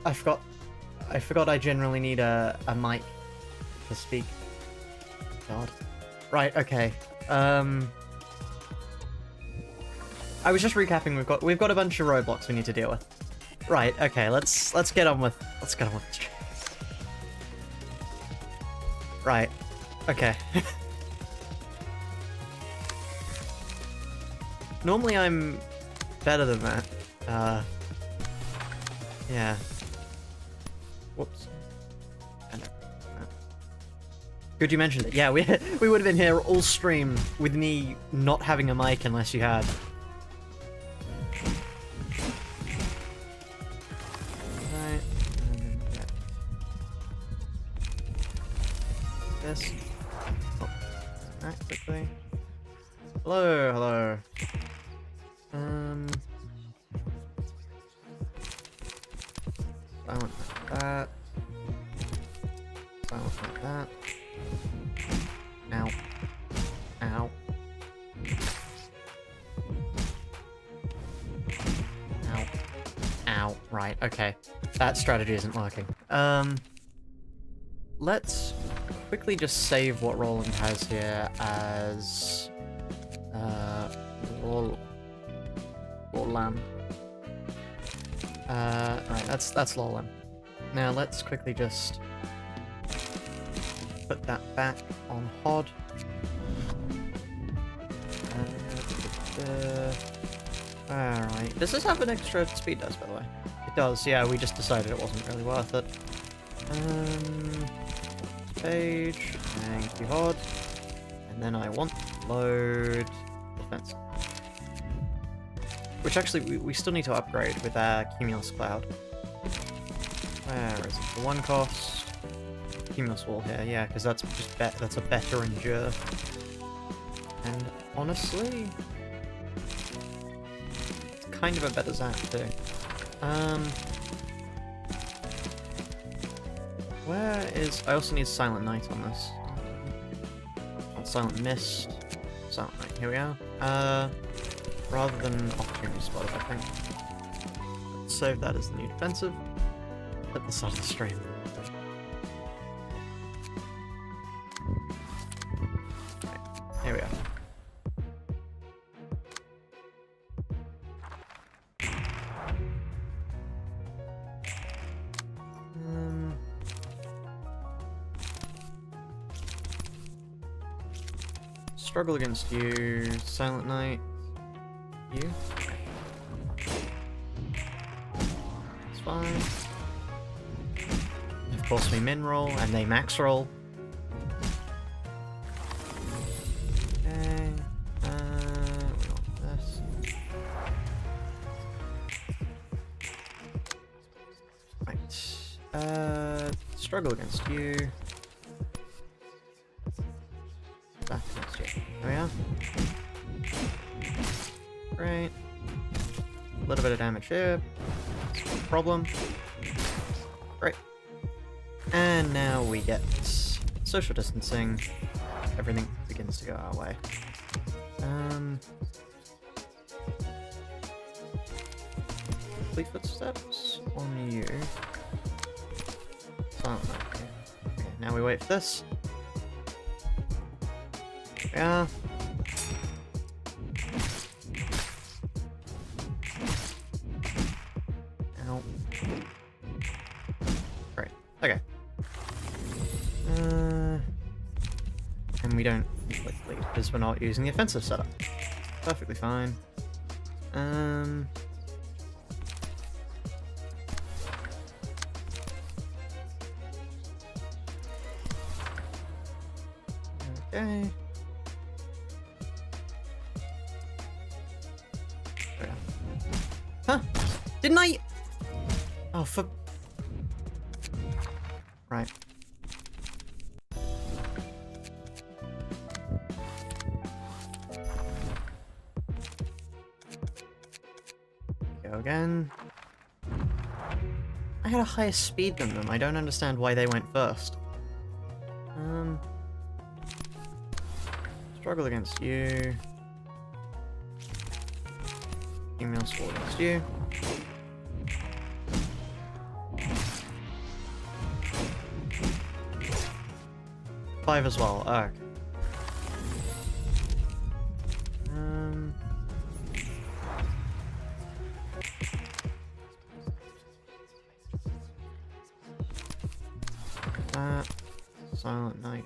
I forgot. I forgot I generally need a mic to speak. God. Right. Okay. I was just recapping. We've got a bunch of roadblocks we need to deal with. Right. Okay. Let's get on with this. Right. Okay. Normally I'm better than that. Yeah. Whoops. Good you mentioned it. Yeah, we would have been here all stream with me not having a mic unless you had. Right. This. Oh. That quickly. Hello, hello. Silent like that. Silent like that. Ow. Ow. Ow. Ow. Right, okay. That strategy isn't working. Let's quickly just save what Roland has here as Lorlam. Right, that's Lorlam. Now let's quickly just put that back on Hod. Alright. Does this have an extra speed dice, by the way? It does, yeah, we just decided it wasn't really worth it. Page, thank you, Hod. And then I want to load defense. Which actually, we still need to upgrade with our Cumulus Cloud. Where is it? The one cost. Cumulus Wall here, yeah, because that's just that's a better endure. And honestly, it's kind of a better Zap too. Where is... I also need Silent Night on this. Silent Mist. Silent Night, here we are. Rather than Opportunity Spot, I think. Let's save that as the new defensive. At the start of the stream. Right, here we are. Struggle against you, Silent Night. You? It's fine. Of course, we min roll and they max roll. Okay. We want this. Right. Struggle against you. Back against you. There we are. Great. A little bit of damage here. No problem. Great. And now we get social distancing. Everything begins to go our way. Complete footsteps on you. Silent Night. Okay, now we wait for this. Yeah. Ow. Right. Okay. And we don't lead because we're not using the offensive setup. Perfectly fine. Okay. Huh? Didn't I? Oh, for... Right. Go again. I had a higher speed than them. I don't understand why they went first. Struggle against you. Email score against you. 5 as well. Oh, okay. That. Silent Night.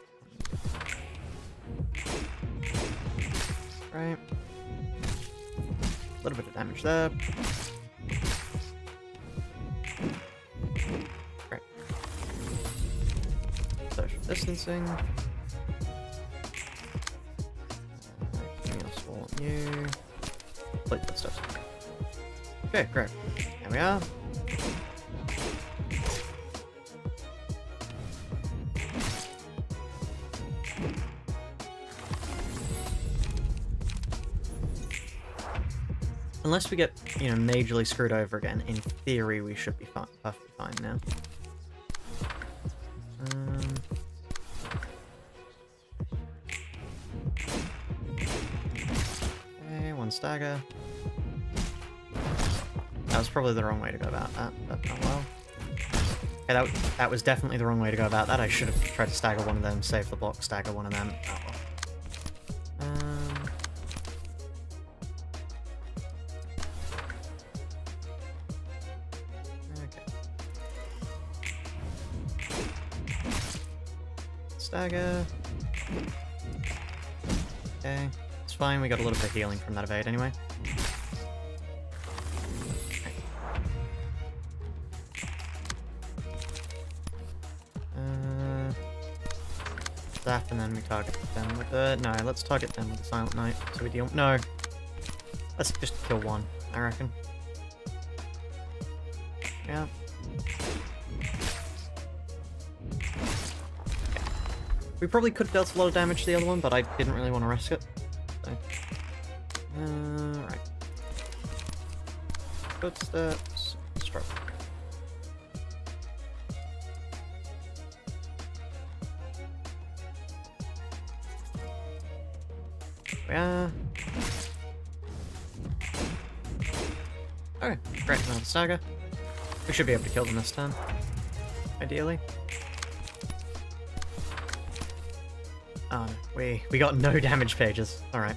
Right. A little bit of damage there. Right. Social distancing. You. Plate footsteps. Okay, great. There we are. Unless we get, you know, majorly screwed over again, in theory we should be fine, perfectly fine now. Okay, one stagger. That was probably the wrong way to go about that, but oh well. Okay, that was definitely the wrong way to go about that. I should have tried to stagger one of them, save the block, stagger one of them. Oh well. Stagger. Okay, it's fine, we got a little bit of healing from that evade anyway. Okay. Zap, and then we target them with the... No, let's target them with the Silent Night, so we deal... No! Let's just kill one, I reckon. Yeah. We probably could have dealt a lot of damage to the other one, but I didn't really want to risk it. So. Right. Footsteps. Stroke. There we are. Okay, great, another stagger. We should be able to kill them this turn. Ideally. Oh, we got no damage pages. Alright.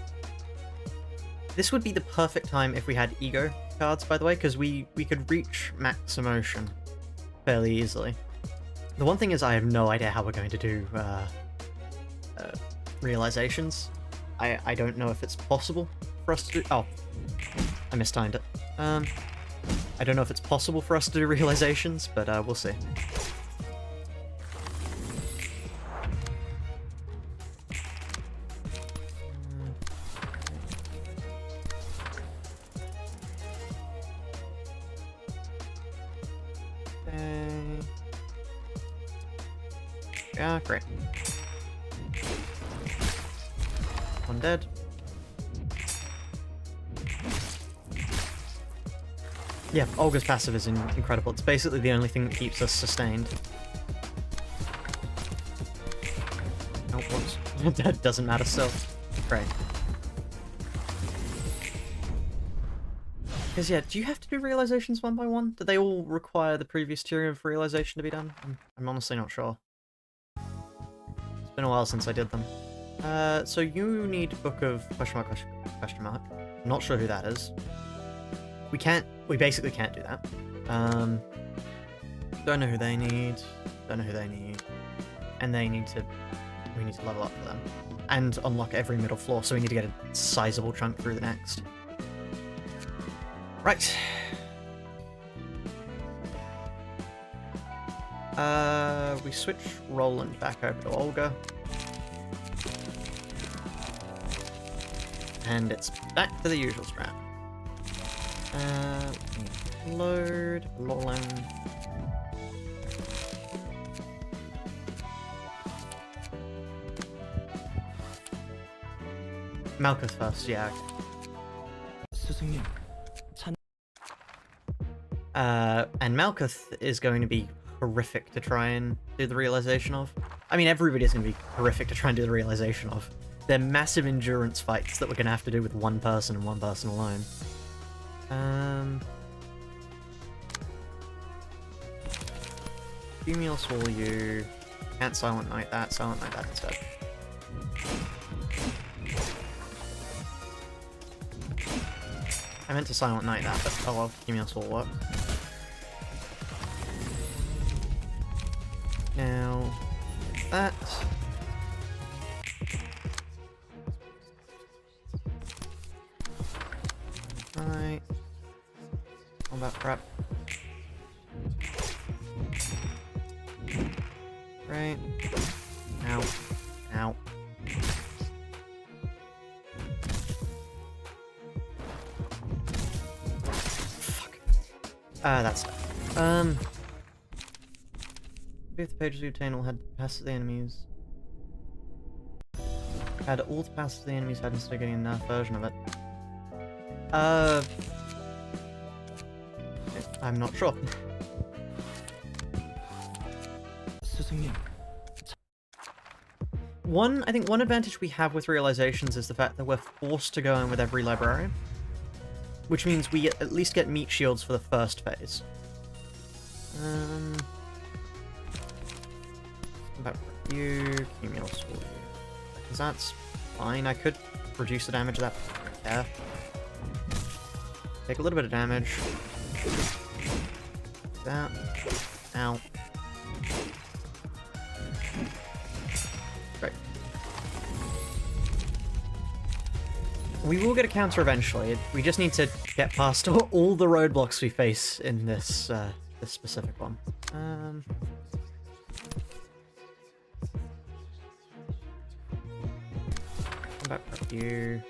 This would be the perfect time if we had ego cards, by the way, because we could reach max emotion fairly easily. The one thing is I have no idea how we're going to do realizations. I don't know if it's possible for us to do... Oh, I mistimed it. I don't know if it's possible for us to do realizations, but we'll see. Yeah, great. One dead. Yeah, Olga's passive is incredible. It's basically the only thing that keeps us sustained. Oh, whoops. That doesn't matter still. Great. Because yeah, do you have to do realizations one by one? Do they all require the previous tier of realization to be done? I'm honestly not sure. It's been a while since I did them. So you need Book of question mark. I'm not sure who that is. We basically can't do that. Don't know who they need. Don't know who they need. And we need to level up for them. And unlock every middle floor, so we need to get a sizable chunk through the next. Right. We switch Roland back over to Olga. And it's back to the usual strat. Load, Roland. Malkuth first, yeah. And Malkuth is going to be horrific to try and do the realization of. I mean, everybody's going to be horrific to try and do the realization of. They're massive endurance fights that we're going to have to do with one person and one person alone. Cumulus will you... Can't Silent Knight that. Silent Knight that instead. I meant to Silent Knight that, but oh well, Cumulus will work. Now, that. Right. Combat prep. Right. Ow. Ow. Fuck. That's if the pages we obtain all had passes the enemies. Had all the passes the enemies had instead of getting a nerf version of it. I'm not sure. I think one advantage we have with realizations is the fact that we're forced to go in with every librarian. Which means we at least get meat shields for the first phase. About you, Cumulus will you. Because that's fine. I could reduce the damage of that. Yeah. Take a little bit of damage. That. Ow. Great. We will get a counter eventually. We just need to get past all the roadblocks we face in this this specific one. Back up you.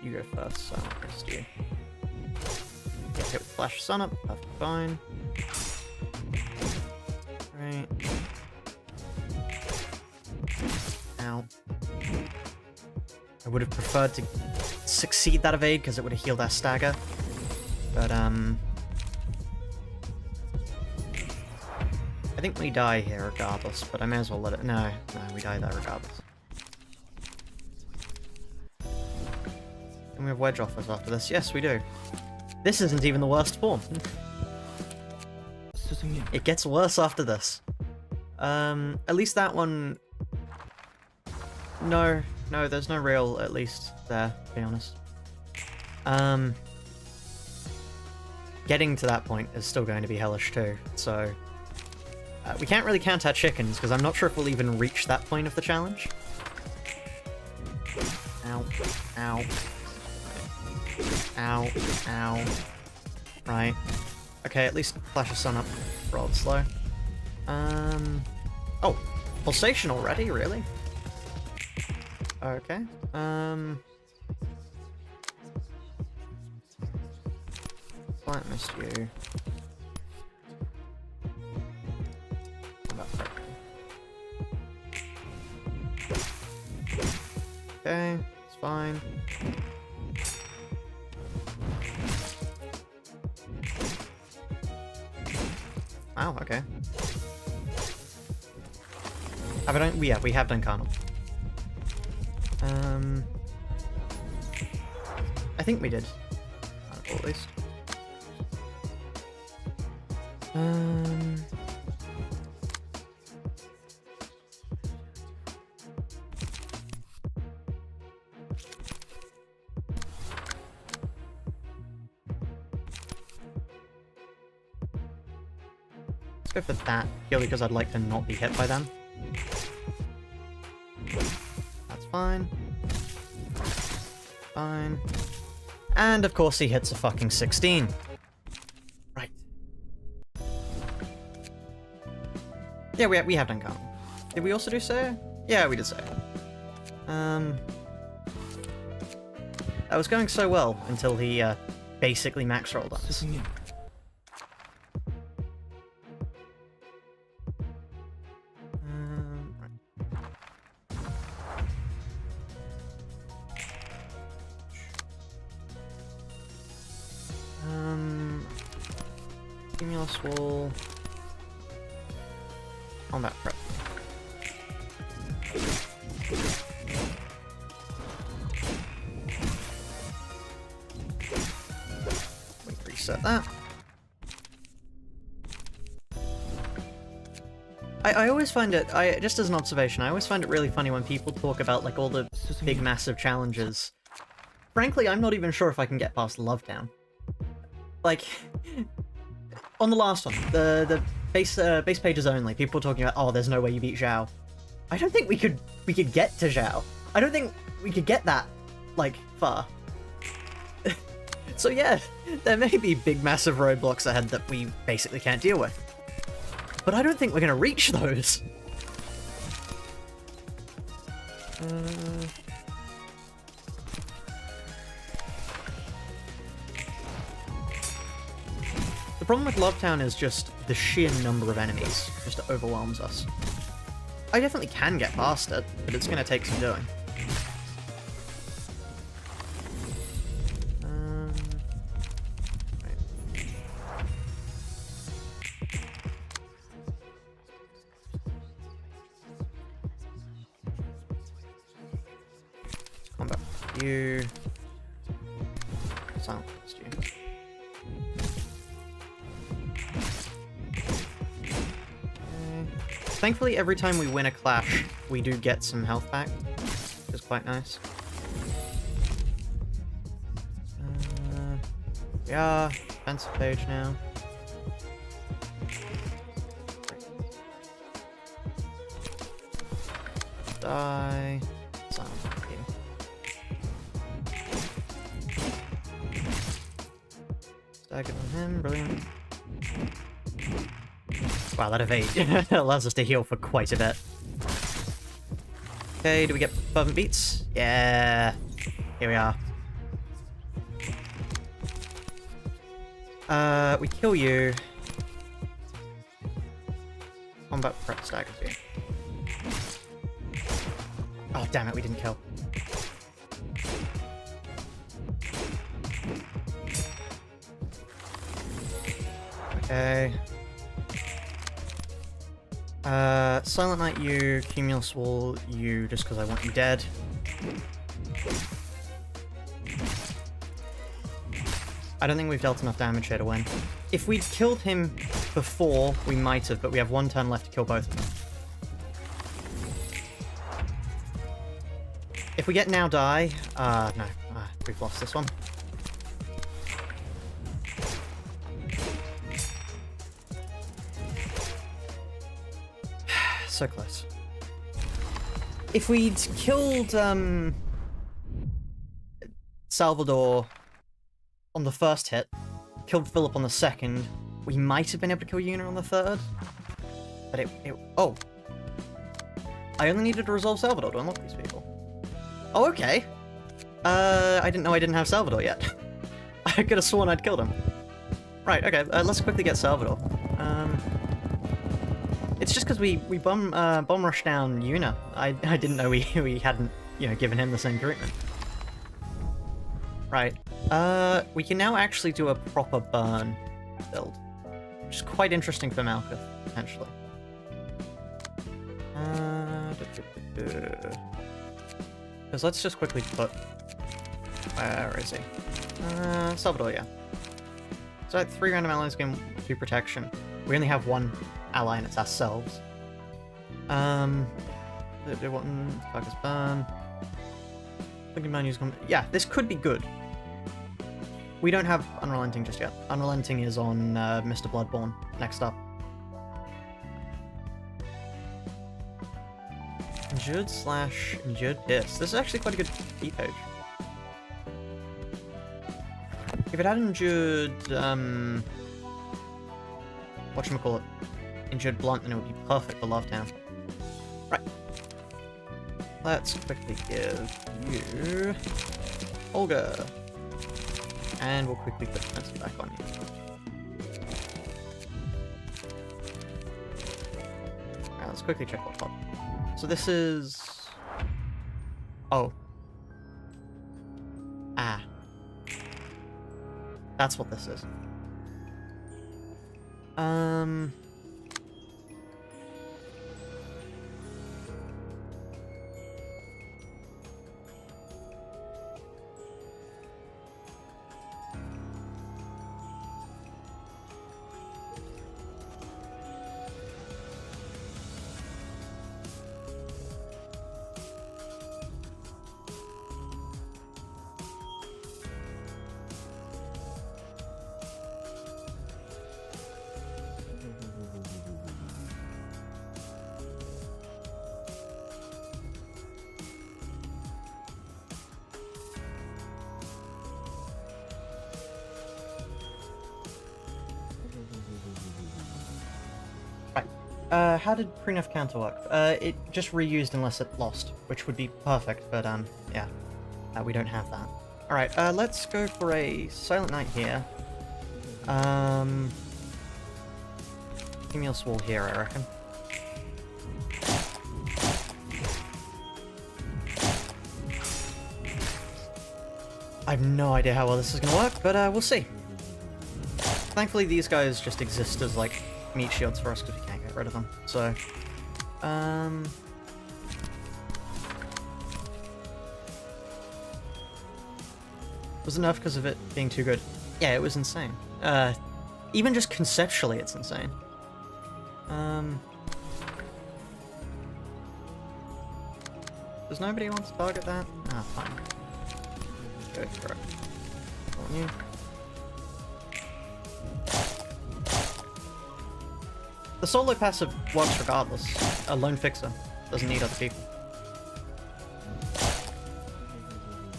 You go first, so I'll rest you. Get hit with Flash Sun up, perfect fine. Right. Ow. I would have preferred to succeed that evade because it would have healed our stagger. But I think we die here regardless, but I may as well let it. No, we die there regardless. And we have wedge offers after this. Yes, we do. This isn't even the worst form. It gets worse after this. At least that one... No, there's no real at least there, to be honest. Getting to that point is still going to be hellish too, so... we can't really count our chickens, because I'm not sure if we'll even reach that point of the challenge. Ow. Ow. Ow. Ow. Right. Okay, at least Flash of Sun up. Rolled slow. Oh! Pulsation already? Really? Okay. Slight missed you. Okay, it's fine. Wow, okay. Have I done? Yeah, we have done Carnal. I think we did. At least. Let's go for that, purely because I'd like to not be hit by them. That's fine. Fine. And of course he hits a fucking 16. Right. Yeah, we have done Carnal. Did we also do Sayer? Yeah, we did Sayer. That was going so well until he basically max rolled us. Cumulus will... Combat prep. We reset that. I always find it, just as an observation, I always find it really funny when people talk about, like, all the big, massive challenges. Frankly, I'm not even sure if I can get past Lovetown. Like, on the last one, the base pages only, people talking about, oh, there's no way you beat Zhao. I don't think we could get to Zhao. I don't think we could get that, like, far. So yeah, there may be big, massive roadblocks ahead that we basically can't deal with. But I don't think we're gonna reach those. The problem with Lovetown is just the sheer number of enemies just overwhelms us. I definitely can get past it, but it's gonna take some doing. Combat you. Silence you. Thankfully, every time we win a clash, we do get some health back, which is quite nice. We are defensive page now. Die. Silence you. Staggered on him, brilliant. Wow, that evade allows us to heal for quite a bit. Okay, do we get fervent beats? Yeah. Here we are. We kill you. Combat prep staggers you. Oh, damn it, we didn't kill. Okay. Silent Knight you, Cumulus Wall you, just because I want you dead. I don't think we've dealt enough damage here to win. If we'd killed him before, we might have, but we have one turn left to kill both of them. If we get now die... no. We've lost this one. So close. If we'd killed, Salvador on the first hit, killed Philip on the second, we might have been able to kill Yuna on the third. But oh. I only needed to resolve Salvador to unlock these people. Oh, okay. I didn't know I didn't have Salvador yet. I could have sworn I'd killed him. Right, okay, let's quickly get Salvador. It's just because we bomb rush down Yuna. I didn't know we hadn't, given him the same treatment. Right. We can now actually do a proper burn build, which is quite interesting for Malkuth, potentially. Because let's just quickly put... Where is he? Salvador, yeah. So 3 random allies gain 2 protection. We only have 1 ally and it's ourselves. Do one focus burn. Thinking about use combat. Yeah, this could be good. We don't have Unrelenting just yet. Unrelenting is on Mr. Bloodborne next up. Injured / Injured Piss. This is actually quite a good feat page. If it had Injured, whatchamacallit, Injured Blunt, then it would be perfect for Lovetown. Right. Let's quickly give you Olga. And we'll quickly put defensive back on you. Alright, let's quickly check what's up. So this is... Oh. Ah. That's what this is. How did pre-nerf counter work? It just reused unless it lost, which would be perfect, but, yeah. We don't have that. Alright, let's go for a Silent Night here. Female Swall here, I reckon. I have no idea how well this is gonna work, but, we'll see. Thankfully, these guys just exist as, like, meat shields for us because we can't get rid of them, so... Was it enough because of it being too good? Yeah, it was insane. Even just conceptually, it's insane. Does nobody want to target that? Ah, fine. Go for it. On you. The solo passive works regardless. A lone fixer doesn't need other people.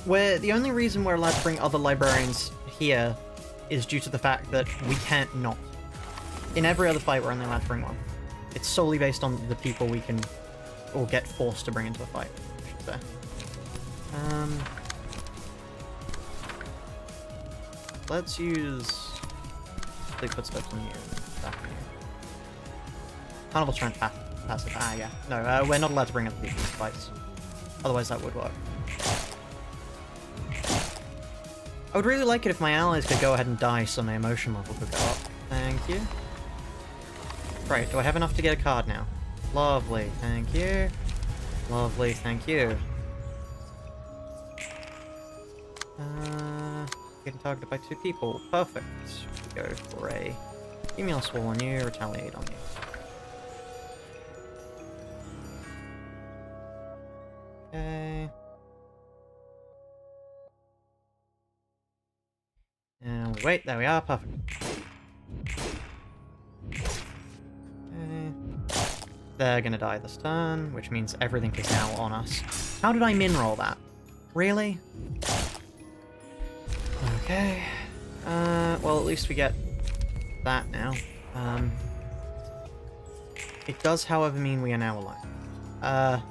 The only reason we're allowed to bring other librarians here is due to the fact that we can't not. In every other fight, we're only allowed to bring one. It's solely based on the people we can, or get forced to bring into a fight, I should say. Let's use Bleak Footsteps on you. Carnival Strength passive. Ah, yeah. No, we're not allowed to bring other people into fights. Otherwise, that would work. I would really like it if my allies could go ahead and die so my emotion level could go up. Thank you. Right, do I have enough to get a card now? Lovely, thank you. Lovely, thank you. Getting targeted by 2 people. Perfect. We go for a female swall on you, retaliate on you. Okay. And we wait, there we are, perfect. Okay. They're gonna die this turn, which means everything is now on us. How did I min roll that? Really? Okay. Well, at least we get that now. It does, however, mean we are now alive.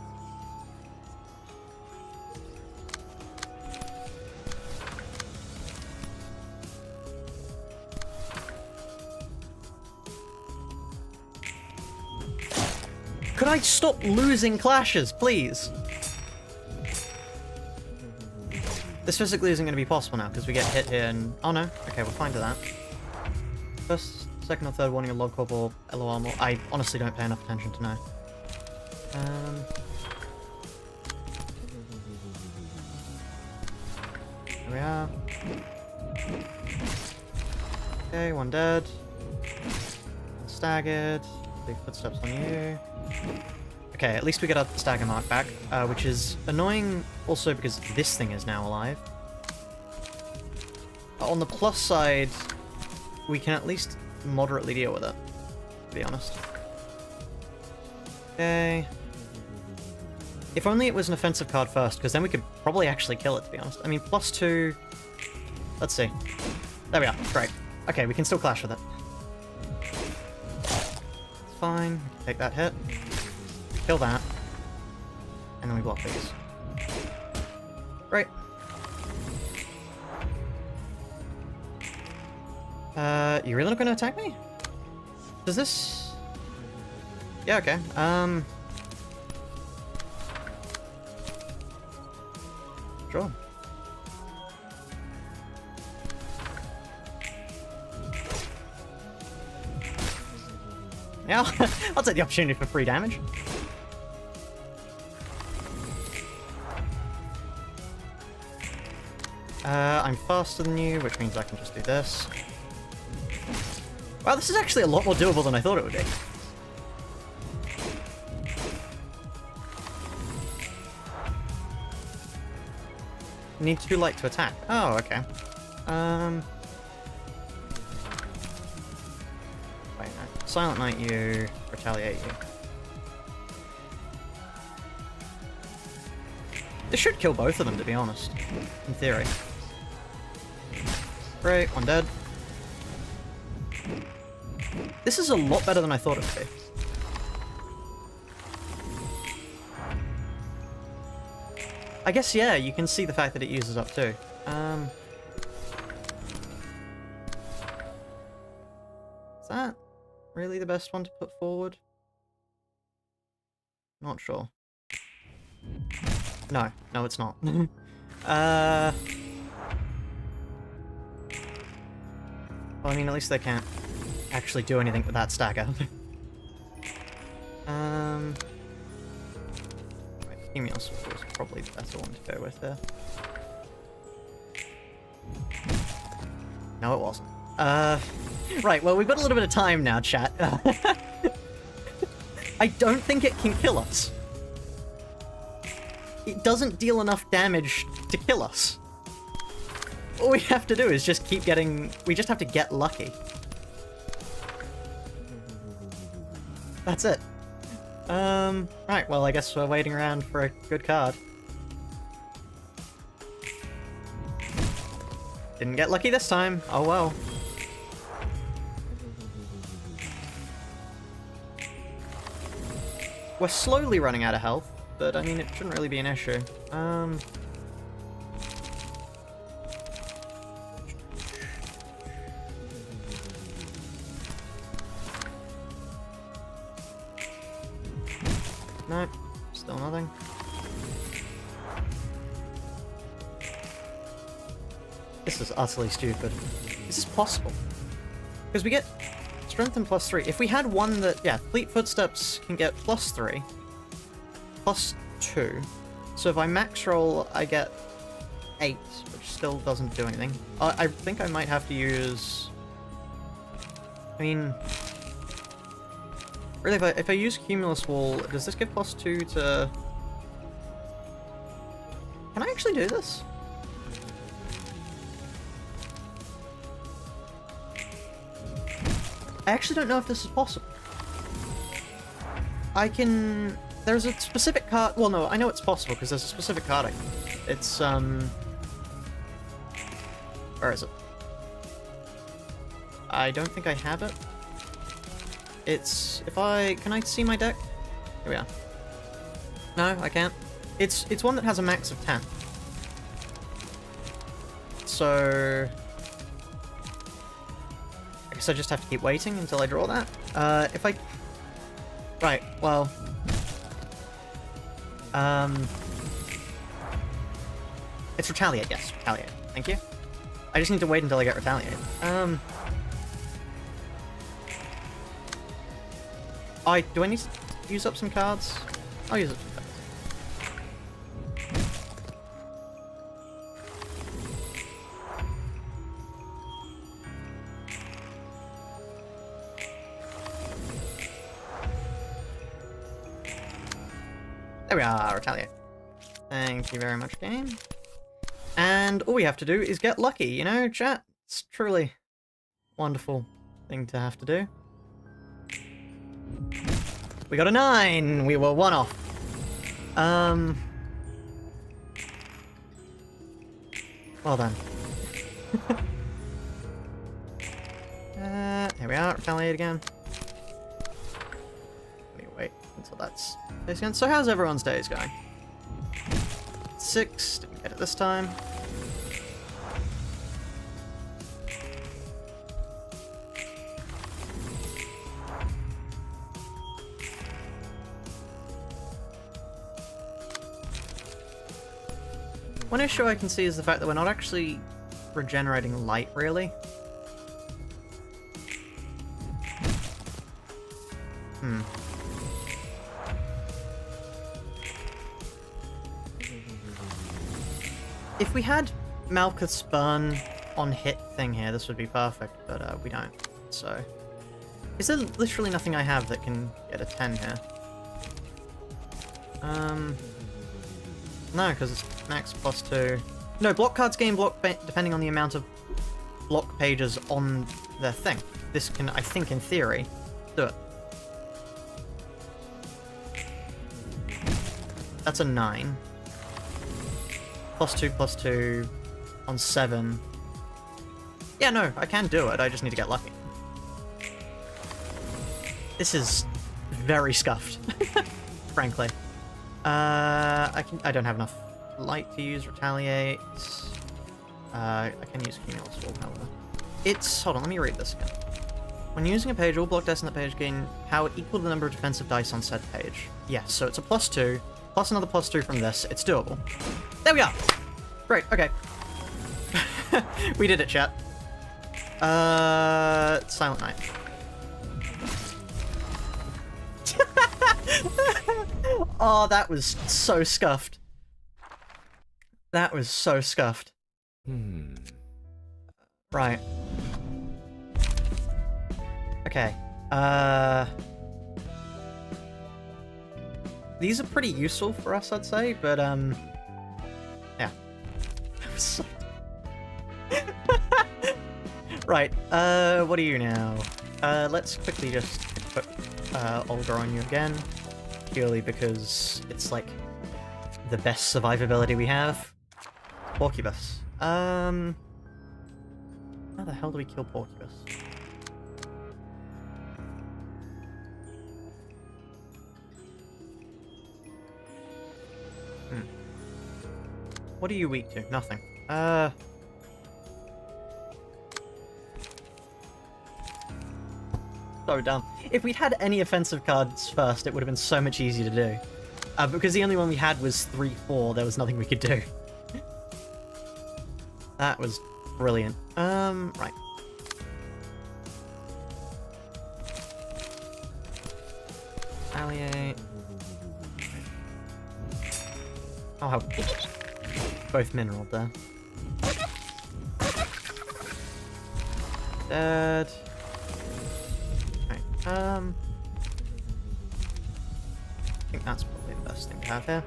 Could I stop losing clashes, please? This physically isn't going to be possible now, because we get hit here and... Oh no, okay, we're fine to that. First, second or third warning of log corp or LOR more. I honestly don't pay enough attention to know. There we are. Okay, one dead. One staggered. Big footsteps on you. Okay, at least we get our stagger mark back, which is annoying also because this thing is now alive. On the plus side, we can at least moderately deal with it, to be honest. Okay. If only it was an offensive card first, because then we could probably actually kill it, to be honest. I mean, +2... Let's see. There we are. Great. Okay, we can still clash with it. It's fine. Take that hit. Kill that. And then we block these. Great. You really not gonna attack me? Does this... Yeah, okay. Sure. Yeah, I'll take the opportunity for free damage. I'm faster than you, which means I can just do this. Wow, this is actually a lot more doable than I thought it would be. Need too light to attack. Oh, okay. Wait, no. Silent Night you, retaliate you. This should kill both of them, to be honest. In theory. Great, one dead. This is a lot better than I thought it would be. I guess, yeah, you can see the fact that it uses up too. Is that really the best one to put forward? Not sure. No, it's not. Well, I mean, at least they can't actually do anything with that stagger. Cumulus was probably the better one to go with there. No, it wasn't. Right, well, we've got a little bit of time now, chat. I don't think it can kill us. It doesn't deal enough damage to kill us. All we have to do is just keep getting... We just have to get lucky. That's it. Right, well, I guess we're waiting around for a good card. Didn't get lucky this time. Oh well. We're slowly running out of health, but I mean, it shouldn't really be an issue. No, still nothing. This is utterly stupid. Is this possible? Because we get strength and +3. If we had one that, yeah, Fleet Footsteps can get +3, +2. So if I max roll, I get 8, which still doesn't do anything. I think I might have to use... I mean... Really, if I use Cumulus Wall, does this give +2 to... Can I actually do this? I actually don't know if this is possible. I can... There's a specific card... Well, no, I know it's possible, because there's a specific card I can... It's, Where is it? I don't think I have it. It's... If I... Can I see my deck? Here we are. No, I can't. It's one that has a max of 10. So... I guess I just have to keep waiting until I draw that. If I... Right, well... It's Retaliate, yes. Retaliate. Thank you. I just need to wait until I get Retaliate. Do I need to use up some cards? I'll use up some cards. There we are, Retaliate. Thank you very much, game. And all we have to do is get lucky, you know, chat? It's truly a wonderful thing to have to do. We got a 9! We were 1 off. Well done. Here we are, Retaliate again. Let me wait until that's face again. So how's everyone's days going? 6, didn't get it this time. One issue I can see is the fact that we're not actually regenerating light, really. If we had Malkuth's burn on hit thing here, this would be perfect, but we don't, so... Is there literally nothing I have that can get a 10 here? No, because it's max +2. No, block cards gain block depending on the amount of block pages on their thing. This can, I think, in theory, do it. That's a 9. +2/+2 on 7. Yeah, no, I can do it. I just need to get lucky. This is very scuffed, frankly. I don't have enough like to use Retaliate. I can use Cumulus Wall, however. It's... hold on, let me read this again. When using a page, all block dice on the page gain power equal to the number of defensive dice on said page. Yes, so it's a +2, plus another +2 from this. It's doable. There we are! Great, okay. We did it, chat. Silent Night. Oh, that was so scuffed. That was so scuffed. Right. Okay. These are pretty useful for us, I'd say, but, yeah. That was so... Right, what are you now? Let's quickly just put, Olga on you again. Purely because it's, like, the best survivability we have. Porcubus. How the hell do we kill Porcubus? What are you weak to? Nothing. So dumb. If we'd had any offensive cards first, it would have been so much easier to do. Because the only one we had was 3/4, there was nothing we could do. That was brilliant. Right. Alliate. I'll have both mineral there. Dead. Right, I think that's probably the best thing to have here.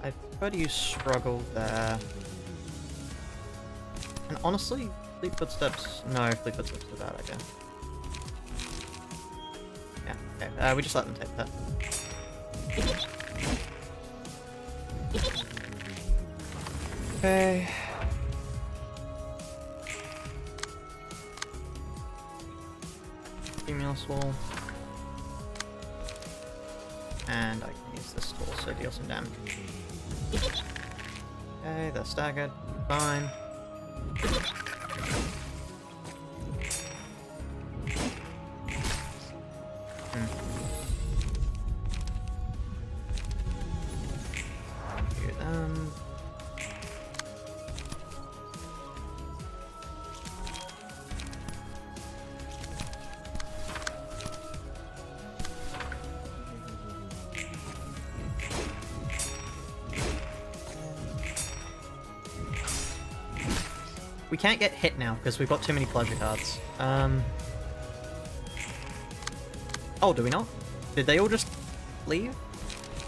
I prefer to use Struggle there. And honestly, Fleet Footsteps... no, Fleet Footsteps is a bad idea. Yeah, okay, we just let them take that. Okay. Cumulus Wall. And I can use this to also deal some damage. Okay, they're staggered. Fine. Do them. We can't get hit now because we've got too many pleasure cards. Oh, do we not? Did they all just leave?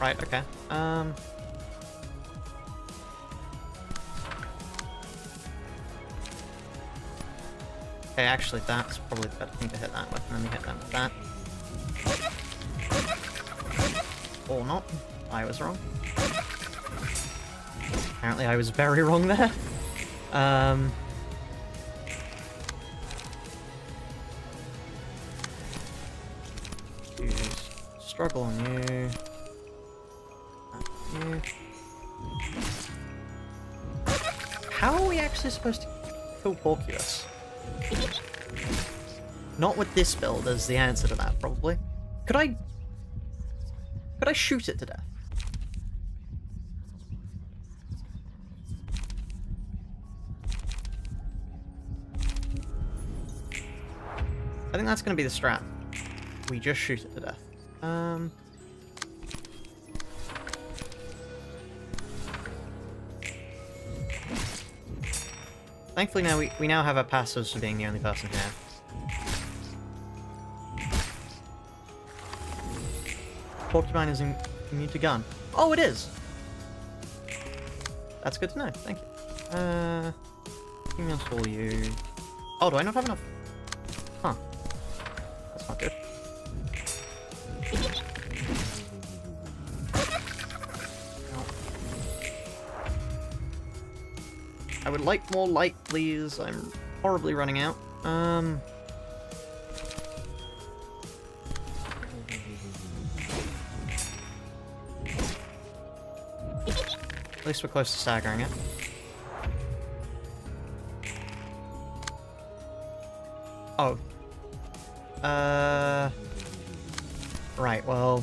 Right, okay. Okay, actually that's probably the better thing to hit that with, and then we hit them with that. Or not. I was wrong. Apparently I was very wrong there. Use struggle on you. How are we actually supposed to kill Porcubus? Not with this build is the answer to that, probably. Could I shoot it to death? I think that's going to be the strat. We just shoot it to death. Thankfully now we now have our passives for being the only person here. Porcupine is immune to gun. Oh, it is! That's good to know, thank you. Cumulus Wall you. Oh, do I not have enough? Huh. That's not good. I would like more light, please. I'm horribly running out. At least we're close to staggering it. Oh. Right, well...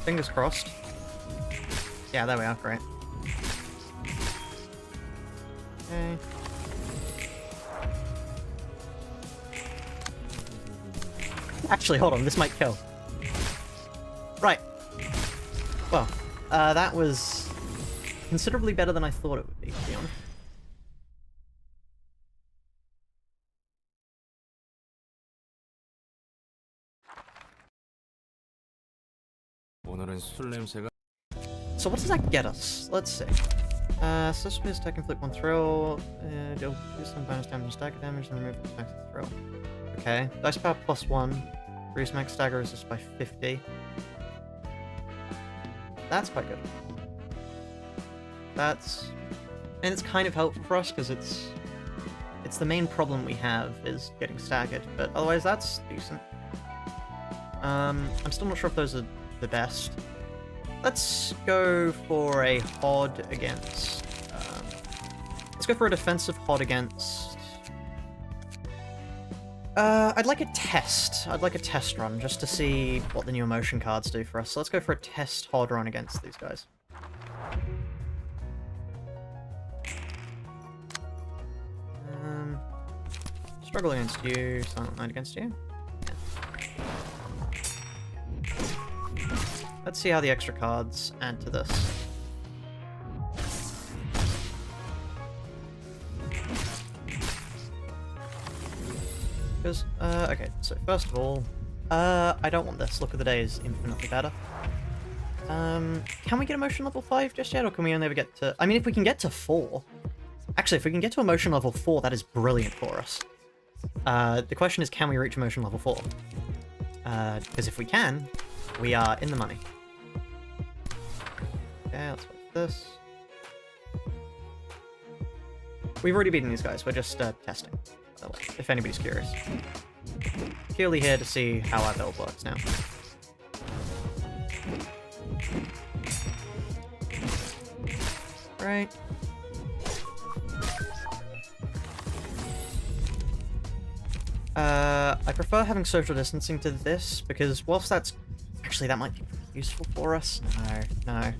Fingers crossed. Yeah, there we are, great. Okay. Actually, hold on, this might kill. Right. Well, that was considerably better than I thought it would be, to be honest. So what does that get us? Let's see. Suspicious attack inflict 1 thrill. Deal some bonus damage and stagger damage and remove the max thrill. Okay. Dice power +1. Reduce max stagger resist by 50. That's quite good. That's... And it's kind of helpful for us, because it's the main problem we have, is getting staggered, but otherwise that's decent. I'm still not sure if those are the best. Let's go for a HOD against... let's go for a defensive HOD against... I'd like a test. I'd like a test run, just to see what the new emotion cards do for us. So let's go for a test HOD run against these guys. Struggle against you, Silent Night against you. Yeah. Let's see how the extra cards add to this. Because, okay, so first of all, I don't want this. Look of the Day is infinitely better. Can we get emotion level 5 just yet, or can we only ever get to... I mean, if we can get to 4... Actually, if we can get to emotion level 4, that is brilliant for us. The question is, can we reach emotion level 4? Because if we can, we are in the money. Okay, let's watch this. We've already beaten these guys, we're just testing, by the way, if anybody's curious. Purely here to see how our build works now. Right. I prefer having social distancing to this, because whilst that's... Actually, that might be useful for us. No.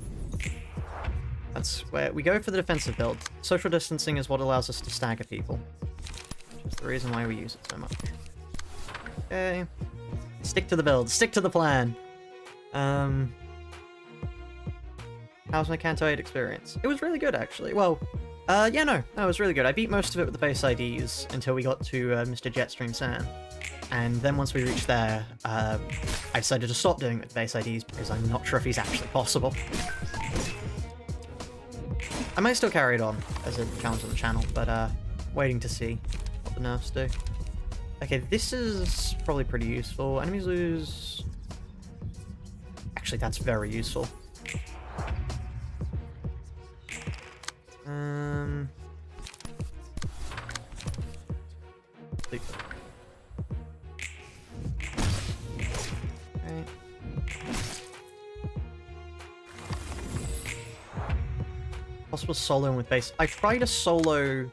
That's where we go for the defensive build. Social distancing is what allows us to stagger people. Which is the reason why we use it so much. Okay. Stick to the build. Stick to the plan. How's my Canto 8 experience? It was really good, actually. Well... yeah, no, it was really good. I beat most of it with the base IDs until we got to Mr. Jetstream San. And then once we reached there, I decided to stop doing it with base IDs because I'm not sure if he's actually possible. I might still carry it on as a challenge on the channel, but waiting to see what the nerfs do. Okay, this is probably pretty useful. Enemies lose... Actually, that's very useful. Okay. Possible soloing with base. I tried a solo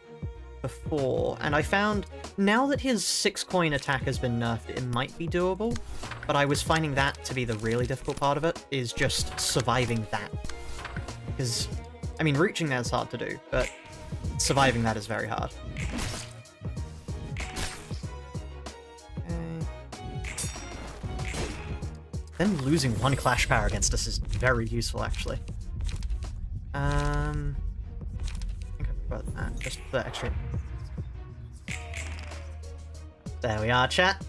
before, and I found now that his 6-coin attack has been nerfed, it might be doable, but I was finding that to be the really difficult part of it, is just surviving that. Because, I mean, reaching that is hard to do, but surviving that is very hard. Then losing 1 clash power against us is very useful, actually. I think I prefer that, just for the extra... There we are, chat.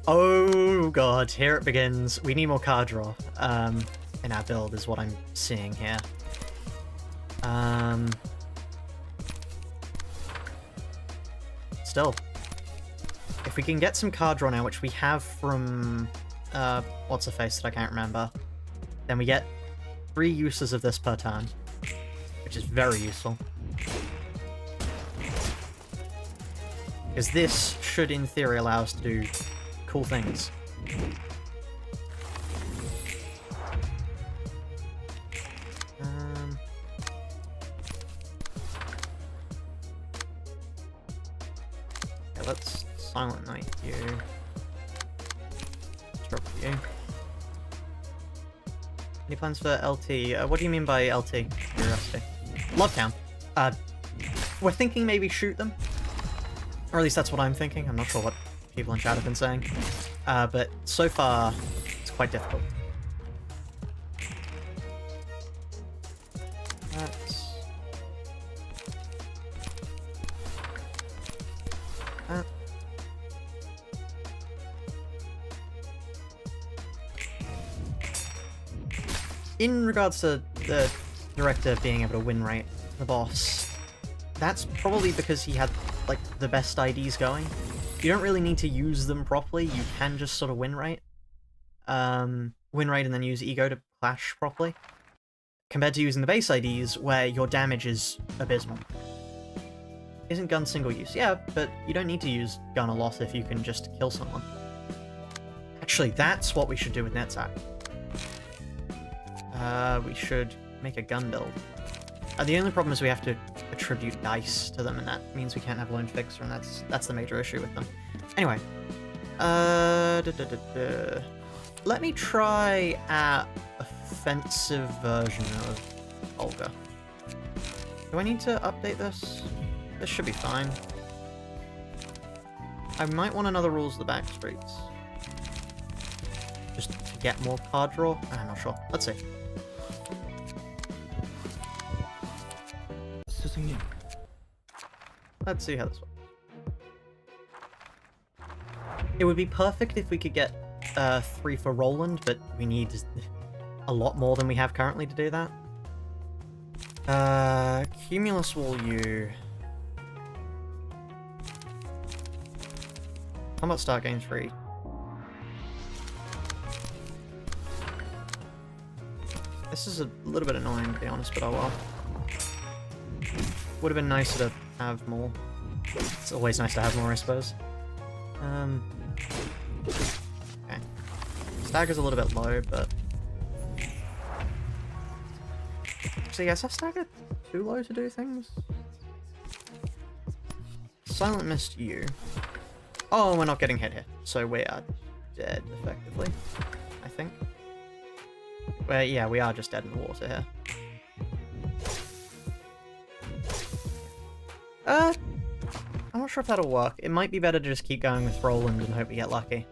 Oh god, here it begins. We need more card draw in our build, is what I'm seeing here. Still, if we can get some card draw now, which we have from... what's the face that I can't remember, then we get 3 uses of this per turn, which is very useful. Because this should, in theory, allow us to do cool things. let's Silent Knight you. Let's drop you. Any plans for LT? What do you mean by LT? Curiosity. Lovetown. We're thinking maybe shoot them. Or at least that's what I'm thinking. I'm not sure what people in chat have been saying. But so far, it's quite difficult. That's... that. In regards to the director being able to win rate the boss, that's probably because he had, like, the best IDs going. You don't really need to use them properly, you can just sort of win rate. Win rate and then use ego to clash properly. Compared to using the base IDs, where your damage is abysmal. Isn't gun single use? Yeah, but you don't need to use gun a lot if you can just kill someone. Actually, that's what we should do with Netzach. We should make a gun build. The only problem is we have to attribute dice to them, and that means we can't have lone fixer, and that's the major issue with them. Anyway, let me try an offensive version of Olga. Do I need to update this? This should be fine. I might want another Rules of the Back Streets. Just to get more card draw? I'm not sure. Let's see. Let's see how this works. It would be perfect if we could get 3 for Roland, but we need a lot more than we have currently to do that. Cumulus Wall U. Combat start game 3. This is a little bit annoying, to be honest, but oh well. Would have been nicer to have more. It's always nice to have more, I suppose. Okay. Stagger's a little bit low, but... Actually, yes, I staggered too low to do things? Silent Mist U. Oh, we're not getting hit here, so we are dead, effectively. I think. Well, yeah, we are just dead in the water here. I'm not sure if that'll work. It might be better to just keep going with Roland and hope we get lucky.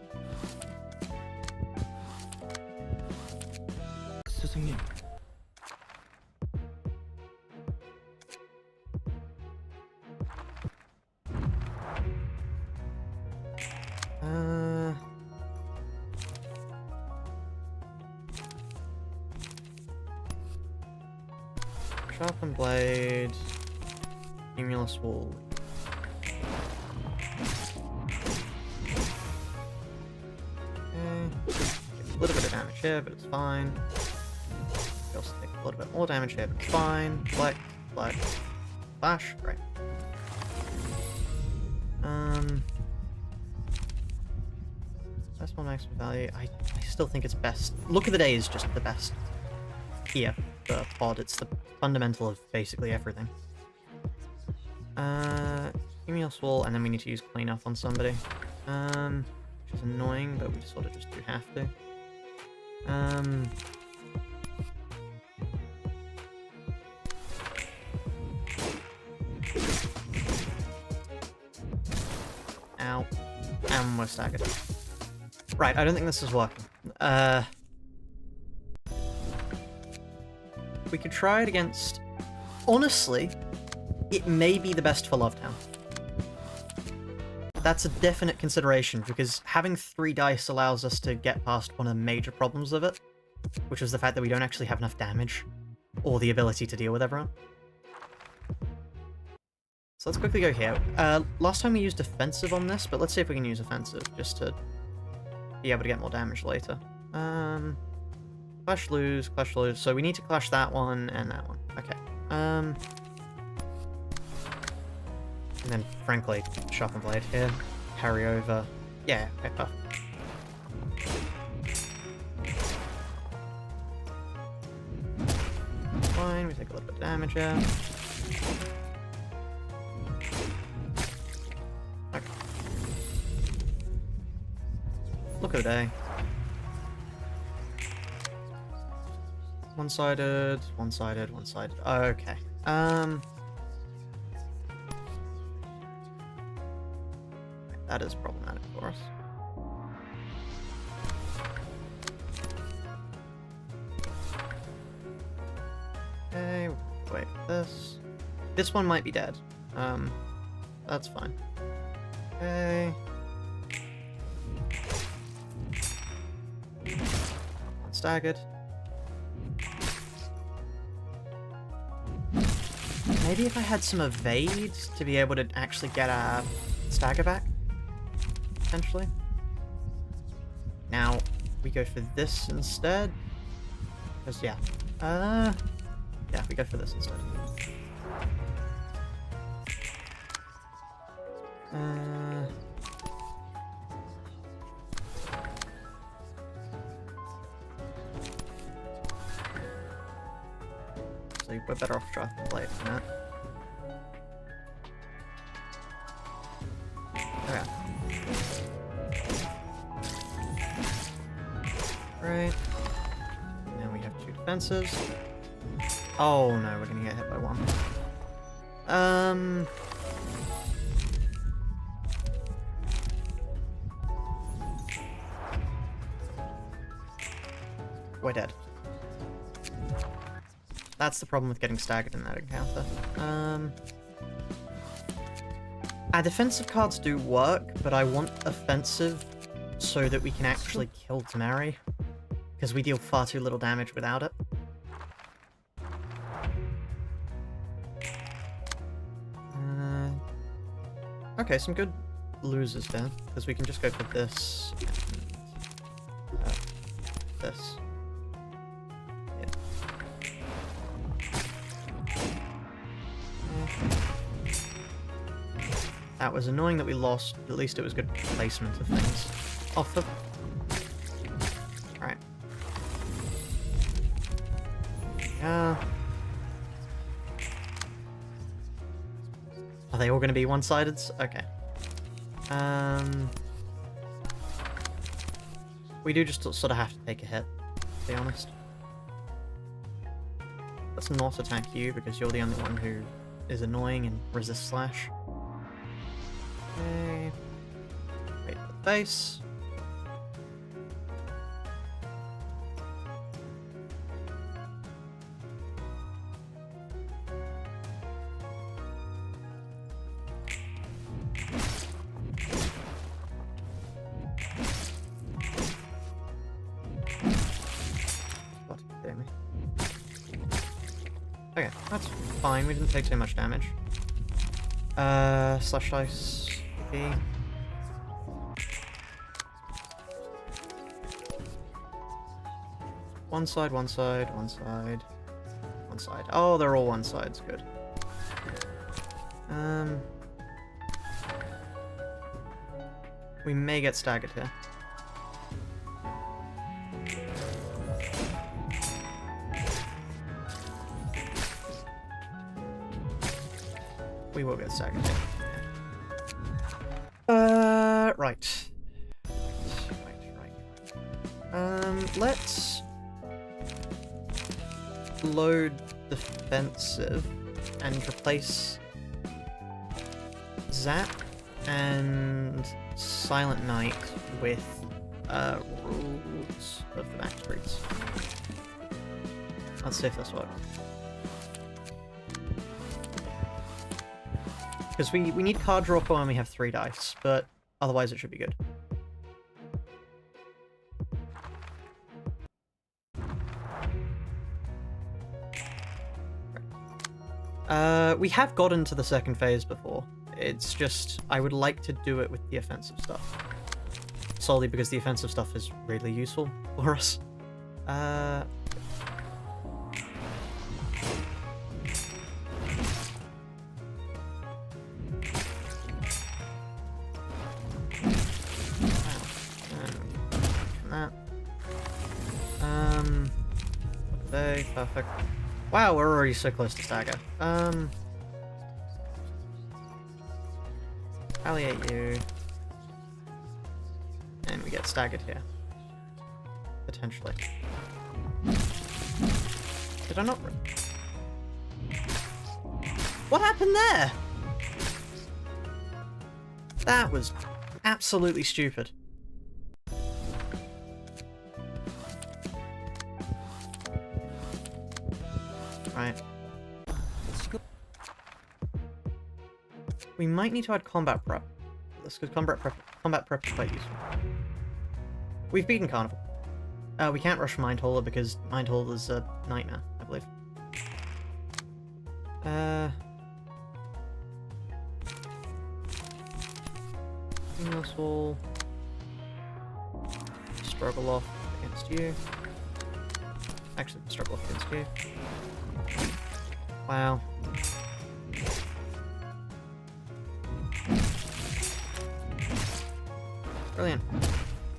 Sharpened Blade, Cumulus Wall. A little bit of damage here, but it's fine. We also take a little bit more damage here, but it's fine. Black, flash, great. That's my maximum value. I still think it's best. Look of the Day is just the best here for pod. It's the fundamental of basically everything. Cumulus Wall, and then we need to use Cleanup on somebody. Which is annoying, but we sort of just do have to. Ow. And we're staggered. Right, I don't think this is working. We could try it against... Honestly, it may be the best for Lovetown. That's a definite consideration, because having 3 dice allows us to get past one of the major problems of it, which is the fact that we don't actually have enough damage, or the ability to deal with everyone. So let's quickly go here. Last time we used defensive on this, but let's see if we can use offensive, just to be able to get more damage later. Clash lose, so we need to clash that one and that one. Okay. And then, frankly, Sharpened Blade here. Carry over. Yeah, okay, perfect. Fine, we take a little bit of damage here. Okay. Look at the day. One-sided, one-sided, one-sided. Okay. That is problematic for us. Okay, wait, this. This one might be dead. That's fine. Okay. One staggered. Maybe if I had some evade to be able to actually get a stagger back, potentially. Now, we go for this instead. Because, yeah. Yeah, we go for this instead. So we're better off trying to play it than that. Okay. Right. Now we have 2 defenses. Oh no, we're gonna get hit by 1. We're dead. That's the problem with getting staggered in that encounter. Our defensive cards do work, but I want offensive so that we can actually kill Tamari, because we deal far too little damage without it. Okay, some good losers there, because we can just go for this and this. That was annoying that we lost. At least it was good placement of things. Off the... Alright. Yeah. Are they all going to be one-sided? Okay. We do just sort of have to take a hit, to be honest. Let's not attack you, because you're the only one who is annoying and resists slash. Okay. Wait for the face. Okay, that's fine. We didn't take too much damage. Slash dice. Okay. One side, one side, one side, one side. Oh, they're all one sides. Good. We may get staggered here. We will get staggered. Right. Let's load defensive and replace Zap and Silent Night with Rules of the Max Breeds. Let's see if this works. Because we need card draw for when we have 3 dice, but otherwise it should be good. We have gotten to the second phase before. It's just, I would like to do it with the offensive stuff. Solely because the offensive stuff is really useful for us. Perfect. Wow, we're already so close to stagger. Palliate you. And we get staggered here. Potentially. Did I not... What happened there? That was absolutely stupid. Right. We might need to add combat prep. This because combat prep is quite useful. We've beaten Carnival. We can't rush Mindholder because Mindholder is a nightmare, I believe. This will struggle off against you. Actually, struggle off against you. Wow. Brilliant.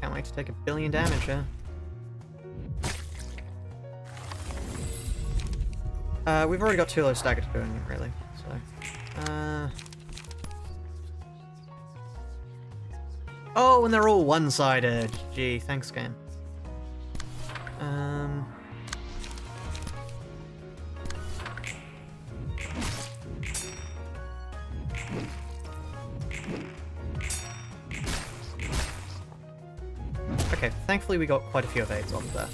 Can't wait to take 1 billion damage here. We've already got 2 low staggers doing it, really, so... Oh, and they're all one-sided! Gee, thanks, game. Okay, thankfully we got quite a few evades off there.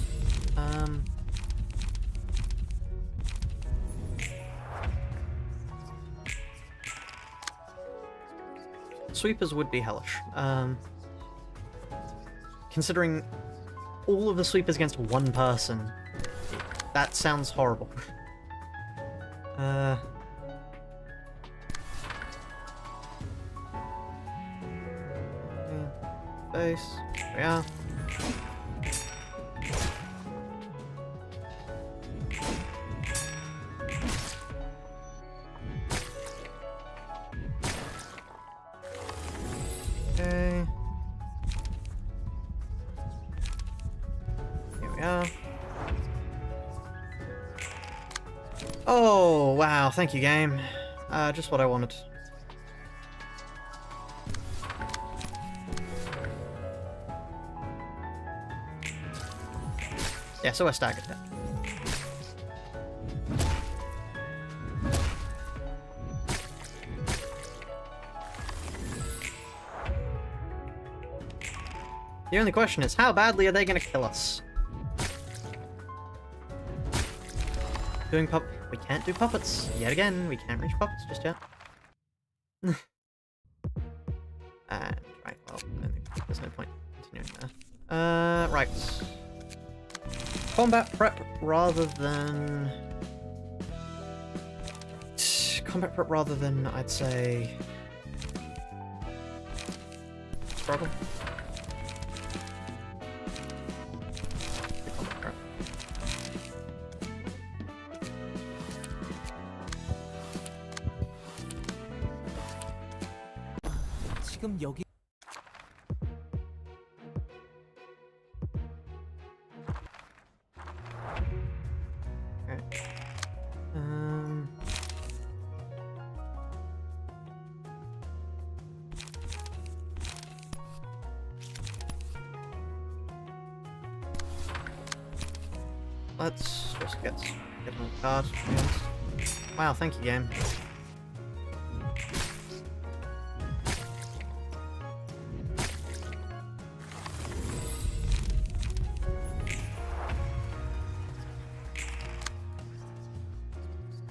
Sweepers would be hellish. Considering all of the sweepers against one person, that sounds horrible. Base. There we are. Okay. Here we are. Oh, wow. Thank you, game. Just what I wanted. Yeah, so we're staggered here. The only question is, how badly are they going to kill us? We can't do puppets. Yet again, we can't reach puppets just yet. And, right, well, I think there's no point continuing there. Right. Combat prep rather than... Combat prep rather than, I'd say... Struggle? Combat prep. 지금 여기 Let's just get another card. Wow, thank you, game.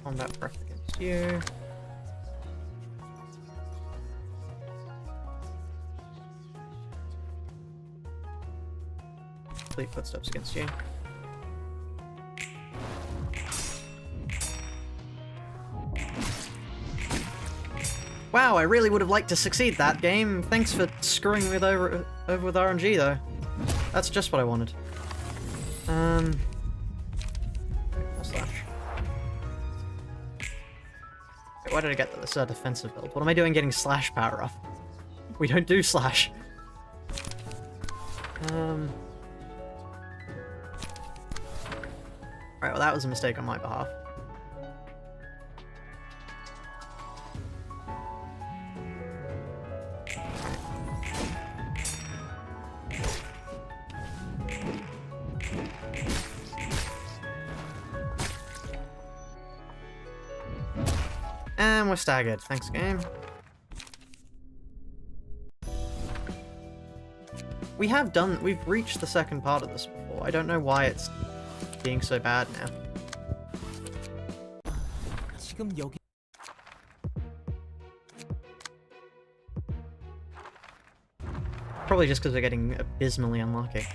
Combat prep against you. Fleet footsteps against you. Wow, I really would have liked to succeed that game. Thanks for screwing me over with RNG, though. That's just what I wanted. Slash. Wait, why did I get this defensive build? What am I doing getting slash power up? We don't do slash. Right, well that was a mistake on my behalf. And we're staggered. Thanks, game. We've reached the second part of this before. I don't know why it's being so bad now. Probably just because we're getting abysmally unlucky.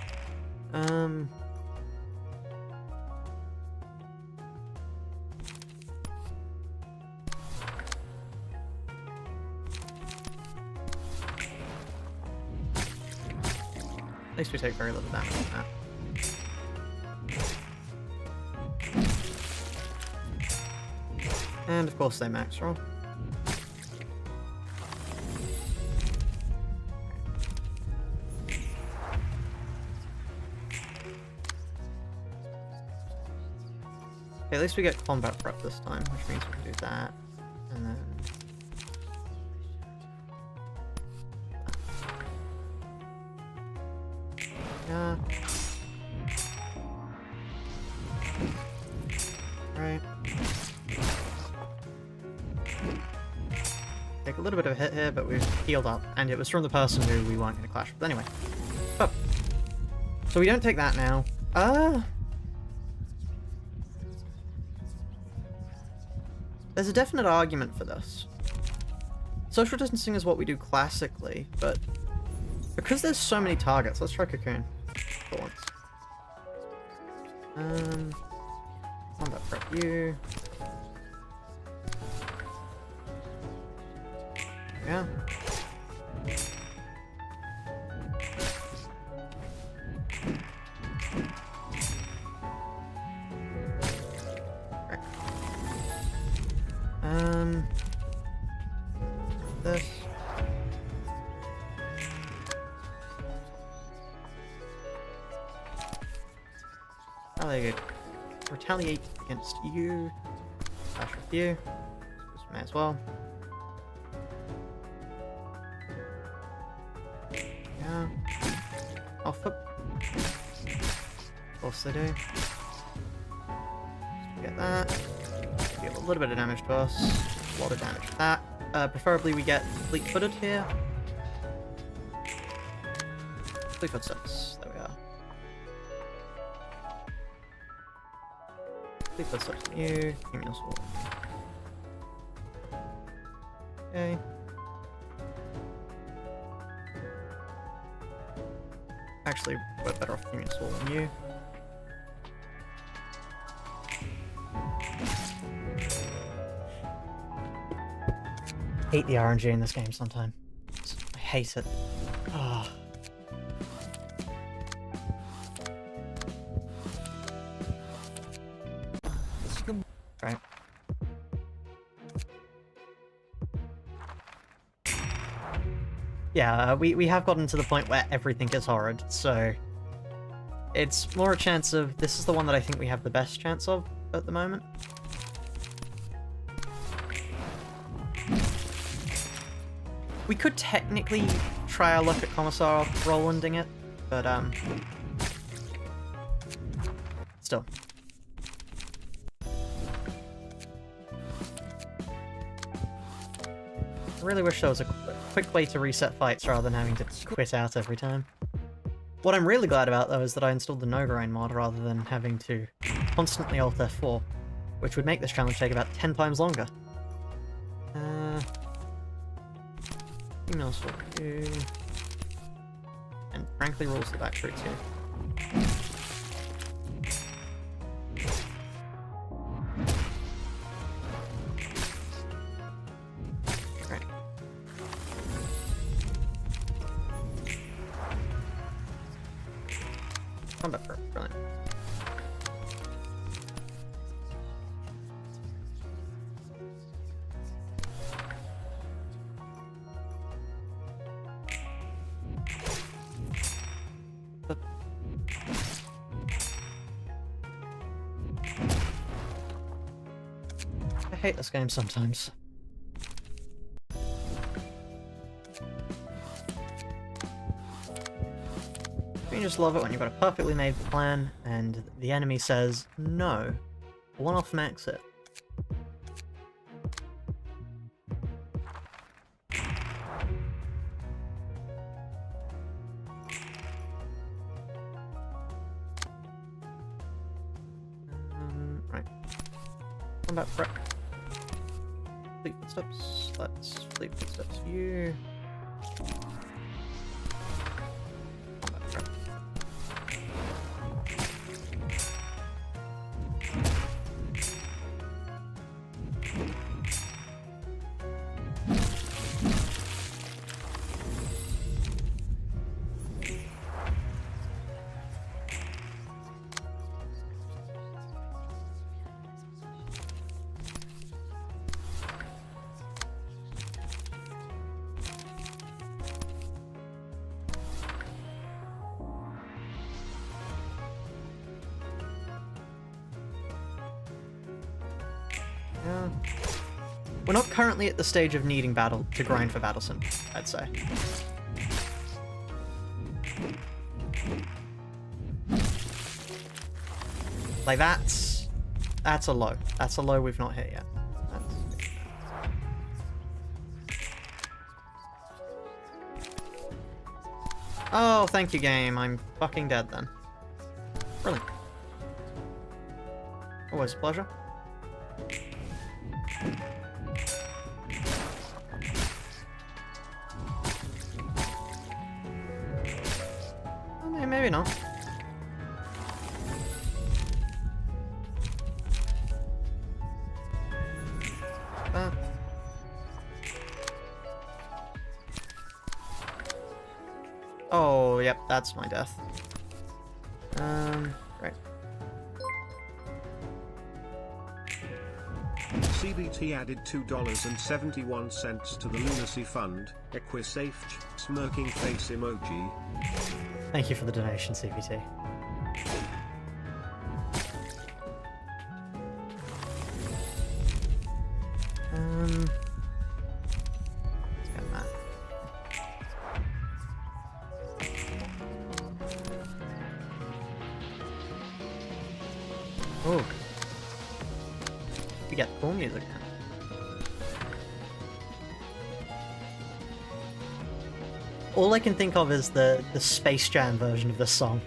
At least we take very little damage from that. And of course they max roll. Okay, at least we get combat prep this time, which means we can do that. And then... yeah. Right. Take a little bit of a hit here, but we've healed up. And it was from the person who we weren't going to clash with. Anyway. Oh. So we don't take that now. There's a definite argument for this. Social distancing is what we do classically, but because there's so many targets, let's try Cocoon for once. Combat prep you. Yeah. This. Retaliate against you. Clash with you. This may as well. Yeah. Off up. Of course they do. Get that. Give a little bit of damage to us. A lot of damage to that. Preferably we get fleet-footed here. Fleet-foot 6. There we are. Fleet-foot 6 on you. Give me a sword. Okay. Actually, we're better off giving a sword than you. I hate the RNG in this game sometimes. I hate it. Oh. Right. Yeah, we have gotten to the point where everything is horrid, so it's more a chance of this is the one that I think we have the best chance of at the moment. We could technically try our luck at Commissar Rolanding it, but still. I really wish there was a quick way to reset fights rather than having to quit out every time. What I'm really glad about though is that I installed the No-Grind mod rather than having to constantly Alt F4, which would make this challenge take about 10 times longer. Email sword you. And frankly rules the back tree too. Right. Combat for brilliant. I hate this game sometimes. You just love it when you've got a perfectly made plan and the enemy says, no, one-off max it. Combat prep. Fleet footsteps. Let's fleet footsteps you. Combat prep. Yeah. We're not currently at the stage of needing to grind for battle sim, I'd say. Like that's a low. That's a low we've not hit yet. Oh, thank you, game. I'm fucking dead then. Brilliant. Always a pleasure. Maybe not. Oh, yep, that's my death. Right. CBT added $2.71 to the Lunacy Fund. Equisafe smirking face emoji. Thank you for the donation, CBT. Let's get that. Oh. We get cool music now. All I can think of is the Space Jam version of this song.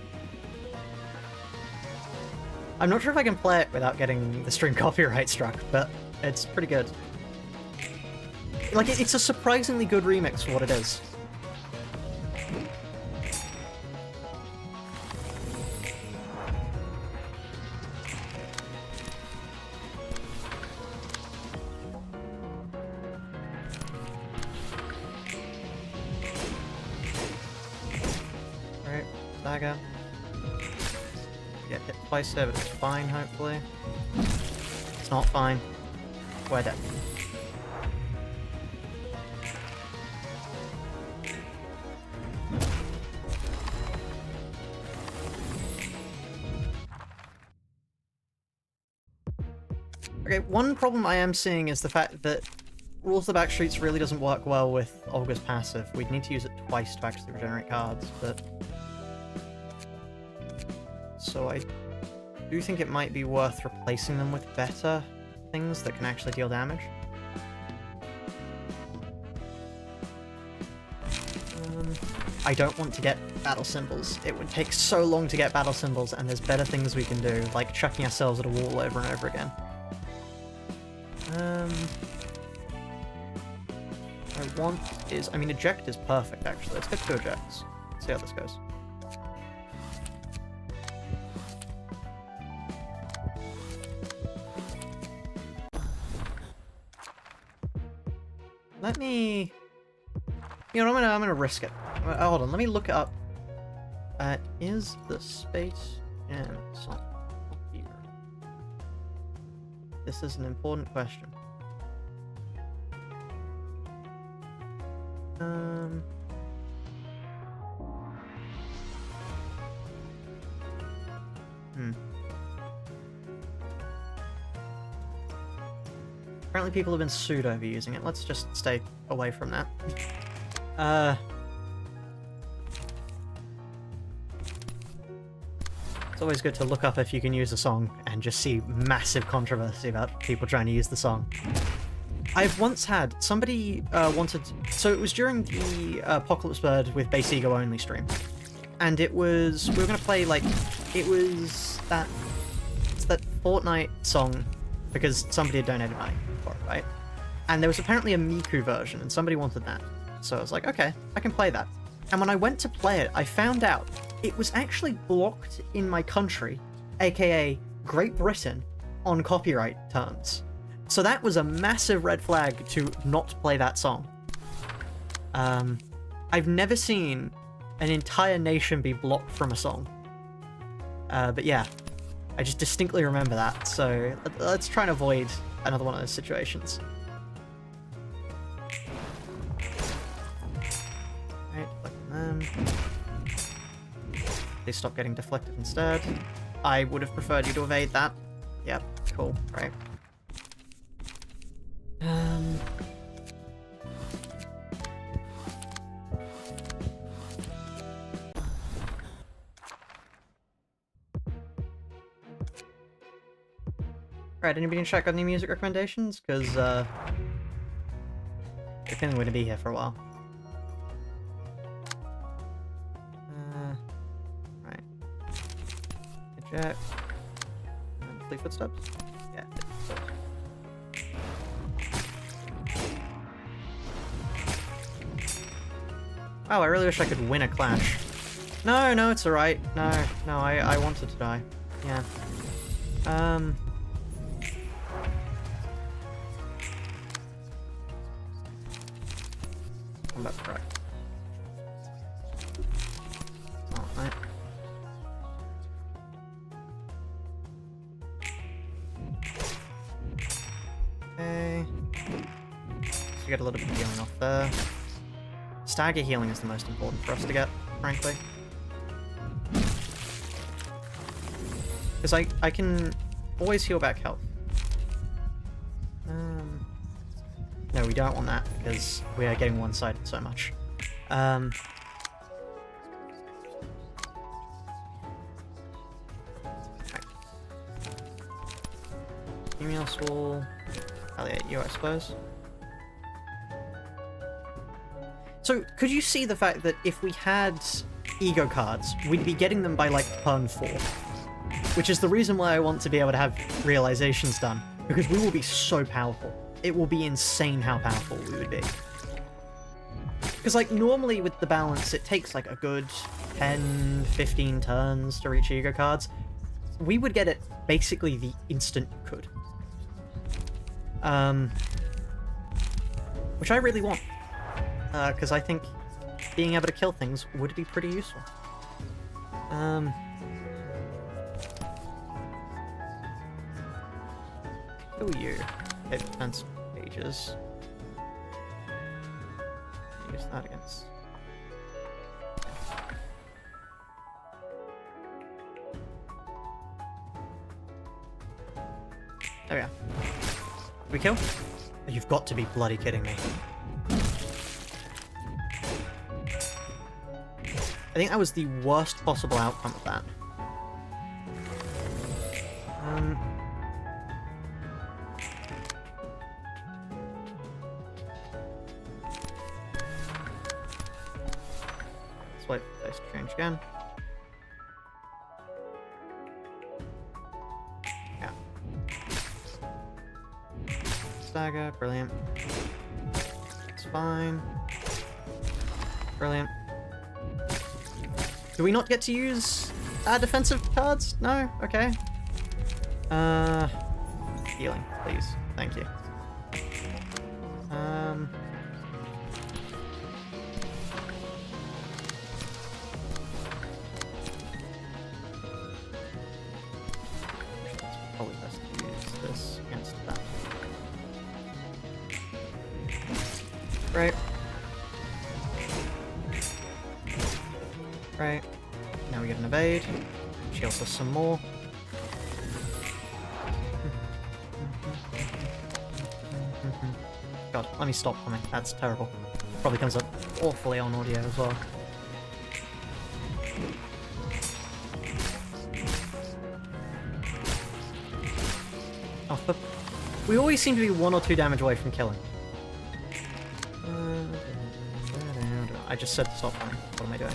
I'm not sure if I can play it without getting the stream copyright struck, but it's pretty good. Like, it's a surprisingly good remix for what it is. Dagger. Get hit twice here, but it's fine, hopefully. It's not fine. We're dead. Okay, one problem I am seeing is the fact that Rules of the Backstreets really doesn't work well with Olga's passive. We'd need to use it twice to actually regenerate cards, but... So I do think it might be worth replacing them with better things that can actually deal damage. I don't want to get battle symbols. It would take so long to get battle symbols, and there's better things we can do, like chucking ourselves at a wall over and over again. I mean, eject is perfect, actually. Let's get 2 ejects. See how this goes. Let me... You know, I'm gonna risk it. Hold on, let me look it up. Is the Space Jam song here? This is an important question. Apparently people have been sued over using it. Let's just stay away from that. It's always good to look up if you can use a song and just see massive controversy about people trying to use the song. I've once had somebody so it was during the Apocalypse Bird with Base Ego only stream, and we were gonna play, like, it's that Fortnite song because somebody had donated money for it, right? And there was apparently a Miku version, and somebody wanted that. So I was like, okay, I can play that. And when I went to play it, I found out it was actually blocked in my country, aka Great Britain, on copyright terms. So that was a massive red flag to not play that song. I've never seen an entire nation be blocked from a song. But yeah, I just distinctly remember that, so let's try and avoid another one of those situations. Right, deflect them. They stop getting deflected instead. I would have preferred you to evade that. Yep, cool, right. Right, anybody check out any music recommendations? Because, I think we're going to be here for a while. Right. Eject. And fleet footsteps? Yeah, footsteps. Wow, I really wish I could win a clash. No, no, it's alright. No, I wanted to die. Yeah. Combat correct. Alright. Okay. So you get a little bit of healing off there. Stagger healing is the most important for us to get, frankly. Because I can always heal back health. No, we don't want that, because we are getting one-sided so much. Right. Emails will palliate you, I suppose. So, could you see the fact that if we had ego cards, we'd be getting them by, like, turn 4? Which is the reason why I want to be able to have realizations done, because we will be so powerful. It will be insane how powerful we would be. Because, like, normally with the balance, it takes, like, a good 10, 15 turns to reach ego cards. We would get it basically the instant you could. Which I really want. Because I think being able to kill things would be pretty useful. Who are you? Okay, defense pages. Use that against. There we are. Did we kill? Oh, you've got to be bloody kidding me. I think that was the worst possible outcome of that. Let's wait for this to change again. Yeah. Stagger, brilliant. It's fine. Brilliant. Do we not get to use our defensive cards? No? Okay. Healing, please. Thank you. Probably best to use this against that. Right. Right. Now we get an evade. She heals us some more. God, let me stop coming. That's terrible. Probably comes up awfully on audio as well. Oh, but we always seem to be 1 or 2 damage away from killing. I just said to stop coming. What am I doing?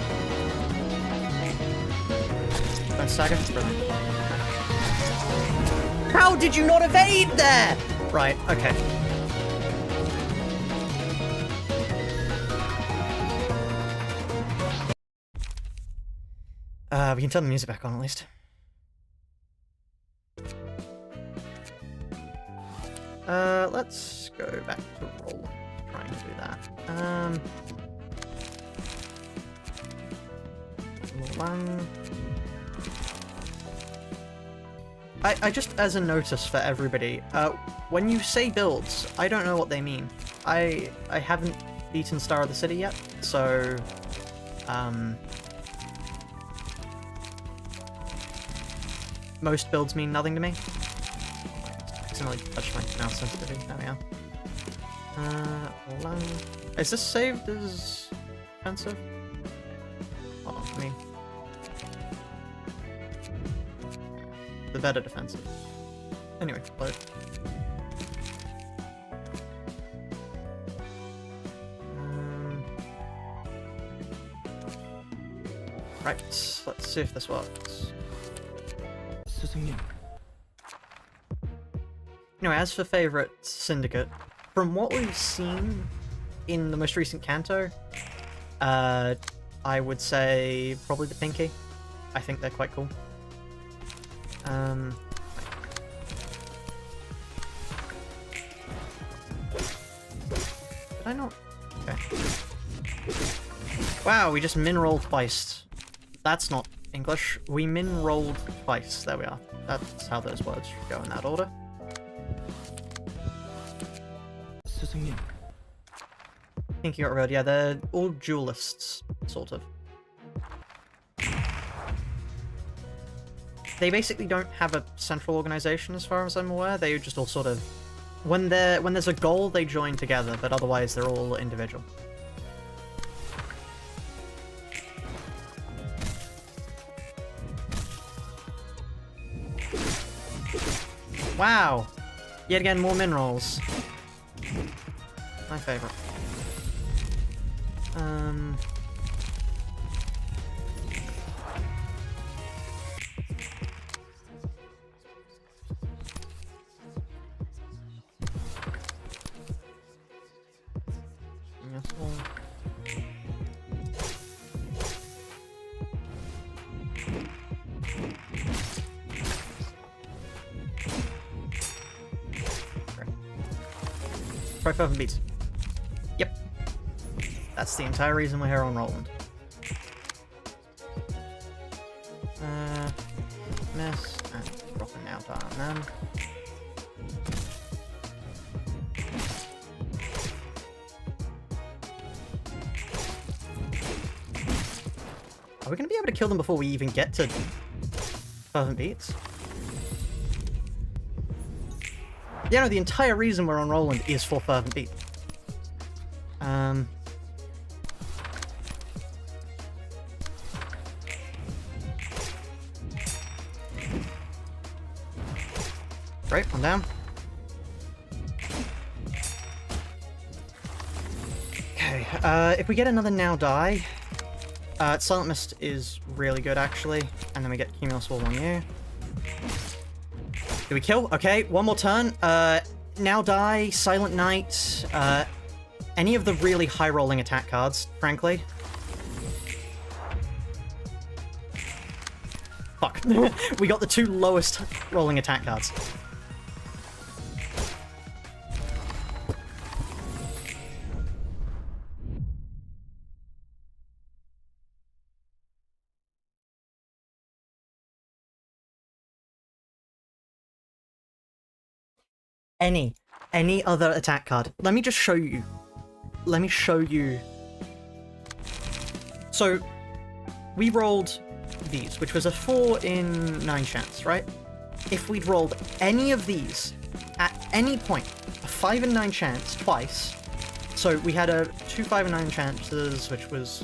Nice stagger. Brilliant. How did you not evade there? Right, okay. We can turn the music back on at least. Let's go back to roll. Trying to do that. One. I just, as a notice for everybody, when you say builds, I don't know what they mean. I haven't beaten Star of the City yet, so, most builds mean nothing to me. I accidentally touched my mouse sensitivity. There we are. Is this saved as defensive? Hold on, I mean, the better defensive. Anyway, load. Right, let's see if this works. Anyway, as for favorite syndicate, from what we've seen in the most recent Kanto, I would say probably the Pinky. I think they're quite cool. Did I not? Okay. Wow, we just min-rolled twice. That's not English. We min-rolled twice. There we are. That's how those words should go in that order. I think you got revealed. Yeah, they're all duelists, sort of. They basically don't have a central organization, as far as I'm aware. They just all sort of, when there's a goal, they join together, but otherwise they're all individual. Wow! Yet again, more min rolls. My favorite. Try 5 beats. Yep. That's the entire reason we're here on Roland. Miss, and drop an out on them. Are we going to be able to kill them before we even get to fervent beats? Yeah, no, the entire reason we're on Roland is for fervent beat. Right, one down. Okay, if we get another now die, Silent Mist is really good actually, and then we get Cumulus Wall on you. Did we kill? Okay, one more turn. Now die, Silent Knight, any of the really high-rolling attack cards, frankly. Fuck. We got the 2 lowest rolling attack cards. Any other attack card. Let me just show you. Let me show you. So, we rolled these, which was a 4 in 9 chance, right? If we'd rolled any of these at any point, a 5 in 9 chance twice, so we had a 2 5 in 9 chances, which was,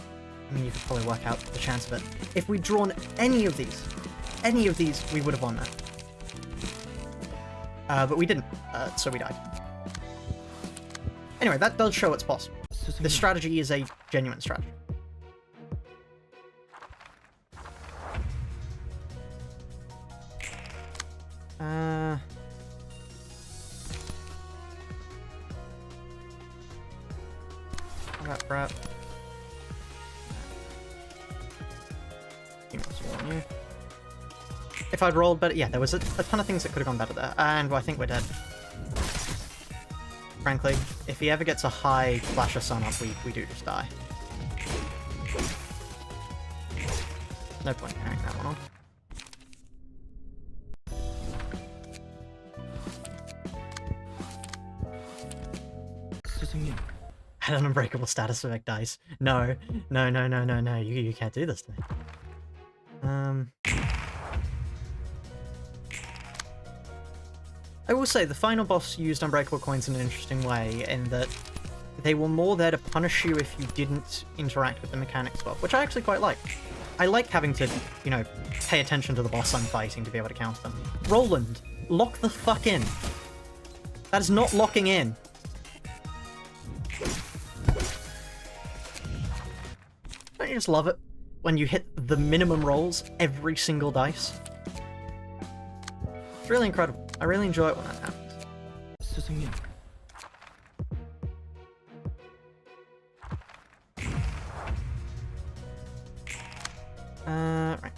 I mean, you could probably work out the chance of it. If we'd drawn any of these, we would have won that. But we didn't, so we died. Anyway, that does show it's possible. This strategy is a genuine strategy. Crap. You. If I'd rolled better, yeah, there was a ton of things that could have gone better there, and I think we're dead. Frankly, if he ever gets a high flash of sun up, we do just die. No point carrying that one on. Had an unbreakable status effect dice. No. You can't do this to me. I will say, the final boss used unbreakable coins in an interesting way, in that they were more there to punish you if you didn't interact with the mechanics well, which I actually quite like. I like having to, you know, pay attention to the boss I'm fighting to be able to counter them. Roland, lock the fuck in. That is not locking in. Don't you just love it when you hit the minimum rolls every single dice? It's really incredible. I really enjoy it when that happens. Right.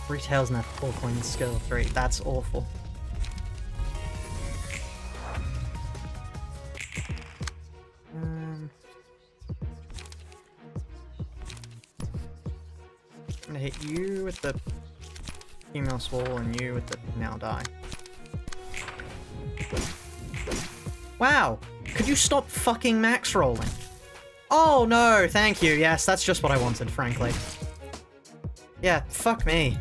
Three tails and a 4 coins skill 3. That's awful. I'm gonna hit you with the female swole and you with the now die. Wow! Could you stop fucking max rolling? Oh no, thank you. Yes, that's just what I wanted, frankly. Yeah, fuck me.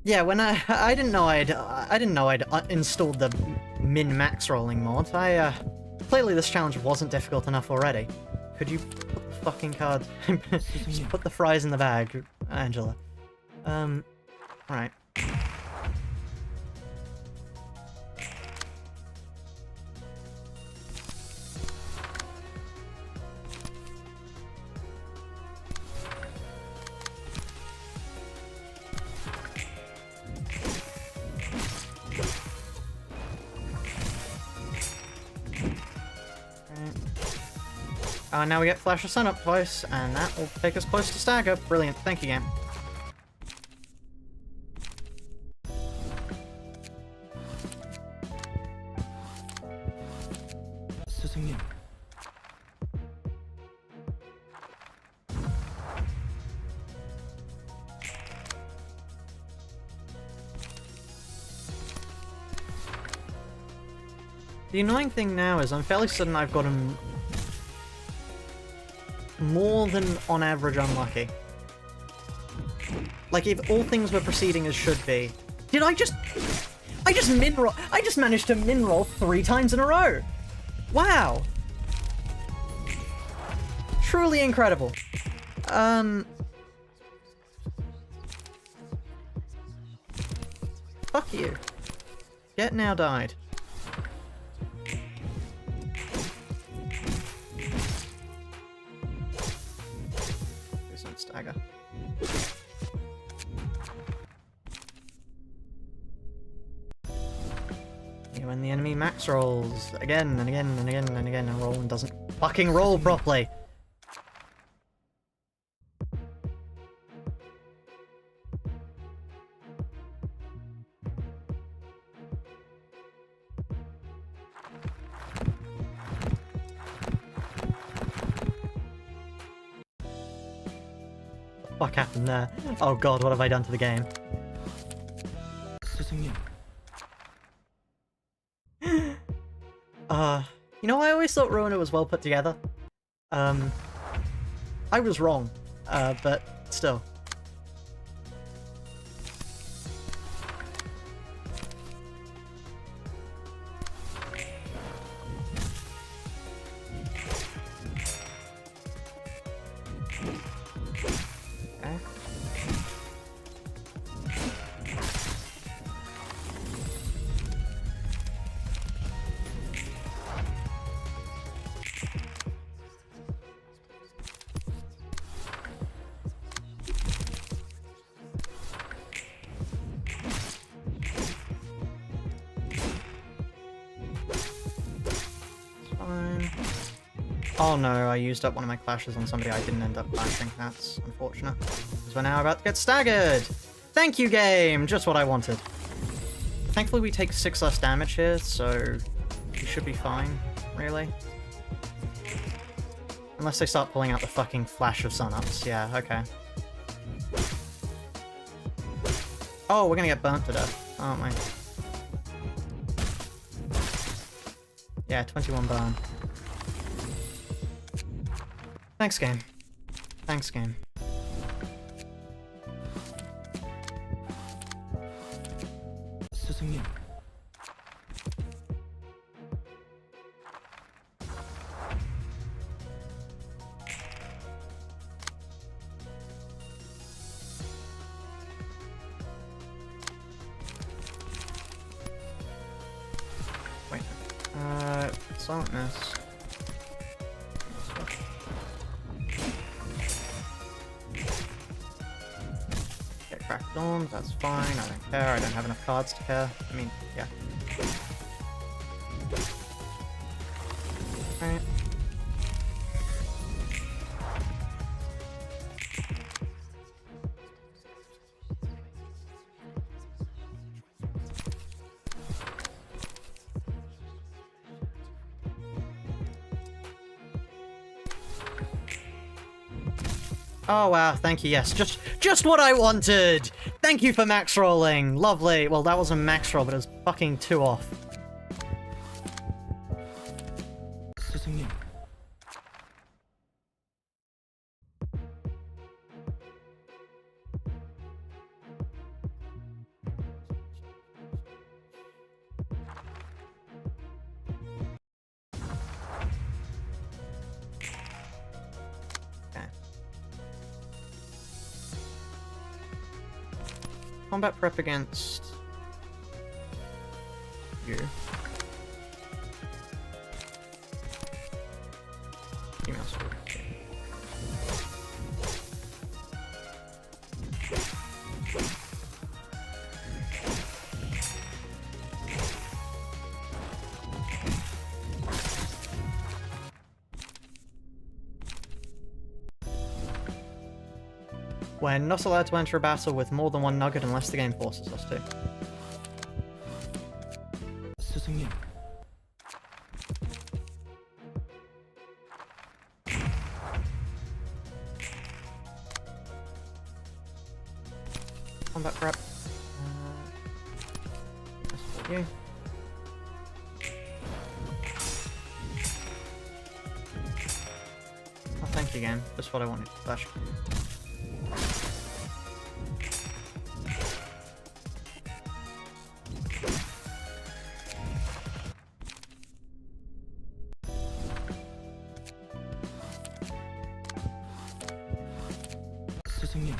Yeah, when I didn't know I'd installed the min-max rolling mod. Clearly this challenge wasn't difficult enough already. Could you put the fucking card... Just put the fries in the bag, Angela. Right. Now we get Flash of Sun up twice, and that will take us close to stagger. Brilliant. Thank you, game. The annoying thing now is I'm fairly certain I've got him more than on average unlucky. Like, if all things were proceeding as should be... Did I just min-roll... I just managed to min-roll 3 times in a row! Wow! Truly incredible. Fuck you. Get now died. Stagger. When the enemy max rolls again and again and again and again, and Roland doesn't fucking roll properly. What happened there? Oh god, what have I done to the game? You know, I always thought Ruina was well put together. I was wrong, but still. fine. Oh no, I used up one of my clashes on somebody I didn't end up clashing. That's unfortunate. Because we're now about to get staggered! Thank you, game! Just what I wanted. Thankfully we take 6 less damage here, so we should be fine, really. Unless they start pulling out the fucking flash of sun-ups. Yeah, okay. Oh, we're gonna get burnt to death, aren't we? Yeah, 21 burn. Thanks, game. Thanks, game. 스승님. Wait. Silent miss. Get cracked dorms, that's fine, I don't care, I don't have enough cards to care. I mean, yeah. Alright. Oh wow, thank you, yes. Just what I wanted! Thank you for max rolling! Lovely. Well, that wasn't max roll, but it was fucking 2 off. 스승님. Okay. Combat prep against you. Female sword. We're not allowed to enter a battle with more than 1 nugget unless the game forces us to. 스승님. Combat prep. This for you. Oh, thank you, game. Just what I wanted. Flash. 스승님.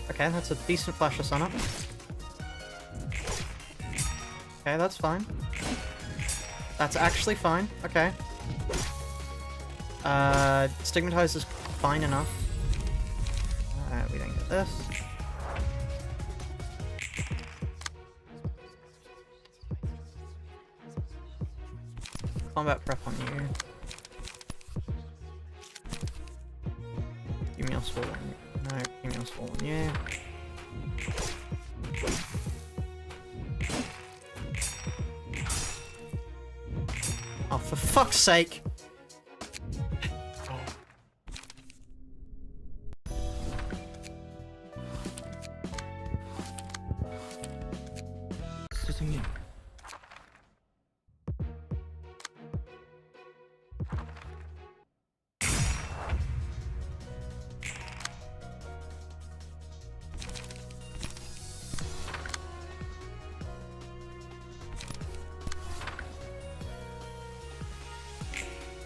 Okay, that's a decent flash of sunup. Okay, that's fine. That's actually fine. Okay. Stigmatize is fine enough. We didn't get this. Combat prep on you. Female swole on you. No, female swole on you. Oh, for fuck's sake! 스승님.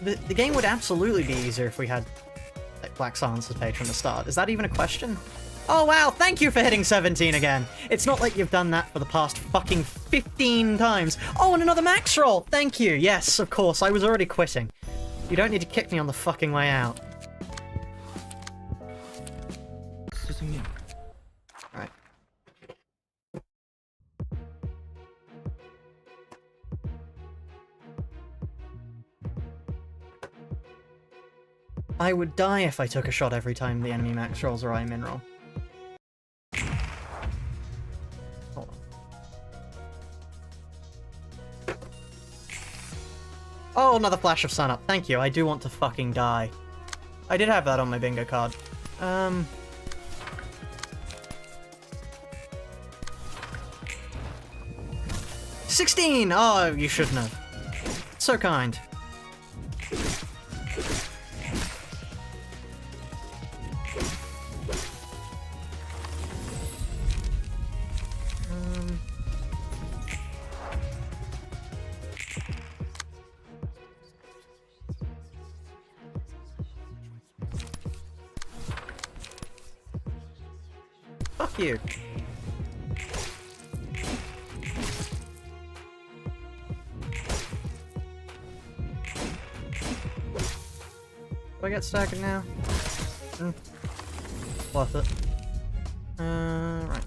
The game would absolutely be easier if we had, like, Flax answers page from the start. Is that even a question? Oh wow, thank you for hitting 17 again! It's not like you've done that for the past fucking 15 times. Oh, and another max roll! Thank you! Yes, of course, I was already quitting. You don't need to kick me on the fucking way out. 스승님, Right. I would die if I took a shot every time the enemy max rolls or I min roll. Hold on. Oh, another flash of sunup. Thank you. I do want to fucking die. I did have that on my bingo card. 16! Oh, you shouldn't have. So kind. Fuck you. Do I get staggered now? Worth it. Right.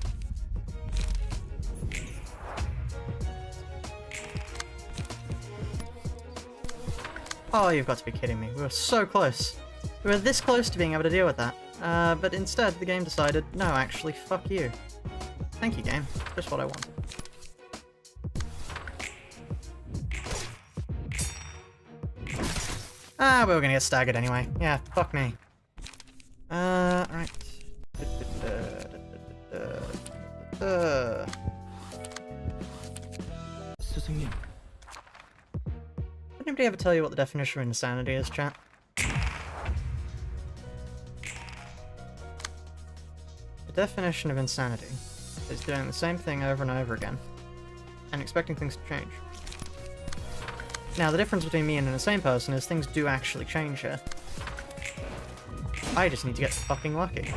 Oh, you've got to be kidding me. We were so close. We were this close to being able to deal with that. But instead, the game decided, no, actually, fuck you. Thank you, game. Just what I wanted. Ah, we were gonna get staggered anyway. Yeah, fuck me. Right. 스승님, Did anybody ever tell you what the definition of insanity is, chat? The definition of insanity is doing the same thing over and over again and expecting things to change. Now, the difference between me and an insane person is things do actually change here. I just need to get fucking lucky.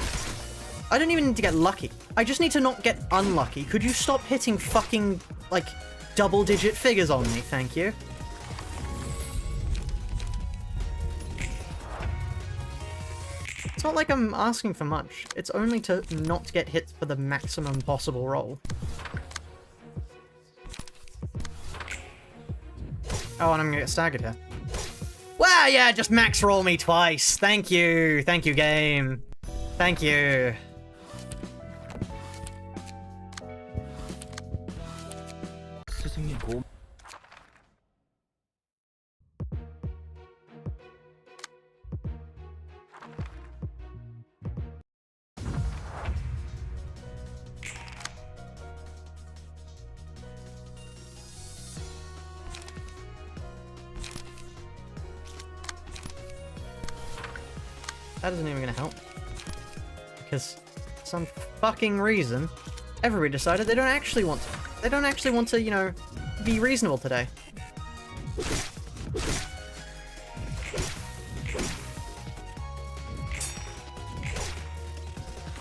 I don't even need to get lucky. I just need to not get unlucky. Could you stop hitting fucking, like, double-digit figures on me? Thank you. It's not like I'm asking for much. It's only to not get hit for the maximum possible roll. Oh, and I'm gonna get staggered here. Well, yeah, just max roll me twice. Thank you. Thank you, game. Thank you. 스승님, 고. That isn't even gonna help. Because for some fucking reason, everybody decided they don't actually want to. They don't actually want to, you know, be reasonable today.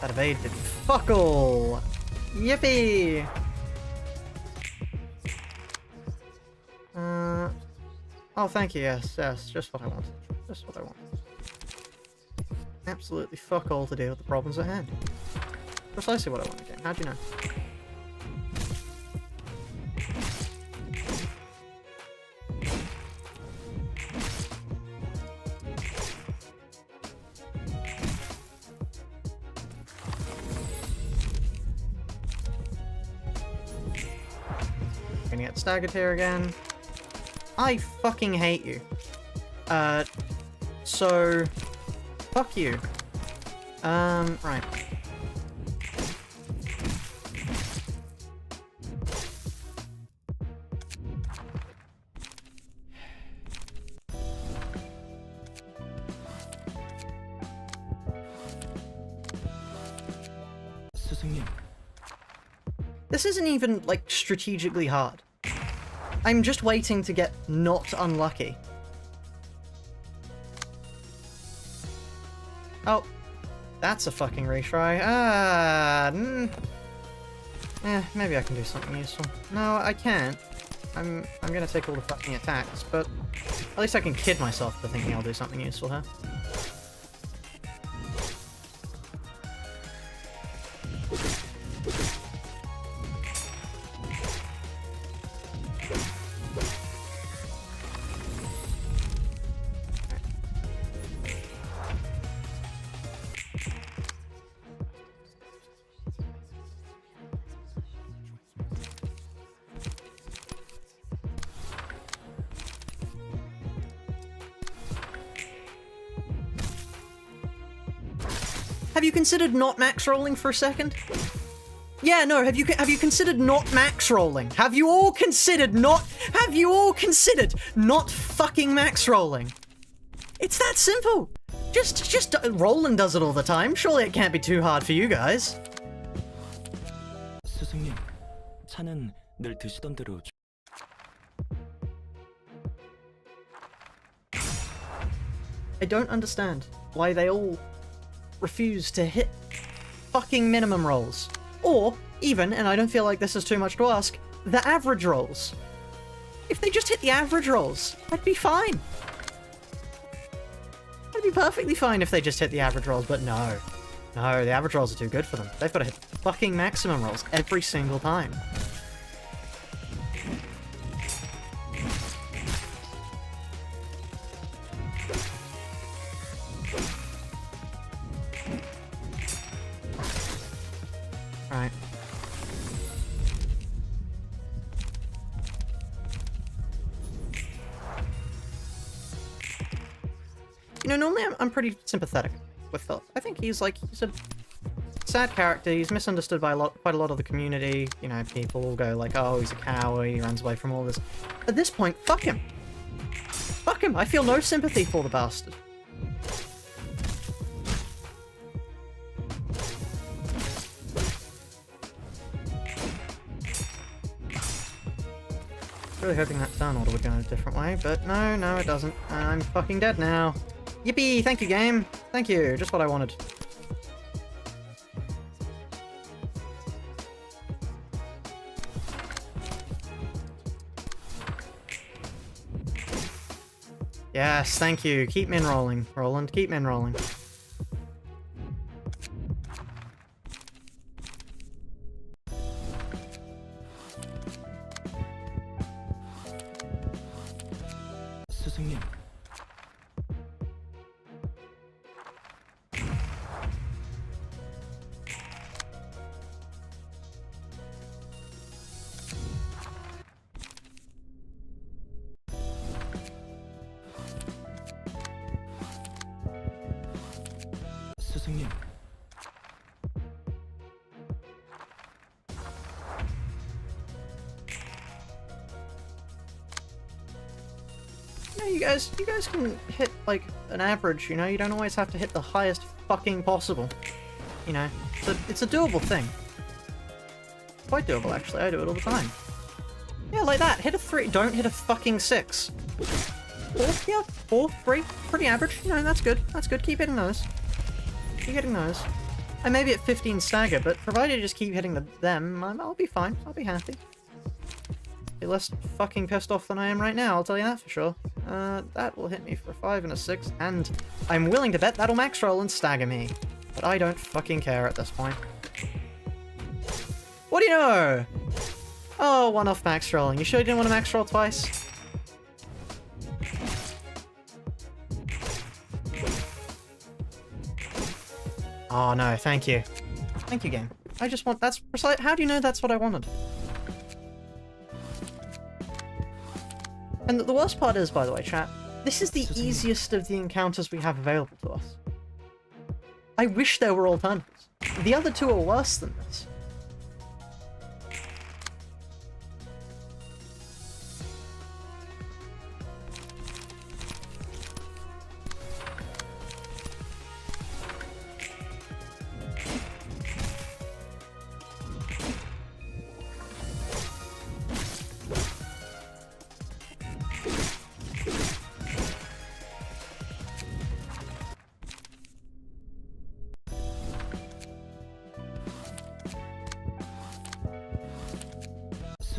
That evade did fuck all. Yippee! Oh, thank you, yes, yes, just what I wanted. Just what I wanted. Absolutely fuck all to deal with the problems at hand. Precisely what I want again. How'd you know? Gonna get staggered here again. I fucking hate you. So... Fuck you. Right. 스승님, This isn't even, like, strategically hard. I'm just waiting to get not unlucky. Oh, That's a fucking retry. Maybe I can do something useful. No, I can't. I'm gonna take all the fucking attacks, but at least I can kid myself for thinking I'll do something useful here. Have you considered not max rolling for a second? Yeah, no, have you considered not max rolling? Have you all considered not fucking max rolling? It's that simple. Just Roland does it all the time. Surely it can't be too hard for you guys. 스승님, 차는 늘 드시던 대로. I don't understand why they all refuse to hit fucking minimum rolls. Or, even, and I don't feel like this is too much to ask, the average rolls. If they just hit the average rolls, I'd be fine. I'd be perfectly fine if they just hit the average rolls, but no. No, the average rolls are too good for them. They've got to hit fucking maximum rolls every single time. Right. You know, normally I'm pretty sympathetic with Philip. I think he's a sad character. He's misunderstood by quite a lot of the community. You know, people will go like, oh, he's a coward, he runs away from all this. At this point, fuck him. Fuck him. I feel no sympathy for the bastard. Really hoping that turn order would go a different way, but no, it doesn't. I'm fucking dead now. Yippee! Thank you, game. Thank you. Just what I wanted. Yes, thank you. Keep min rolling, Roland. Keep min rolling. 스승님, 스승님. You guys can hit, like, an average, you know? You don't always have to hit the highest fucking possible. You know? It's a doable thing. Quite doable, actually. I do it all the time. Yeah, like that. Hit a 3. Don't hit a fucking 6. 4? Yeah, 4, 3. Pretty average. You know, that's good. That's good. Keep hitting those. Keep hitting those. I may be at 15 stagger, but provided you just keep hitting them, I'll be fine. I'll be happy. Be less fucking pissed off than I am right now, I'll tell you that for sure. That will hit me for a 5 and a 6, and I'm willing to bet that'll max roll and stagger me. But I don't fucking care at this point. What do you know? Oh, one off max rolling. You sure you didn't want to max roll twice? Oh no, thank you. Thank you, game. I just want... That's precise... How do you know that's what I wanted? And the worst part is, by the way, chat, this is the easiest of the encounters we have available to us. I wish there were alternatives. The other two are worse than this.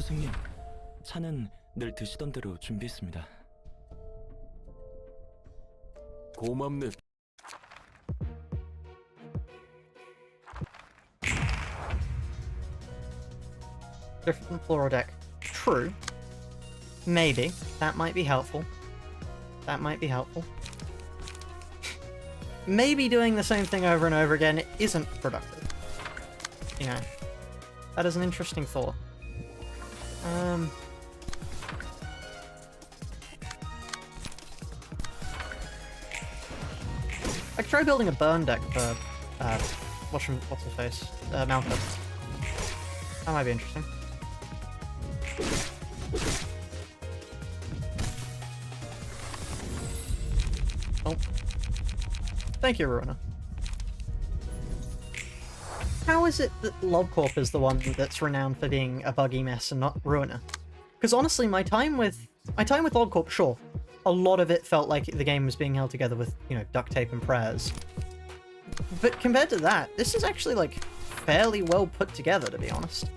스승님, 차는 늘 드시던 대로 준비했습니다. 고맙네. Different floor deck. True. Maybe. That might be helpful. That might be helpful. Maybe doing the same thing over and over again isn't productive. You know. That is an interesting thought. I could try building a burn deck for, what's his face? Malcolm. That might be interesting. Oh. Thank you, Ruina. How is it that LobCorp is the one that's renowned for being a buggy mess and not Ruina? Because honestly, my time with LobCorp, sure, a lot of it felt like the game was being held together with, you know, duct tape and prayers. But compared to that, this is actually, like, fairly well put together, to be honest.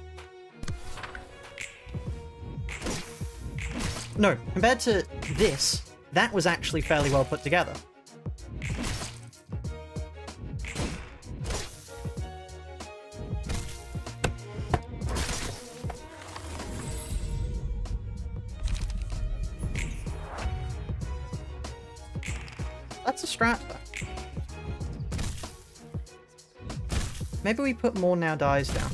No, compared to this, that was actually fairly well put together. That's a strat, though. Maybe we put more now dies down.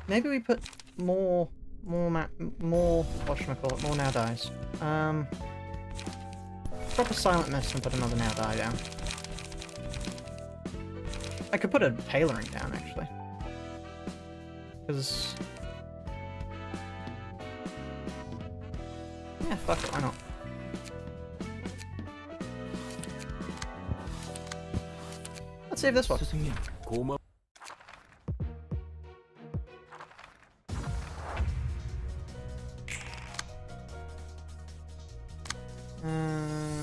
Maybe we put more whatchamacallit, more now dies. Drop a silent mist and put another now die down. I could put a tailoring down, actually. Because... yeah, fuck it, why not? Let's save this one. 스승님, 고맙.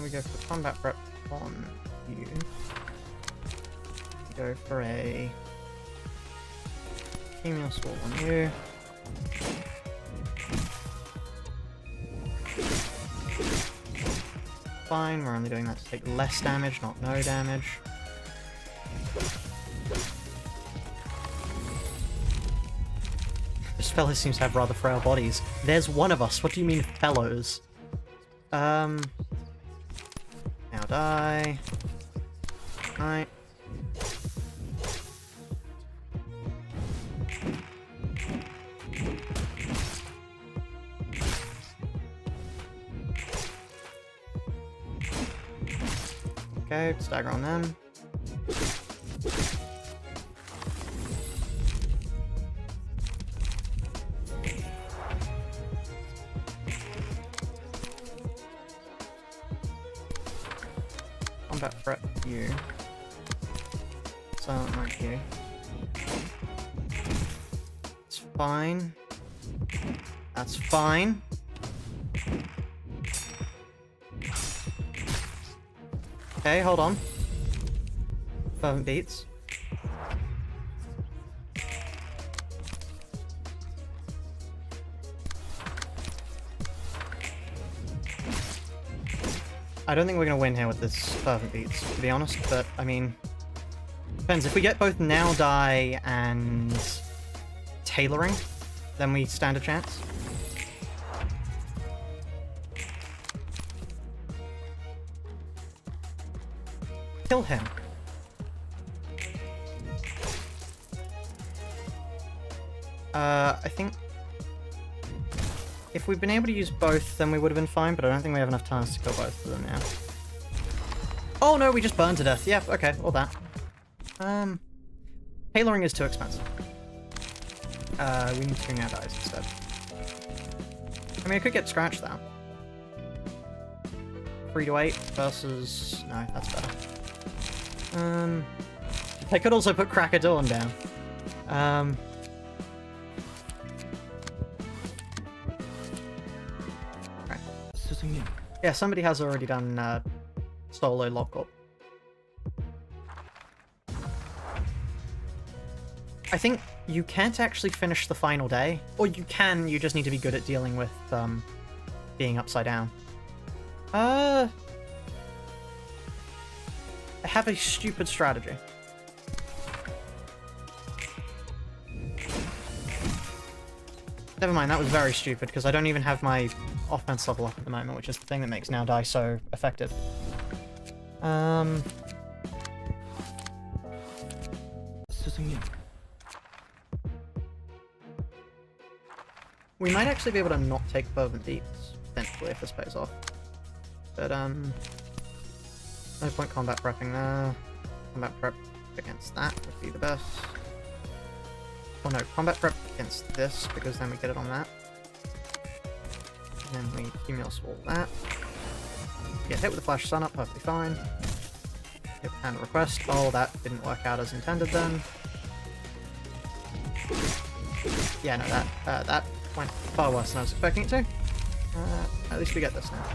We go for combat prep on you. We go for a female sword on you. Fine, we're only doing that to take less damage, not no damage. This fellow seems to have rather frail bodies. There's one of us. What do you mean, fellows? Now die. Right. Okay, stagger on them. Combat threat you. Silent mark you. It's fine. That's fine. Okay, hold on. Fervent beats. I don't think we're gonna win here with this fervent beats, to be honest, but I mean, depends. If we get both now die and tailoring, then we stand a chance. Kill him. I think if we'd been able to use both, then we would have been fine, but I don't think we have enough times to kill both of them now. Oh no, we just burned to death. Yep, okay, all that. Tailoring is too expensive. We need to now dies instead. I mean, I could get scratched though. 3 to 8 versus... no, that's better. I could also put Crack of Dawn down. Right. 스승님, Yeah, somebody has already done solo LobCorp. I think you can't actually finish the final day. Or you can, you just need to be good at dealing with being upside down. I have a stupid strategy. Never mind, that was very stupid, because I don't even have my offense level up at the moment, which is the thing that makes Now Die so effective. 스승님, We might actually be able to not take Fervent Deeps, eventually, if this pays off. But, no point combat prepping there. Combat prep against that would be the best. Oh no, combat prep against this, because then we get it on that. And then we Cumulus Swall that. Get hit with the Flash Sun up, perfectly fine. Hit with Hand Request. Oh, that didn't work out as intended then. Yeah, no, that went far worse than I was expecting it to. At least we get this now.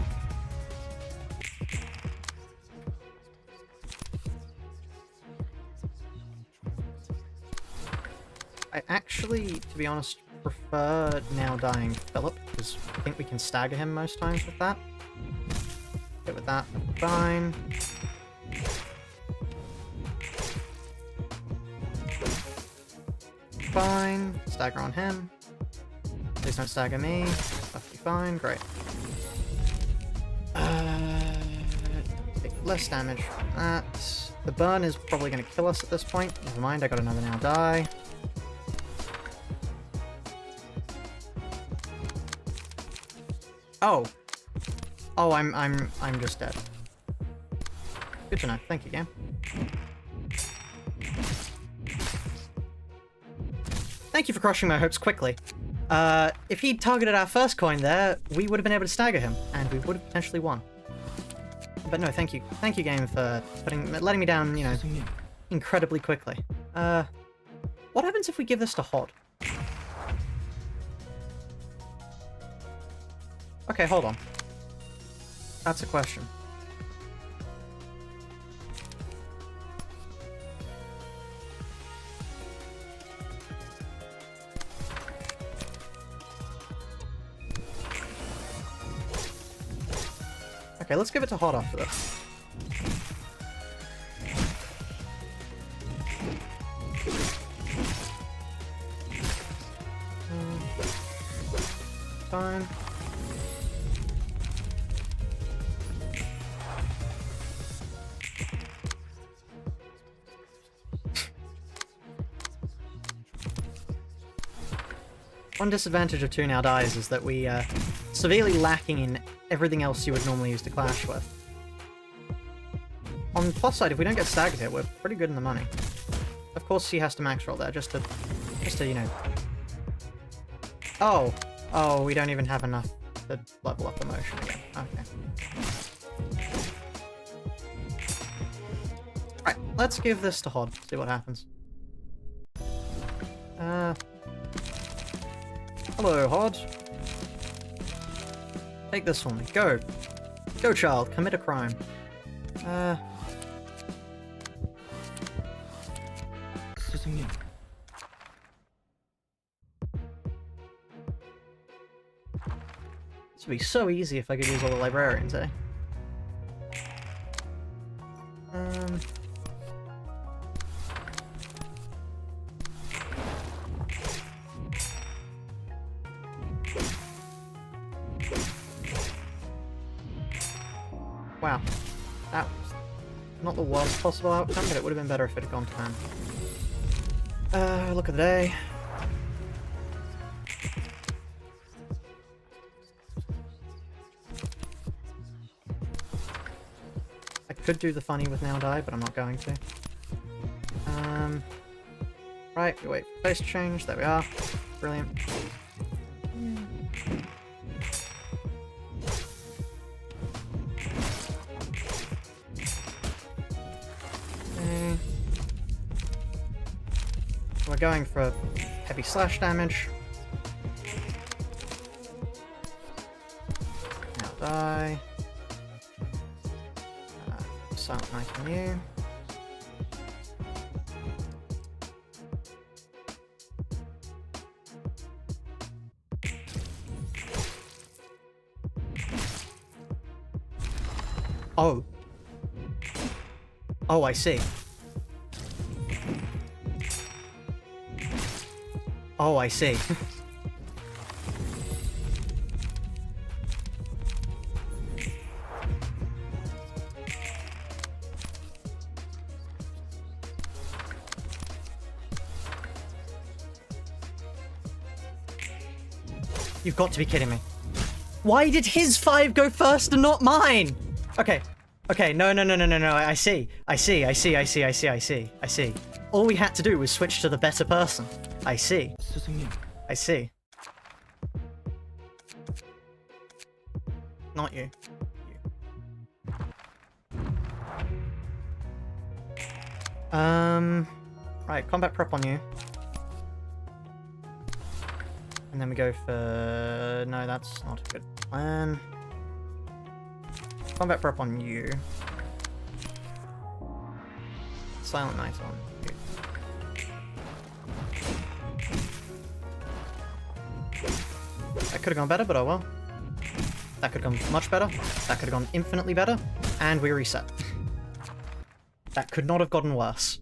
I actually, to be honest, prefer Now Dying Philip, because I think we can stagger him most times with that. Hit with that, fine. Fine. Stagger on him. Please don't stagger me. Perfectly fine. Great. Take less damage from that. The burn is probably going to kill us at this point. Never mind, I got another Now Die. Oh. Oh, I'm just dead. Good to know. Thank you, game. Thank you for crushing my hopes quickly. If he'd targeted our first coin there, we would have been able to stagger him, and we would have potentially won. But no, thank you. Thank you, game, for letting me down, you know, 스승님, incredibly quickly. What happens if we give this to Hod? Okay, hold on. That's a question. Okay, let's give it to Hot after this. Fine. One disadvantage of 2 Now Dies is that we severely lacking in everything else you would normally use to clash with. On the plus side, if we don't get staggered here, we're pretty good in the money. Of course he has to max roll there, just to, you know... Oh! Oh, we don't even have enough to level up the motion again. Okay. Right, let's give this to Hod, see what happens. Hello, Hod. Take this for me. Go. Go, child. Commit a crime. 스승님, This would be so easy if I could use all the librarians, eh? Wow. That was not the worst possible outcome, but it would have been better if it had gone to hand. Look at the day. I could do the funny with Now Die, but I'm not going to. Right, we wait for face change. There we are. Brilliant. Okay. We're going for heavy slash damage. Now die. Silent Knight on you. Oh. Oh, I see. Oh, I see. You've got to be kidding me. Why did his 5 go first and not mine? Okay. Okay, no. I see. I see. All we had to do was switch to the better person. I see. 스승님, I see. Not you. Right, combat prep on you. And then we go for... No, that's not a good plan. Combat prep on you. Silent Knight on you. That could have gone better, but oh well. That could have gone much better. That could have gone infinitely better. And we reset. That could not have gotten worse.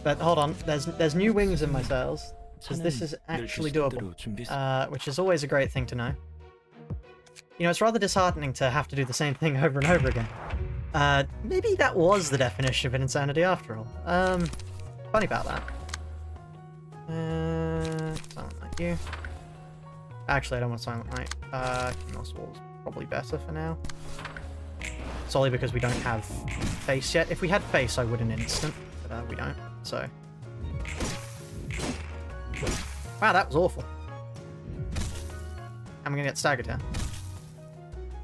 But hold on, there's new wings in my sails, because this is actually doable, which is always a great thing to know. You know, it's rather disheartening to have to do the same thing over and over again. Maybe that was the definition of an insanity after all. Funny about that. Silent Knight you. Actually, I don't want Silent Knight. Mouse Wall's probably better for now. Solely because we don't have face yet. If we had face, I would in an instant, but we don't. So, wow, that was awful. I'm gonna get staggered here.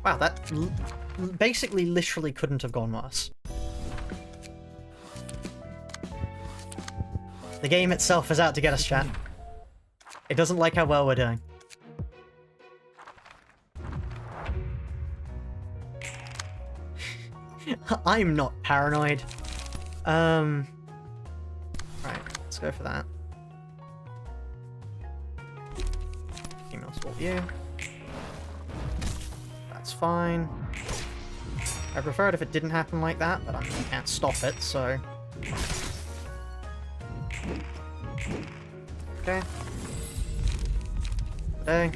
Wow, that basically literally couldn't have gone worse. The game itself is out to get us, chat. It doesn't like how well we're doing. I'm not paranoid. Right, let's go for that. Female swap you. That's fine. I prefer it if it didn't happen like that, but I can't stop it, so... Okay. Okay.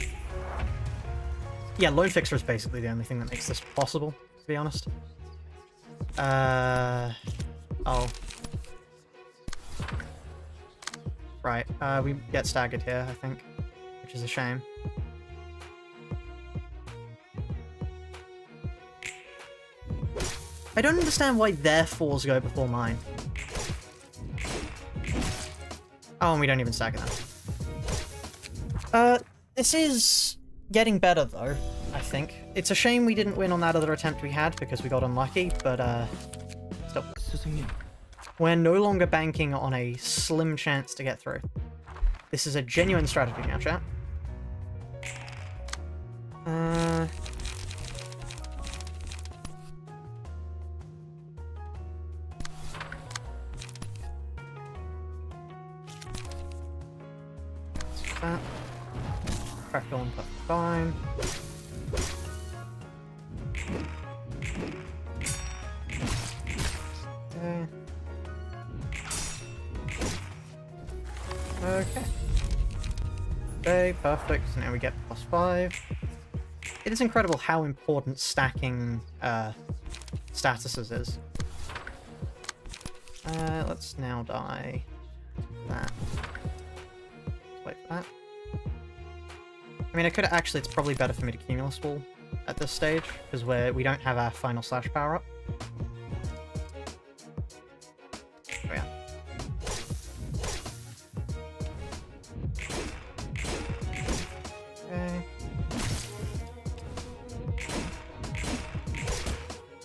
Yeah, Lone Fixer is basically the only thing that makes this possible, to be honest. Oh. Right, we get staggered here, I think, which is a shame. I don't understand why their 4s go before mine. Oh, and we don't even stagger them. This is getting better, though, I think. It's a shame we didn't win on that other attempt we had, because we got unlucky, but, still. 스승님, We're no longer banking on a slim chance to get through. This is a genuine strategy now, chat. That. Crack on, but fine. Okay. Okay. Okay, perfect. So now we get +5. It is incredible how important stacking statuses is. Let's now die. That. Let's wait for that. I mean, it's probably better for me to Cumulus Wall at this stage, because we don't have our final slash power up. Oh yeah. Okay.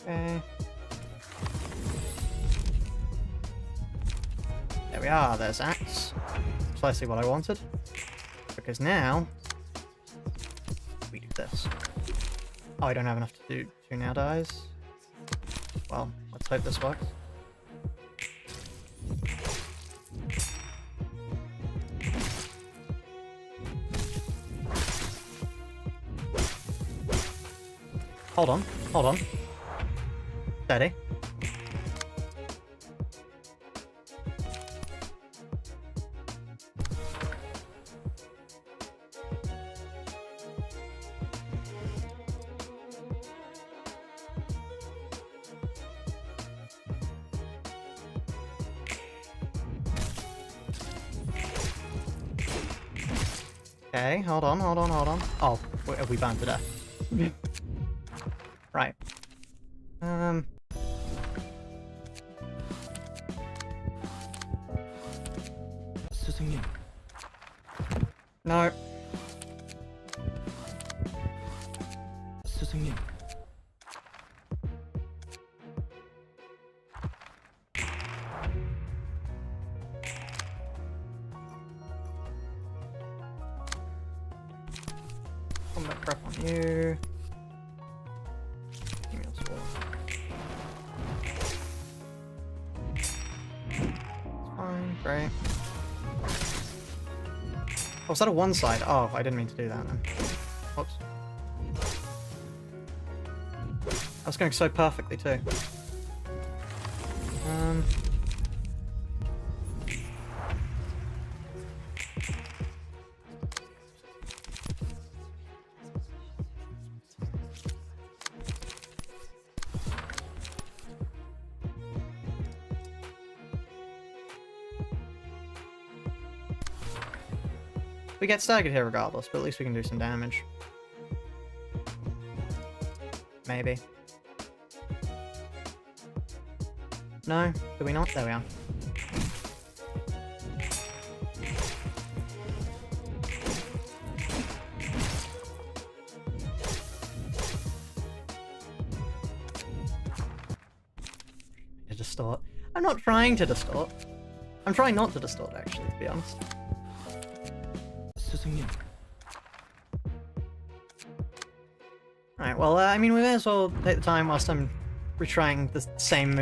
Okay. There we are, there's Axe. Precisely what I wanted. Because now, we do this. Oh, I don't have enough to do 2 now dies. Well, let's hope this works. Hold on. Hold on. Steady. Okay, hold on. Oh, we burned to death. Right. 스승님, No. 스승님. Combat prep on you. Give me a sword. It's fine, great. Oh, was that a one side? Oh, I didn't mean to do that then. Whoops. That was going so perfectly too. We get staggered here regardless, but at least we can do some damage. Maybe. No? Do we not? There we are. To distort. I'm not trying to distort. I'm trying not to distort, actually, to be honest. 스승님. Alright, well, I mean, we may as well take the time whilst I'm retrying the same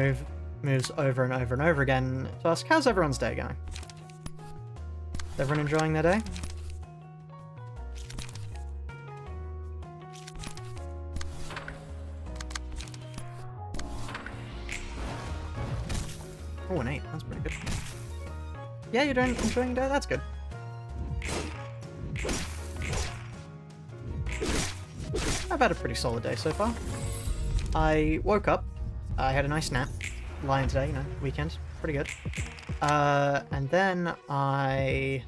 moves over and over and over again to ask, how's everyone's day going? Is everyone enjoying their day? Oh, an 8. That's pretty good. Yeah, you're enjoying your day? That's good. I've had a pretty solid day so far. I woke up, I had a nice nap, lying today, you know, weekend, pretty good. And then I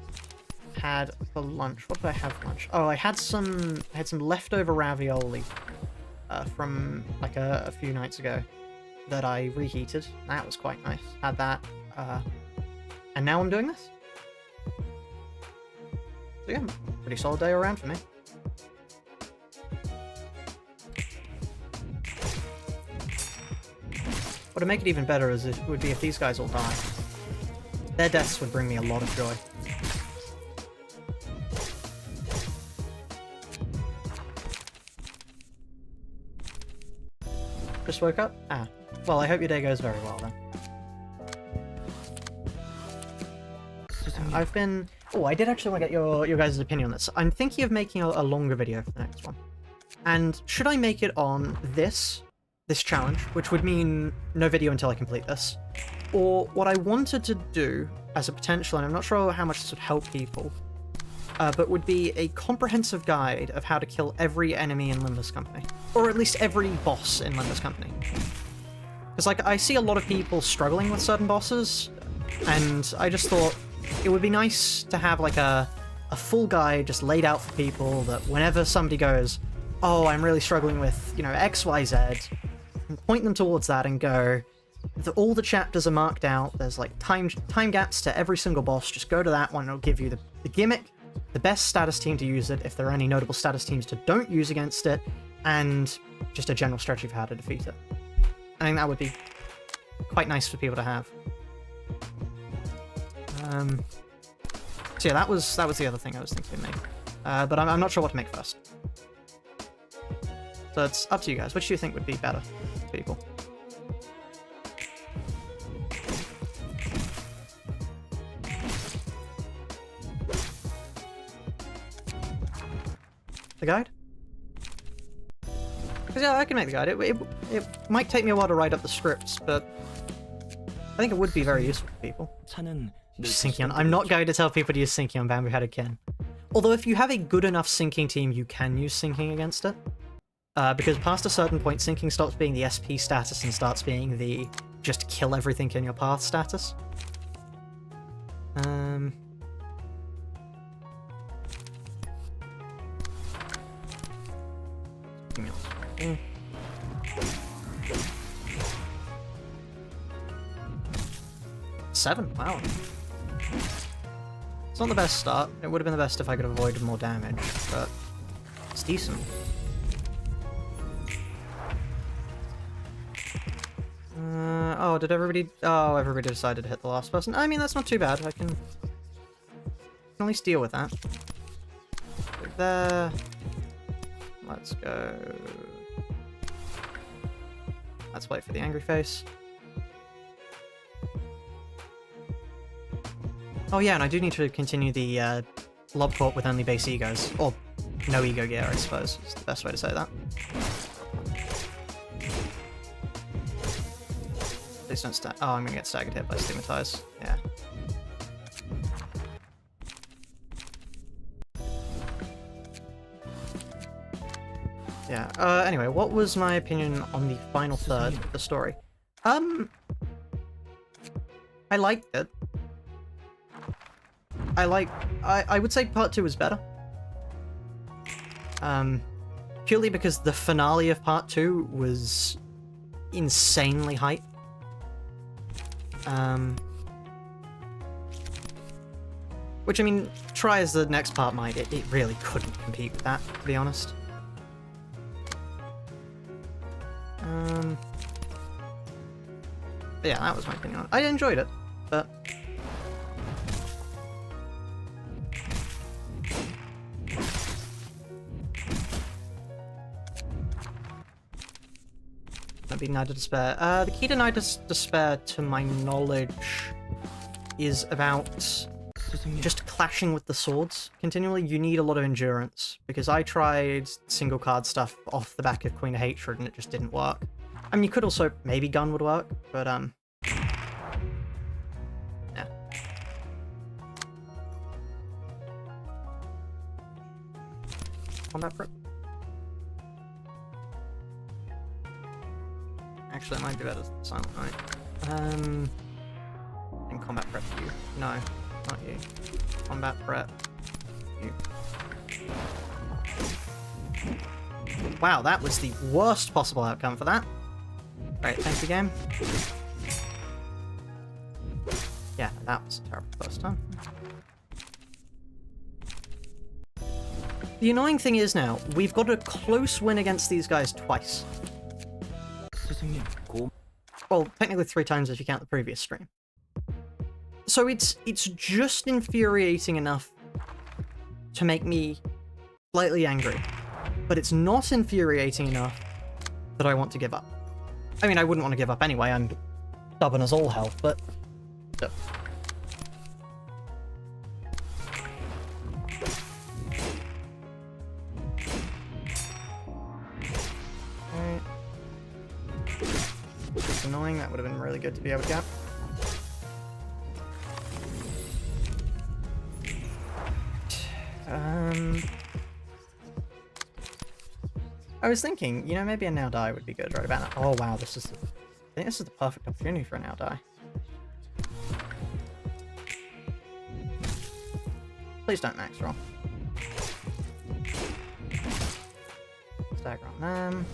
had for lunch, what did I have for lunch? Oh, I had some leftover ravioli from like a few nights ago that I reheated. That was quite nice. Had that, and now I'm doing this. So yeah, pretty solid day around for me. What would make it even better is it would be if these guys all die. Their deaths would bring me a lot of joy. Just woke up? Ah. Well, I hope your day goes very well then. I've been... Oh, I did actually want to get your guys' opinion on this. I'm thinking of making a longer video for the next one. And should I make it on this challenge, which would mean no video until I complete this, or what I wanted to do as a potential, and I'm not sure how much this would help people, but would be a comprehensive guide of how to kill every enemy in Limbless Company, or at least every boss in Limbless Company. Because like I see a lot of people struggling with certain bosses, and I just thought it would be nice to have like a full guide just laid out for people that whenever somebody goes, oh, I'm really struggling with, you know, XYZ, point them towards that and go, all the chapters are marked out, there's like time gaps to every single boss, just go to that one, it'll give you the gimmick, the best status team to use it, if there are any notable status teams to don't use against it, and just a general strategy for how to defeat it. I think that would be quite nice for people to have. So yeah, that was the other thing I was thinking of making. But I'm not sure what to make first. So it's up to you guys. Which do you think would be better for people? The guide? Because yeah, I can make the guide. It might take me a while to write up the scripts, but I think it would be very useful for people. 차는 늘 Syncion. 드시던 I'm 대로 not going to tell people to use syncing on Bamboo-Headed Ken. Although if you have a good enough syncing team, you can use syncing against it. Because past a certain point, syncing stops being the SP status and starts being the just kill everything in your path status. Give me all- 7, wow. It's not the best start. It would have been the best if I could have avoided more damage, but it's decent. Oh, did everybody... Oh, everybody decided to hit the last person. I mean, that's not too bad. I can at least deal with that. Go there. Let's go... Let's wait for the angry face. Oh yeah, and I do need to continue the Lob Corp with only base egos. Or no ego gear, I suppose, is the best way to say that. Please don't stag- Oh, I'm gonna get staggered hit by Stigmatize. Yeah. Yeah, anyway, what was my opinion on the final third of the story? I liked it. I would say part 2 was better. Purely because the finale of part 2 was insanely hype. Which, I mean, try as the next part might, it really couldn't compete with that, to be honest. But yeah, that was my opinion on it. I enjoyed it, but... That'd be Night of Despair. The key to Night of Despair, to my knowledge, is about just clashing with the swords continually. You need a lot of endurance, because I tried single card stuff off the back of Queen of Hatred and it just didn't work. I mean, you could also, maybe Gun would work, but yeah. Combat prep. Actually, it might be better Silent Night. And combat prep you. No, not you. Combat prep you. Wow, that was the worst possible outcome for that. Right, thank you, game. Yeah, that was a terrible first time. The annoying thing is now, we've got a close win against these guys twice. Well, technically 3 times if you count the previous stream. So it's just infuriating enough to make me slightly angry. But it's not infuriating enough that I want to give up. I mean, I wouldn't want to give up anyway, I'm stubborn as all hell, but... So. Alright. It's annoying, that would have been really good to be able to get. I was thinking, you know, maybe a now die would be good right about now. Oh wow, I think this is the perfect opportunity for a now die. Please don't max roll. Stagger on them.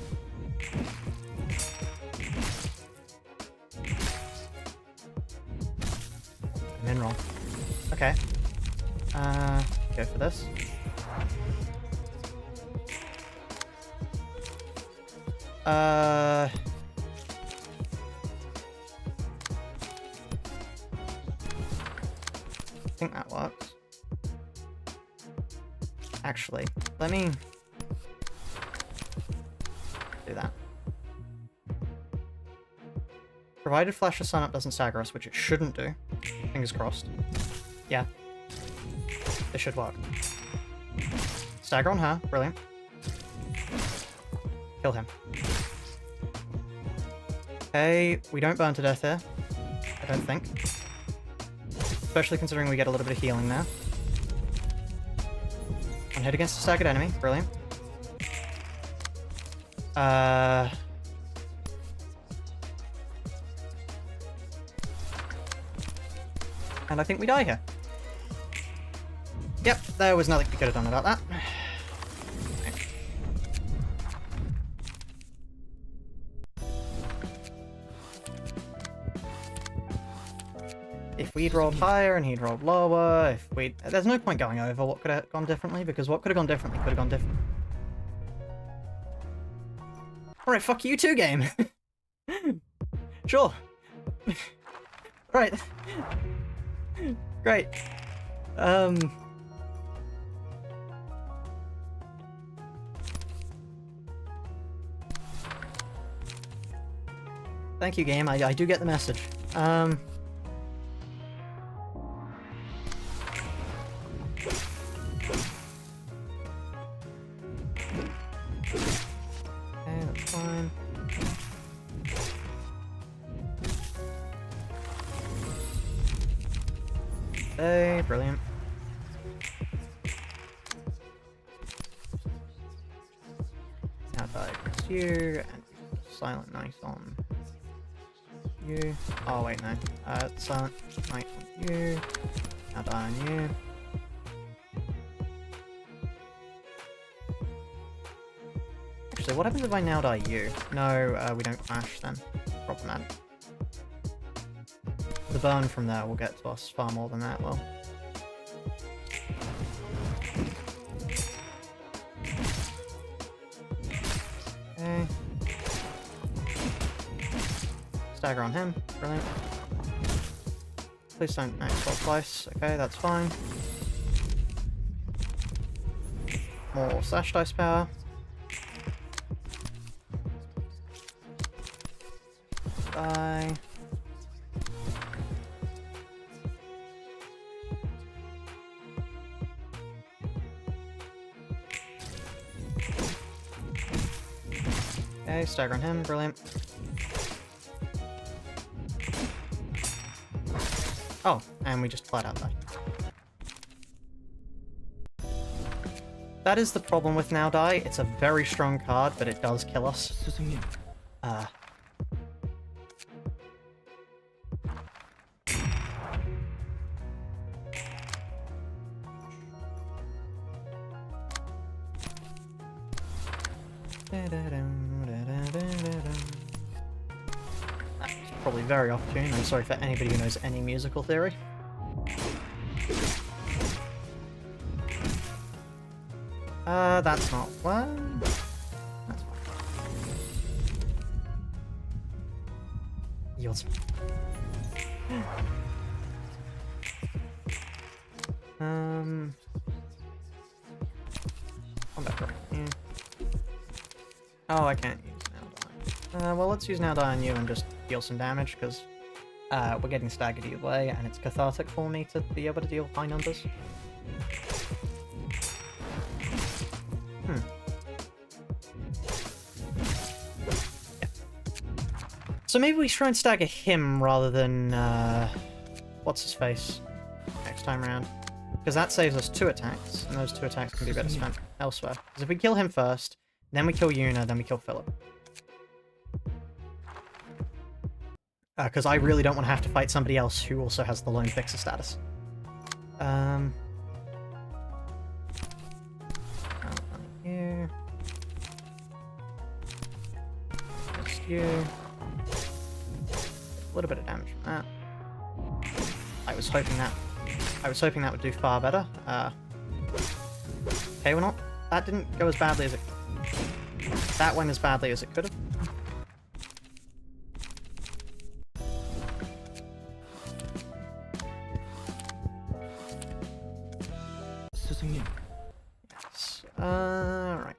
Min roll. Okay. Go for this. I think that works. Actually, let me do that. Provided Flash of Sun Up doesn't stagger us, which it shouldn't do. Fingers crossed. Yeah. This should work. Stagger on her. Brilliant. Kill him. Okay, we don't burn to death here. I don't think. Especially considering we get a little bit of healing now. One hit against a staggered enemy. Brilliant. And I think we die here. Yep, there was nothing we could have done about that. If we'd rolled higher and he'd rolled lower, if we... There's no point going over what could have gone differently, because what could have gone differently could have gone different. Alright, fuck you too, game! Sure. Right. Great. Thank you, game. I do get the message. Okay, that's fine. Okay, brilliant. Now die against you, and silent night on you. Oh wait, no. Silent night on you. Now die on you. Actually, what happens if I now die you? No, we don't clash then. Problematic. The burn from there will get to us far more than that will. Okay. Stagger on him. Brilliant. Please don't max roll twice. Okay, that's fine. More slash dice power. Die. Okay, stagger on him, brilliant. Oh, and we just flat out died. That is the problem with Now Die. It's a very strong card, but it does kill us. 스승님, That's probably very opportune. I'm sorry for anybody who knows any musical theory. That's not one. That's fine. Yields. Come back up. Yeah. Oh, I can't use Now Die. Well, let's use Now Die on you and just deal some damage, because we're getting staggered either way, and it's cathartic for me to be able to deal high numbers. Yeah. So maybe we try and stagger him rather than, what's his face, next time round. Because that saves us 2 attacks, and those 2 attacks can be better spent elsewhere. Because if we kill him first, then we kill Yuna, then we kill Philip. Because I really don't want to have to fight somebody else who also has the lone fixer status. Here. Just you. A little bit of damage from that. I was hoping that would do far better. Okay, well, that didn't go as badly as it. That went as badly as it could have. 스승님, Yes. Right.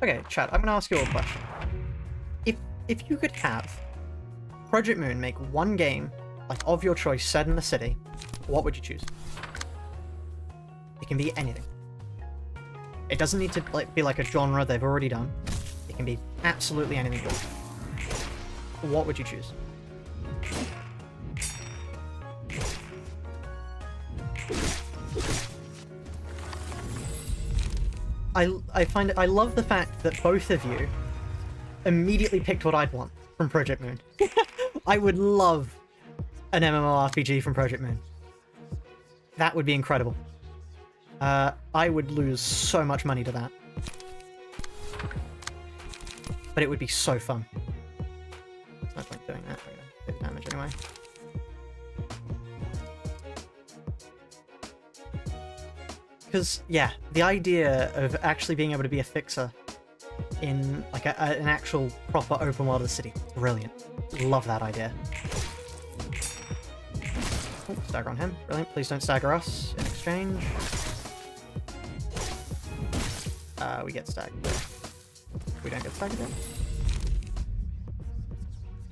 Okay, chat. I'm gonna ask you a question. If you could have Project Moon make one game, like of your choice, set in the city, what would you choose? It can be anything. It doesn't need to be like a genre they've already done. It can be absolutely anything you want. What would you choose? I love the fact that both of you immediately picked what I'd want from Project Moon. I would love an MMORPG from Project Moon. That would be incredible. I would lose so much money to that. But it would be so fun. There's no point doing that. I'm gonna hit damage anyway. Because, yeah, the idea of actually being able to be a fixer in like an actual proper open world of the city, brilliant. Love that idea. Oh, stagger on him. Brilliant. Please don't stagger us in exchange. We get staggered. We don't get staggered then.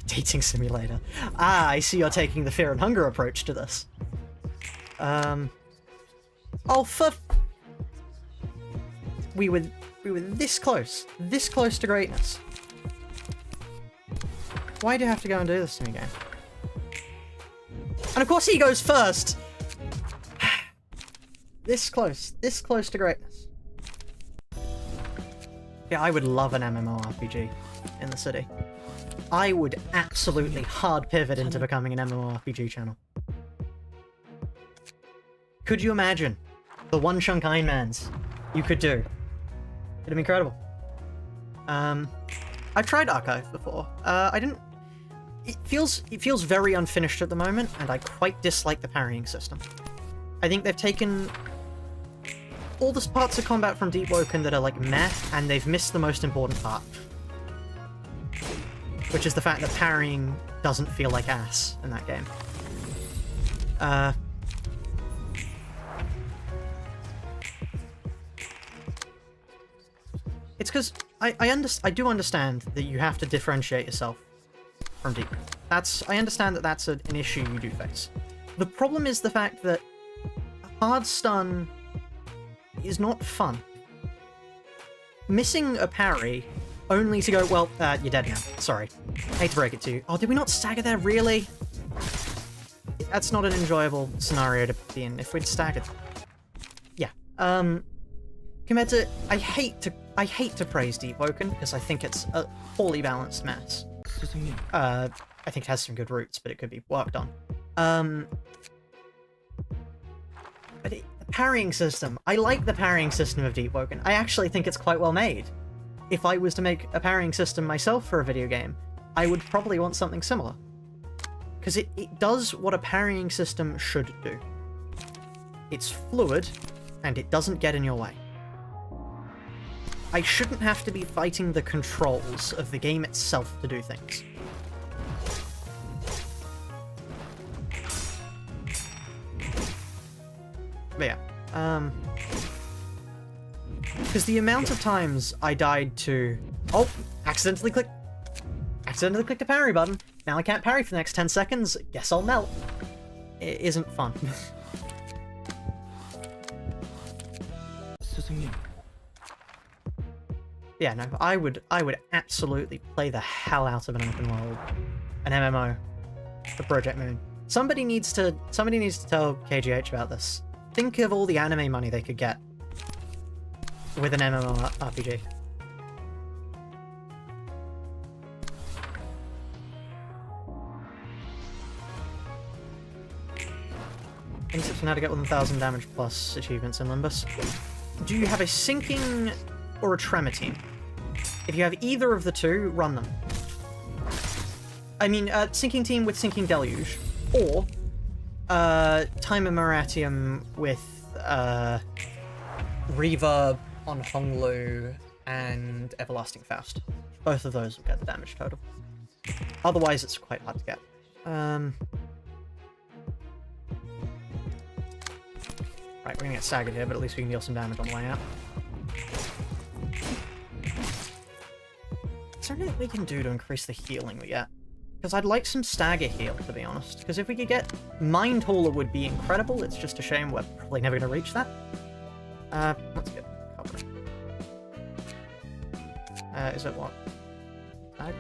Dating simulator. Ah, I see you're taking the fear and hunger approach to this. Oh, we were this close to greatness. Why do you have to go and do this to me, game? And of course he goes first! This close to greatness. Yeah, I would love an MMORPG in the city. I would absolutely hard pivot into becoming an MMORPG channel. Could you imagine the one chunk Iron Mans you could do? It'd be incredible. I've tried Archive before. I didn't. It feels very unfinished at the moment, and I quite dislike the parrying system. I think they've taken all the parts of combat from Deep Woken that are like meh, and they've missed the most important part. Which is the fact that parrying doesn't feel like ass in that game. It's because I do understand that you have to differentiate yourself from Deep. I understand that that's an issue you do face. The problem is the fact that hard stun is not fun. Missing a parry only to go, well, you're dead now. Sorry. Hate to break it to you. Oh, did we not stagger there, really? That's not an enjoyable scenario to be in if we'd staggered. Yeah. Compared to, I hate to praise Deep Woken because I think it's a poorly balanced mess. I think it has some good roots, but it could be worked on. But the parrying system, I like the parrying system of Deep Woken. I actually think it's quite well made. If I was to make a parrying system myself for a video game, I would probably want something similar. Because it does what a parrying system should do. It's fluid, and it doesn't get in your way. I shouldn't have to be fighting the controls of the game itself to do things. But yeah, because the amount of times I died to... Oh! Accidentally clicked the parry button. Now I can't parry for the next 10 seconds. Guess I'll melt. It isn't fun. Yeah, no, I would absolutely play the hell out of an open world, an MMO, for Project Moon. Somebody needs to tell KGH about this. Think of all the anime money they could get with an MMORPG. Any tips on how to get 1,000 damage plus achievements in Limbus? Do you have a sinking or a tremor team? If you have either of the two, run them. I mean, sinking team with sinking deluge, or Timer Moratium with reverb on Honglu and Everlasting Faust. Both of those will get the damage total. Otherwise, it's quite hard to get. Right, we're gonna get staggered here, but at least we can deal some damage on the way out. Is there anything we can do to increase the healing we get? Because I'd like some stagger heal, to be honest. Because if we could get Mind Hauler would be incredible. It's just a shame we're probably never going to reach that. Let's get cover. Is it what? Stagger?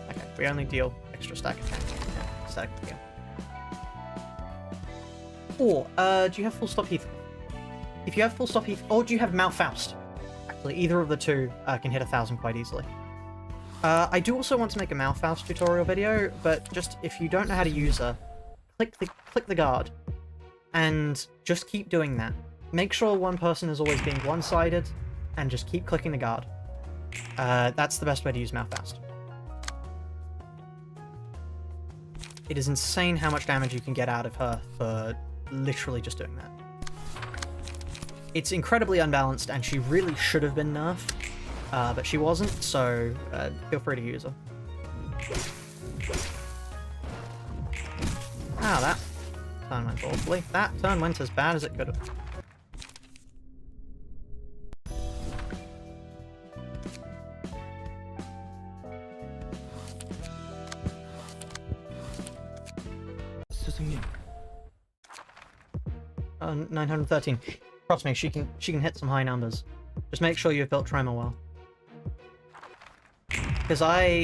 Okay, we only deal extra stack attack. Yeah, stack again. Or, do you have full stop Heath? If you have full stop Heath, or do you have Malfaust? Actually, either of the two can hit 1,000 quite easily. I do also want to make a Malfaust tutorial video, but just if you don't know how to use her, click the guard, and just keep doing that. Make sure one person is always being one-sided, and just keep clicking the guard. That's the best way to use Malfaust. It is insane how much damage you can get out of her for literally just doing that. It's incredibly unbalanced, and she really should have been nerfed, but she wasn't, so feel free to use her. Ah, that turn went awfully. That turn went as bad as it could have. 스승님, 913. Trust me, she can hit some high numbers. Just make sure you've built Tremor well. Because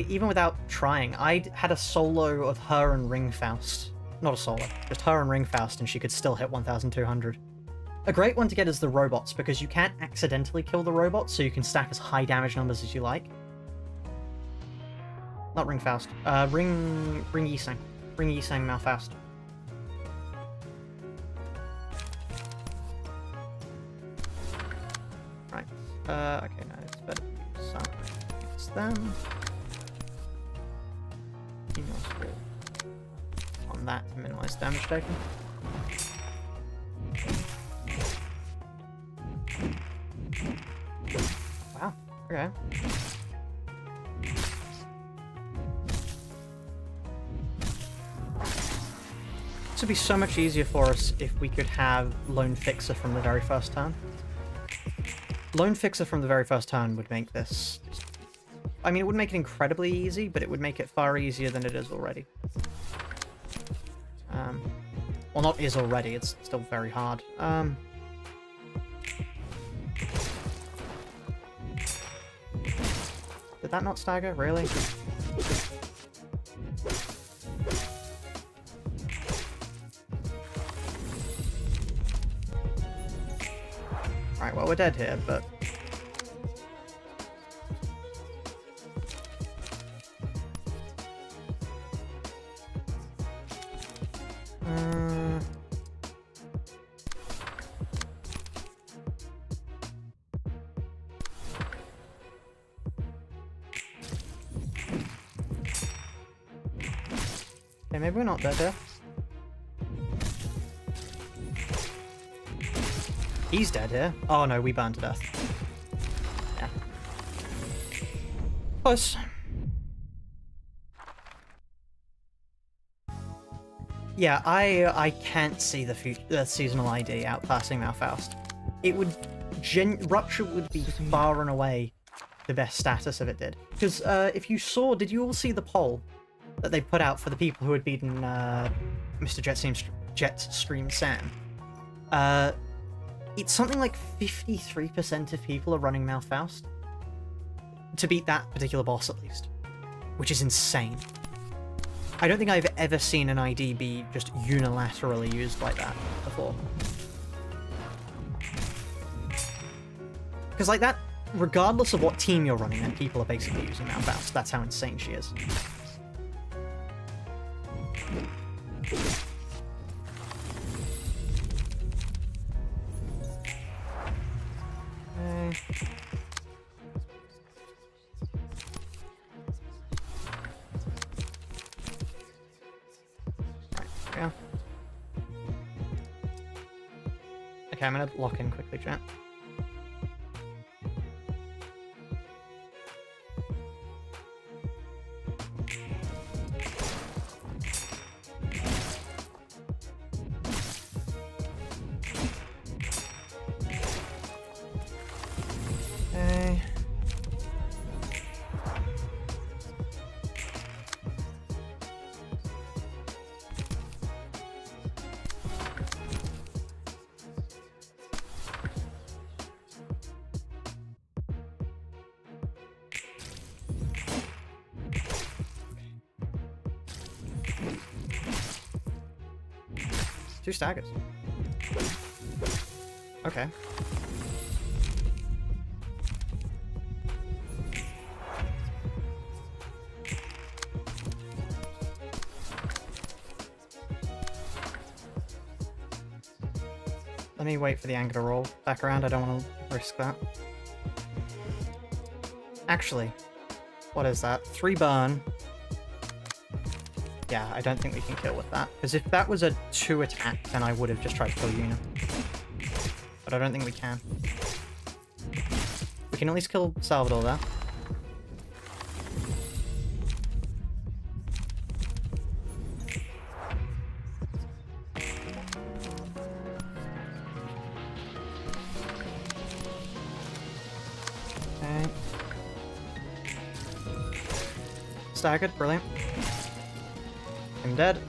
even without trying, I had a solo of her and Ringfaust. Not a solo, just her and Ringfaust, and she could still hit 1,200. A great one to get is the robots, because you can't accidentally kill the robots, so you can stack as high damage numbers as you like. Not Ringfaust. Ring Yisang. Ring Yisang Malfaust. Right. Okay, no, it's better to use some against them. On that to minimize damage taken. Wow, okay. This would be so much easier for us if we could have Lone Fixer from the very first turn. Lone Fixer from the very first turn would make this... I mean, it would make it incredibly easy, but it would make it far easier than it is already. Well, not is already, it's still very hard. Did that not stagger? Really? Right, well, we're dead here, but... Okay, maybe we're not dead here. He's dead here. Oh no, we burned to death. Yeah. Close. Yeah, I can't see the seasonal ID outclassing Malfaust. It would... Rupture would be far and away the best status if it did. Because if you saw... Did you all see the poll that they put out for the people who had beaten Mr. Jetstream Sam? It's something like 53% of people are running Malfaust. To beat that particular boss, at least. Which is insane. I don't think I've ever seen an ID be just unilaterally used like that before. Because like that, regardless of what team you're running, then people are basically using Malfaust. That's how insane she is. Yeah. Okay, I'm gonna lock in quickly, chat. Okay. 2 staggers. Okay. Let me wait for the anger to roll back around. I don't want to risk that. Actually, what is that? 3 burn. Yeah, I don't think we can kill with that. Because if that was a 2 attack, then I would have just tried to kill Yuna. But I don't think we can. We can at least kill Salvador there. Okay. Staggered, brilliant. I'm dead.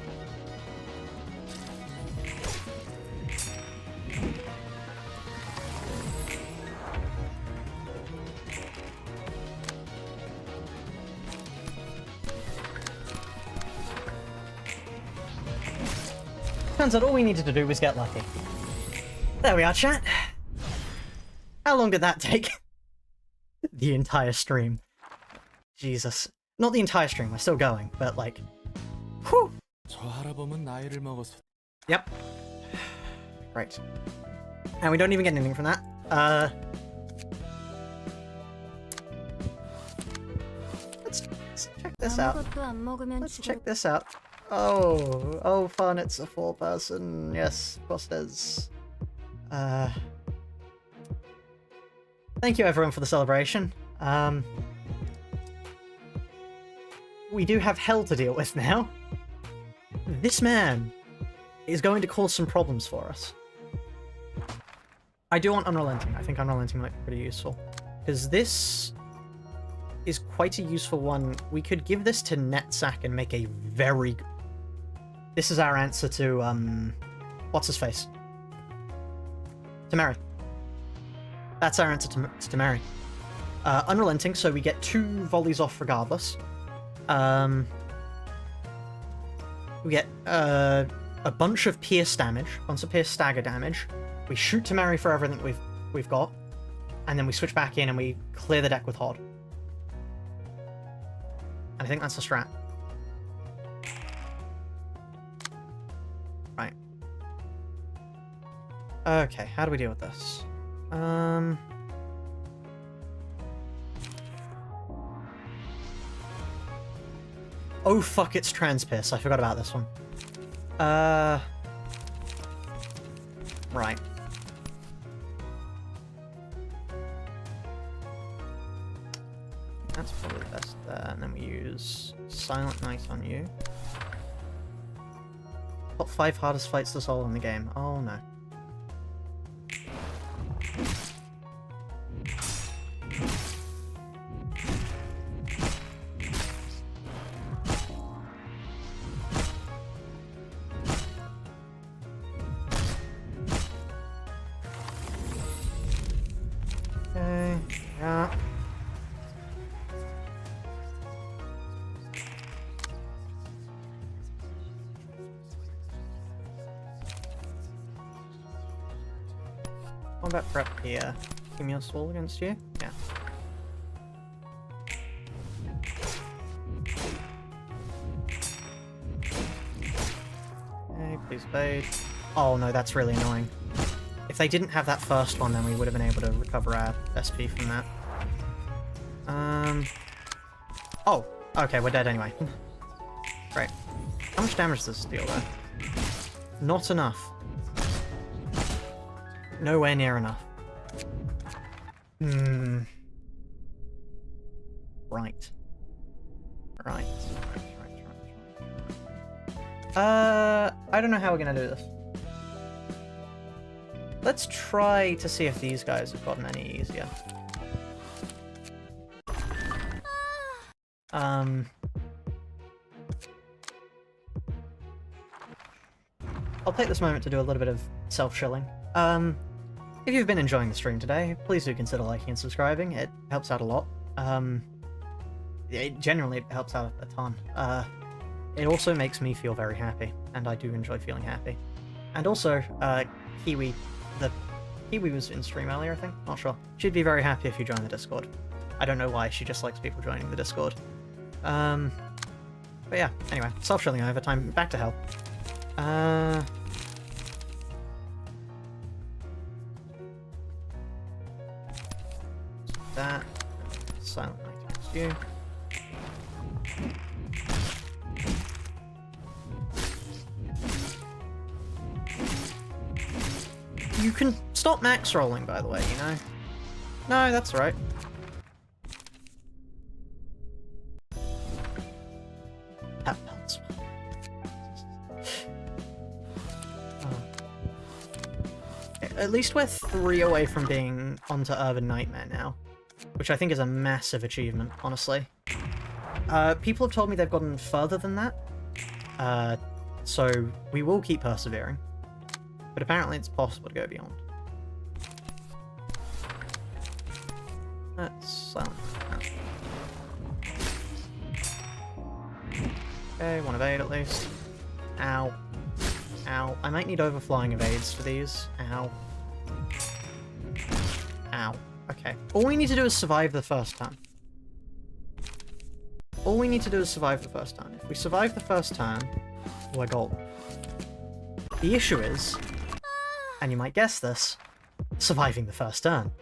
Turns out all we needed to do was get lucky. There we are, chat. How long did that take? The entire stream. Jesus. Not the entire stream, we're still going, but like... Whew! 저 할아범은 나이를 먹었어. Yep. Right. And we don't even get anything from that. Let's check this out. Let's check this out. Oh, fun, it's a 4-person. Yes, of course it is. Thank you everyone for the celebration. We do have hell to deal with now. This man is going to cause some problems for us. I do want Unrelenting. I think Unrelenting might be pretty useful. Because this is quite a useful one. We could give this to Netsack and make a very... This is our answer to, what's-his-face? To Mary. That's our answer to Mary. Unrelenting, so we get 2 volleys off regardless. We get a bunch of pierce damage, bunch of pierce stagger damage. We shoot to Mary for everything we've got, and then we switch back in and we clear the deck with Hod. And I think that's the strat. Right. Okay, how do we deal with this? Oh fuck, it's Transpiss. I forgot about this one. Right. That's probably best there, and then we use Silent Night on you. Top 5 hardest fights to solve in the game. Oh no. Okay, yeah. Combat prep here. Give me a soul against you? Yeah. Okay, please evade. Oh no, that's really annoying. If they didn't have that first one, then we would have been able to recover our SP from that. Oh, okay, we're dead anyway. Great. How much damage does this deal there? Not enough. Nowhere near enough. Right. Right. I don't know how we're gonna do this. Let's try to see if these guys have gotten any easier. I'll take this moment to do a little bit of self-shilling. If you've been enjoying the stream today, please do consider liking and subscribing. It helps out a lot. It genuinely helps out a ton. It also makes me feel very happy, and I do enjoy feeling happy. And also, Kiwi, the Kiwi was in stream earlier, I think. Not sure. She'd be very happy if you join the Discord. I don't know why. She just likes people joining the Discord. But yeah. Anyway, self-shilling over time. Back to hell. That. Silent Night against you. You can stop max rolling, by the way, you know? No, that's right. That melts. At least we're 3 away from being onto Urban Nightmare now, which I think is a massive achievement, honestly. People have told me they've gotten further than that, so we will keep persevering. But apparently it's possible to go beyond. That's silent. Okay, one evade at least. Ow. Ow. I might need overflying evades for these. Ow. Ow. Okay. All we need to do is survive the first turn. All we need to do is survive the first turn. If we survive the first turn, we're golden. The issue is, and you might guess this, surviving the first turn.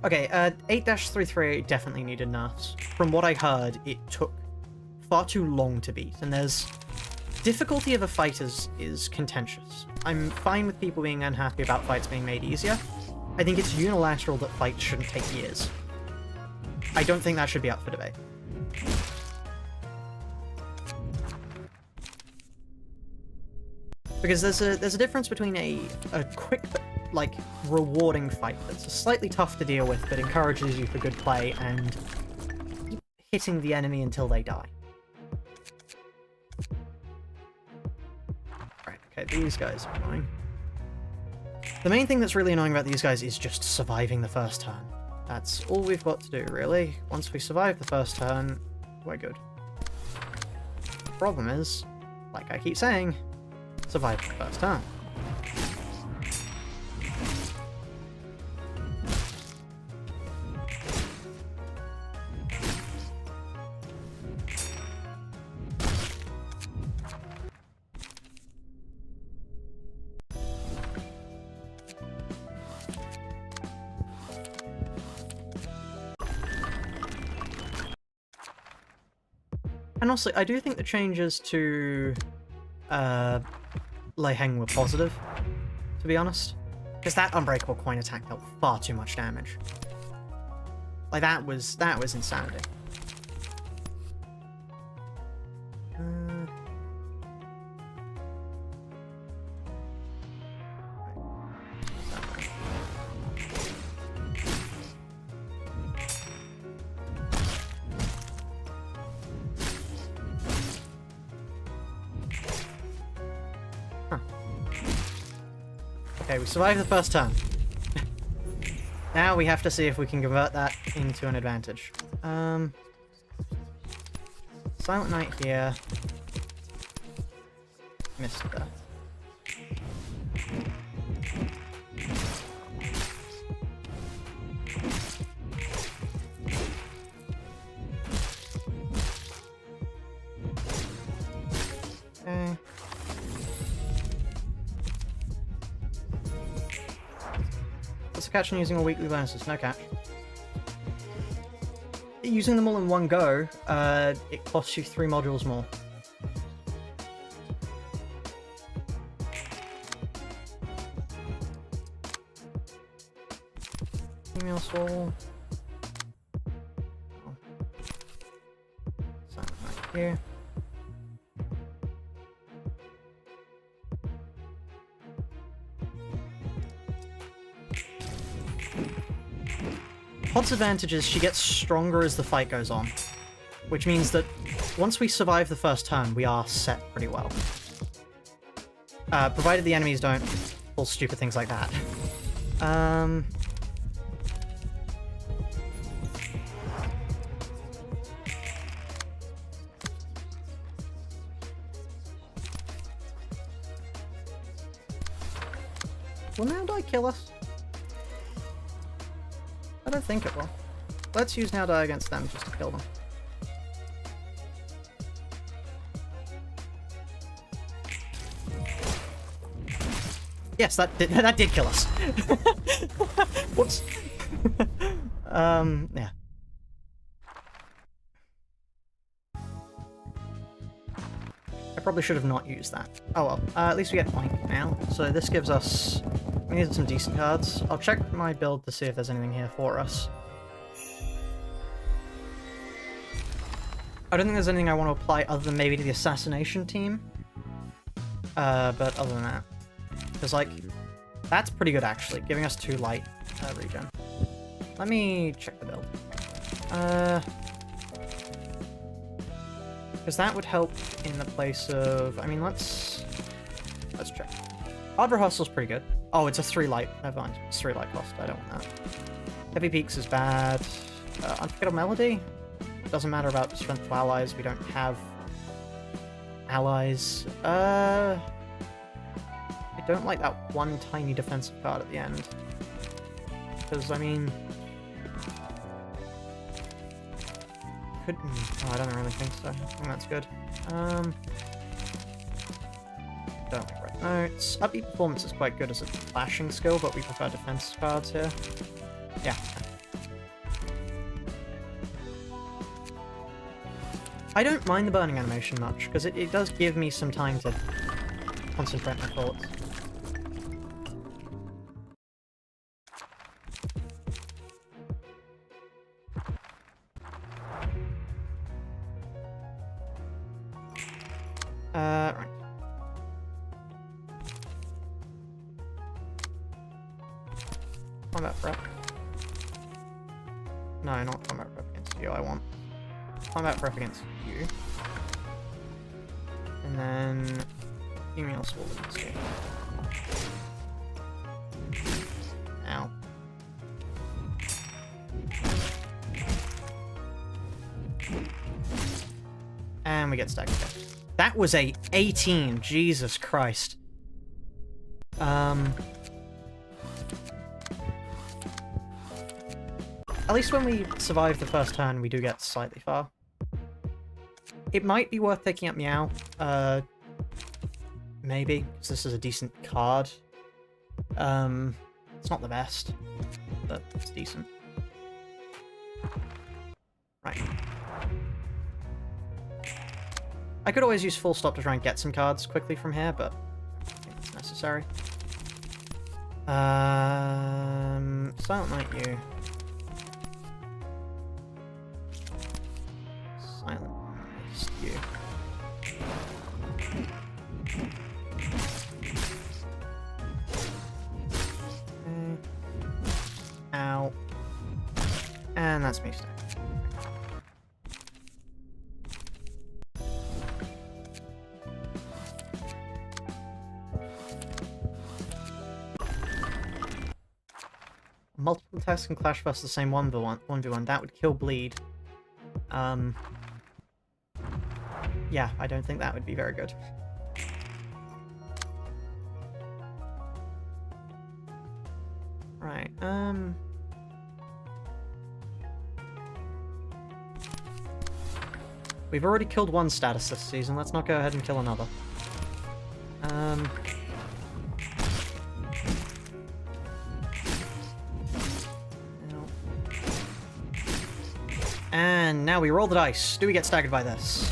Okay, 8-338 definitely needed nerfs. From what I heard, it took far too long to beat, and there's... difficulty of a fight is contentious. I'm fine with people being unhappy about fights being made easier. I think it's unilateral that fights shouldn't take years. I don't think that should be up for debate. Because there's a difference between a quick, like, rewarding fight that's slightly tough to deal with but encourages you for good play and hitting the enemy until they die. Right, okay, these guys are annoying. The main thing that's really annoying about these guys is just surviving the first turn. That's all we've got to do, really. Once we survive the first turn, we're good. The problem is, like I keep saying, survive the first turn. And also, I do think the changes to Lei Heng were positive, to be honest. Because that Unbreakable Coin attack dealt far too much damage. Like, that was insanity. Okay, we survived the first turn. Now we have to see if we can convert that into an advantage. Silent Night here. Missed that. Okay. What's the catch on using all weekly bonuses? No catch. Using them all in one go, it costs you 3 modules more. Email soul. Oh. Sign right here. Pod's advantage is she gets stronger as the fight goes on, which means that once we survive the first turn, we are set pretty well. Provided the enemies don't pull stupid things like that. Will now die kill us? I don't think it will. Let's use now die against them just to kill them. Yes, that did kill us. Whoops. Yeah. I probably should have not used that. Oh well, at least we get Oink now. So this gives us... We need some decent cards. I'll check my build to see if there's anything here for us. I don't think there's anything I want to apply other than maybe to the assassination team. But other than that... Because, like, that's pretty good, actually, giving us 2 light regen. Let me check the build. Because that would help in the place of... I mean, let's check. Hard Rehearsal's pretty good. Oh, it's a 3 light. Never mind. It's 3 light cost. I don't want that. Heavy Peaks is bad. Unforgettable Melody? Doesn't matter about Strength of Allies. We don't have allies. I don't like that one tiny defensive card at the end. Because, I mean... Oh, I don't really think so. I think that's good. Don't like Red Notes. Upbeat Performance is quite good as a flashing skill, but we prefer defense cards here. Yeah. I don't mind the burning animation much, because it does give me some time to concentrate my thoughts. Right. Combat prep. No, not combat prep against you, I want combat prep against you. And then email sword against you. Ow. And we get staggered. That was a 18, Jesus Christ. At least when we survive the first turn, we do get slightly far. It might be worth picking up Meow. Maybe, because this is a decent card. It's not the best, but it's decent. Right. I could always use Full Stop to try and get some cards quickly from here, but I don't think it's necessary. Silent Night you. Silent Night you. Okay. Ow. And that's me stacked. Multiple attacks can clash versus the same 1v1. That would kill bleed. Yeah, I don't think that would be very good. Right, we've already killed one status this season, let's not go ahead and kill another. And now we roll the dice. Do we get staggered by this?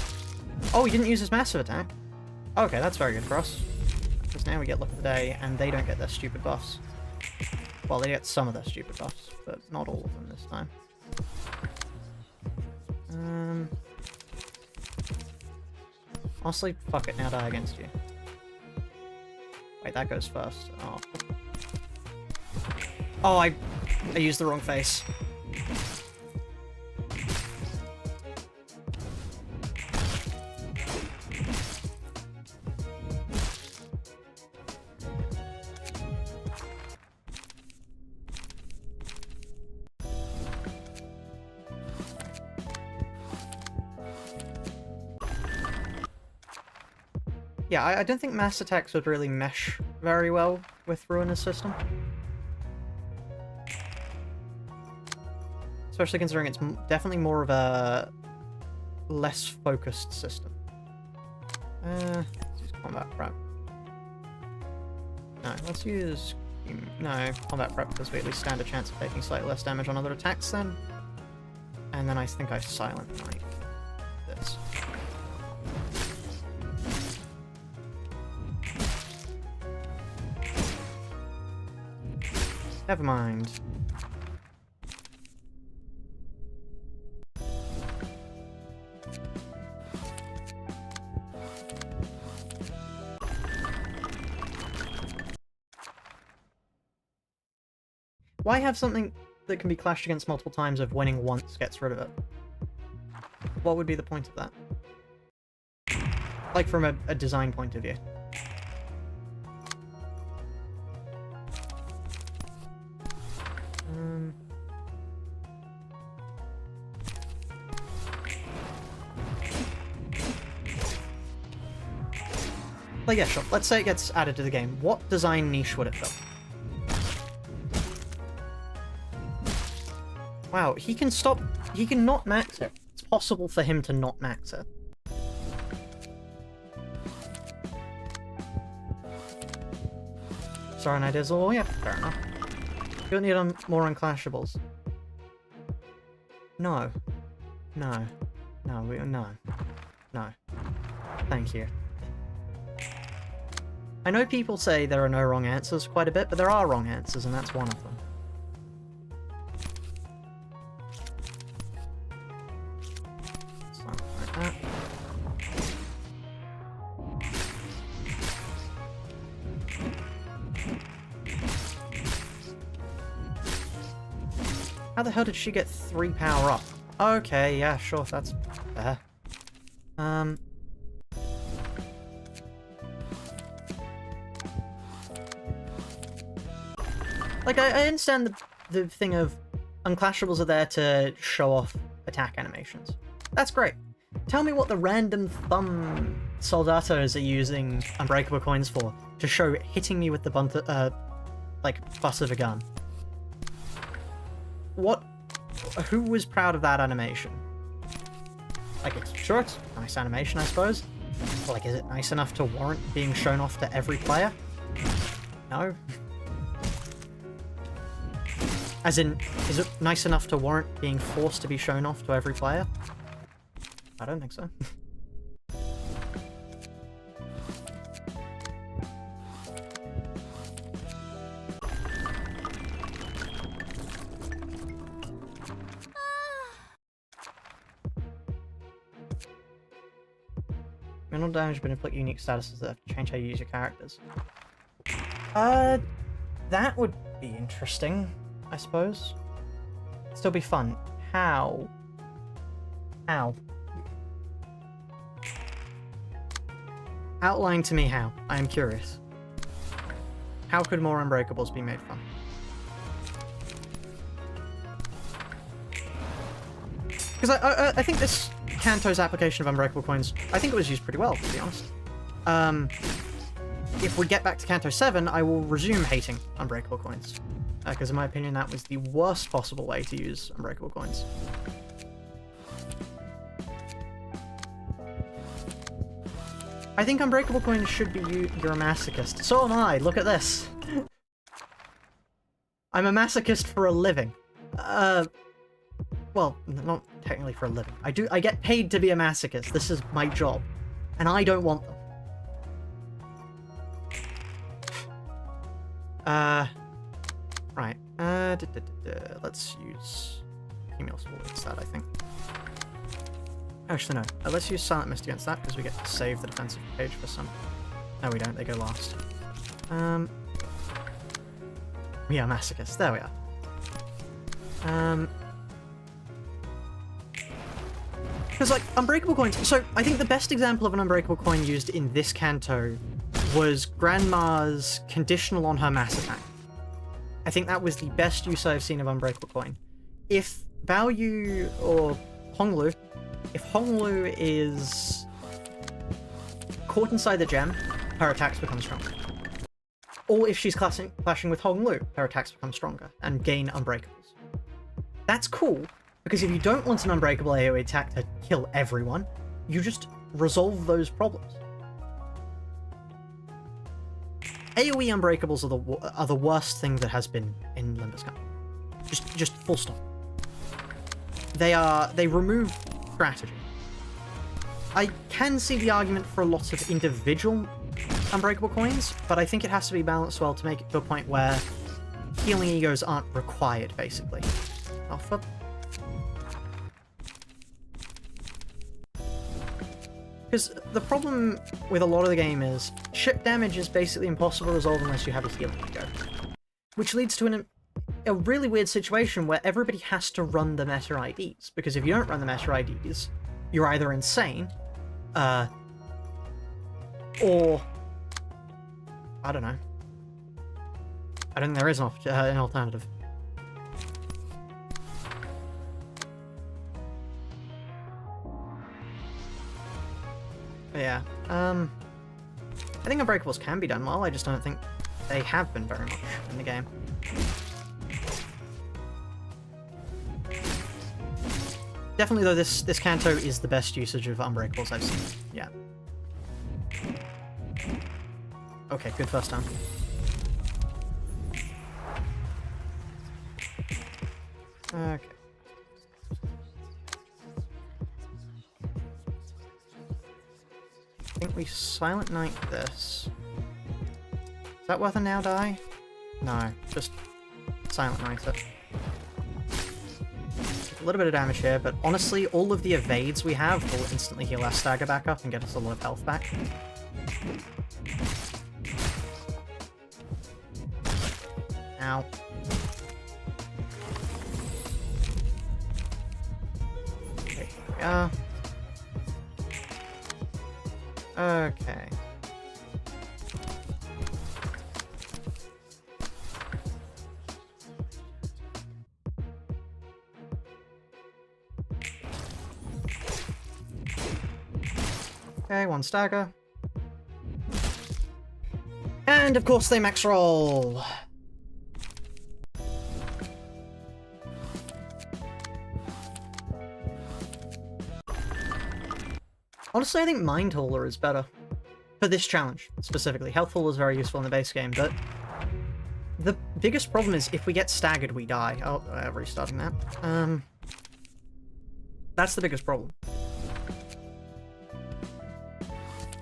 Oh, he didn't use his massive attack. Okay, that's very good for us. Because now we get luck of the day, and they don't get their stupid buffs. Well, they get some of their stupid buffs, but not all of them this time. Honestly, fuck it, now die against you. Wait, that goes first. Oh. Oh, I used the wrong face. Yeah, I don't think mass attacks would really mesh very well with Ruina's system. Especially considering it's definitely more of a less focused system. Let's use combat prep. No, let's use... No, combat prep because we at least stand a chance of taking slightly less damage on other attacks then. And then I think I Silent Knight this. Never mind. Why have something that can be clashed against multiple times if winning once gets rid of it? What would be the point of that? Like from a design point of view. Like, yeah, sure. Let's say it gets added to the game. What design niche would it fill? Wow, he can stop... He can not max it. It's possible for him to not max it. Sorry, I did all. Yeah, fair enough. You don't need more unclashables. No. No. No, no. No. Thank you. I know people say there are no wrong answers quite a bit, but there are wrong answers, and that's one of them. How the hell did she get 3 power up? Okay, yeah, sure, that's fair. Like, I understand the thing of unclashables are there to show off attack animations. That's great. Tell me what the random thumb soldatos are using unbreakable coins for, to show hitting me with the butt of a gun. What? Who was proud of that animation? Like, it's sure, it's a nice animation, I suppose. But, like, is it nice enough to warrant being shown off to every player? No. As in, is it nice enough to warrant being forced to be shown off to every player? I don't think so. Minimal damage but inflict unique statuses that change how you use your characters. That would be interesting, I suppose. Still be fun. How? How? Outline to me how. I am curious. How could more Unbreakables be made fun? Because I think this Kanto's application of Unbreakable Coins, I think it was used pretty well, to be honest. If we get back to Kanto 7, I will resume hating Unbreakable Coins. Because in my opinion, that was the worst possible way to use Unbreakable Coins. I think Unbreakable Coins should be you're a masochist. So am I, look at this. I'm a masochist for a living. Well, not technically for a living. I get paid to be a masochist. This is my job. And I don't want them. Right. Let's use Female Sword instead, I think. Actually, no. Let's use Silent Mist against that, because we get to save the defensive page for some... No, we don't. They go last. We are masochists. There we are. Because, like, Unbreakable Coins... So, I think the best example of an Unbreakable Coin used in this Kanto was Grandma's conditional on her mass attack. I think that was the best use I've seen of Unbreakable Coin. If Baoyu or Honglu... If Honglu is caught inside the gem, her attacks become stronger. Or if she's clashing with Hong Lu, her attacks become stronger and gain unbreakables. That's cool, because if you don't want an unbreakable AoE attack to kill everyone, you just resolve those problems. AoE unbreakables are the worst thing that has been in Limbus Camp. Just full stop. They remove strategy. I can see the argument for a lot of individual unbreakable coins, but I think it has to be balanced well to make it to a point where healing egos aren't required, basically. Alpha. Because the problem with a lot of the game is ship damage is basically impossible to resolve unless you have a healing ego. Which leads to a really weird situation where everybody has to run the meta IDs, because if you don't run the meta IDs, you're either insane, or I don't know. I don't think there is an alternative. But yeah, I think Unbreakables can be done well, I just don't think they have been very much in the game. Definitely though, this Kanto is the best usage of Unbreakables I've seen. Yeah. Okay, good first time. Okay. I think we Silent Night this. Is that worth a now die? No, just Silent Night it. A little bit of damage here, but honestly, all of the evades we have will instantly heal our stagger back up and get us a lot of health back. Ow. Okay, here we are. Okay. Okay, one stagger. And of course they max roll! Honestly, I think Mind Hauler is better. For this challenge, specifically. Health Hauler is very useful in the base game, but the biggest problem is if we get staggered, we die. Oh, restarting that. That's the biggest problem.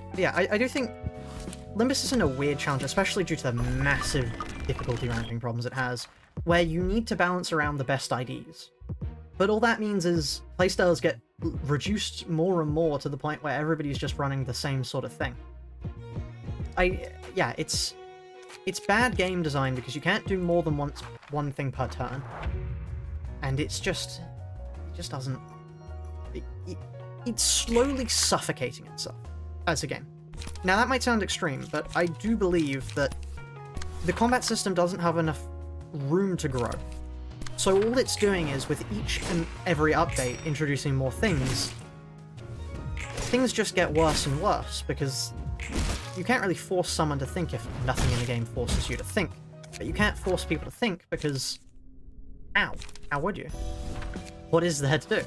But yeah, I do think Limbus is in a weird challenge, especially due to the massive difficulty ranking problems it has, where you need to balance around the best IDs. But all that means is playstyles get reduced more and more to the point where everybody's just running the same sort of thing. Yeah, it's bad game design because you can't do more than one thing per turn. And it just doesn't... It's slowly suffocating itself as a game. Now that might sound extreme, but I do believe that the combat system doesn't have enough room to grow. So all it's doing is, with each and every update introducing more things, things just get worse and worse, because you can't really force someone to think if nothing in the game forces you to think. But you can't force people to think because... Ow. How would you? What is there to do?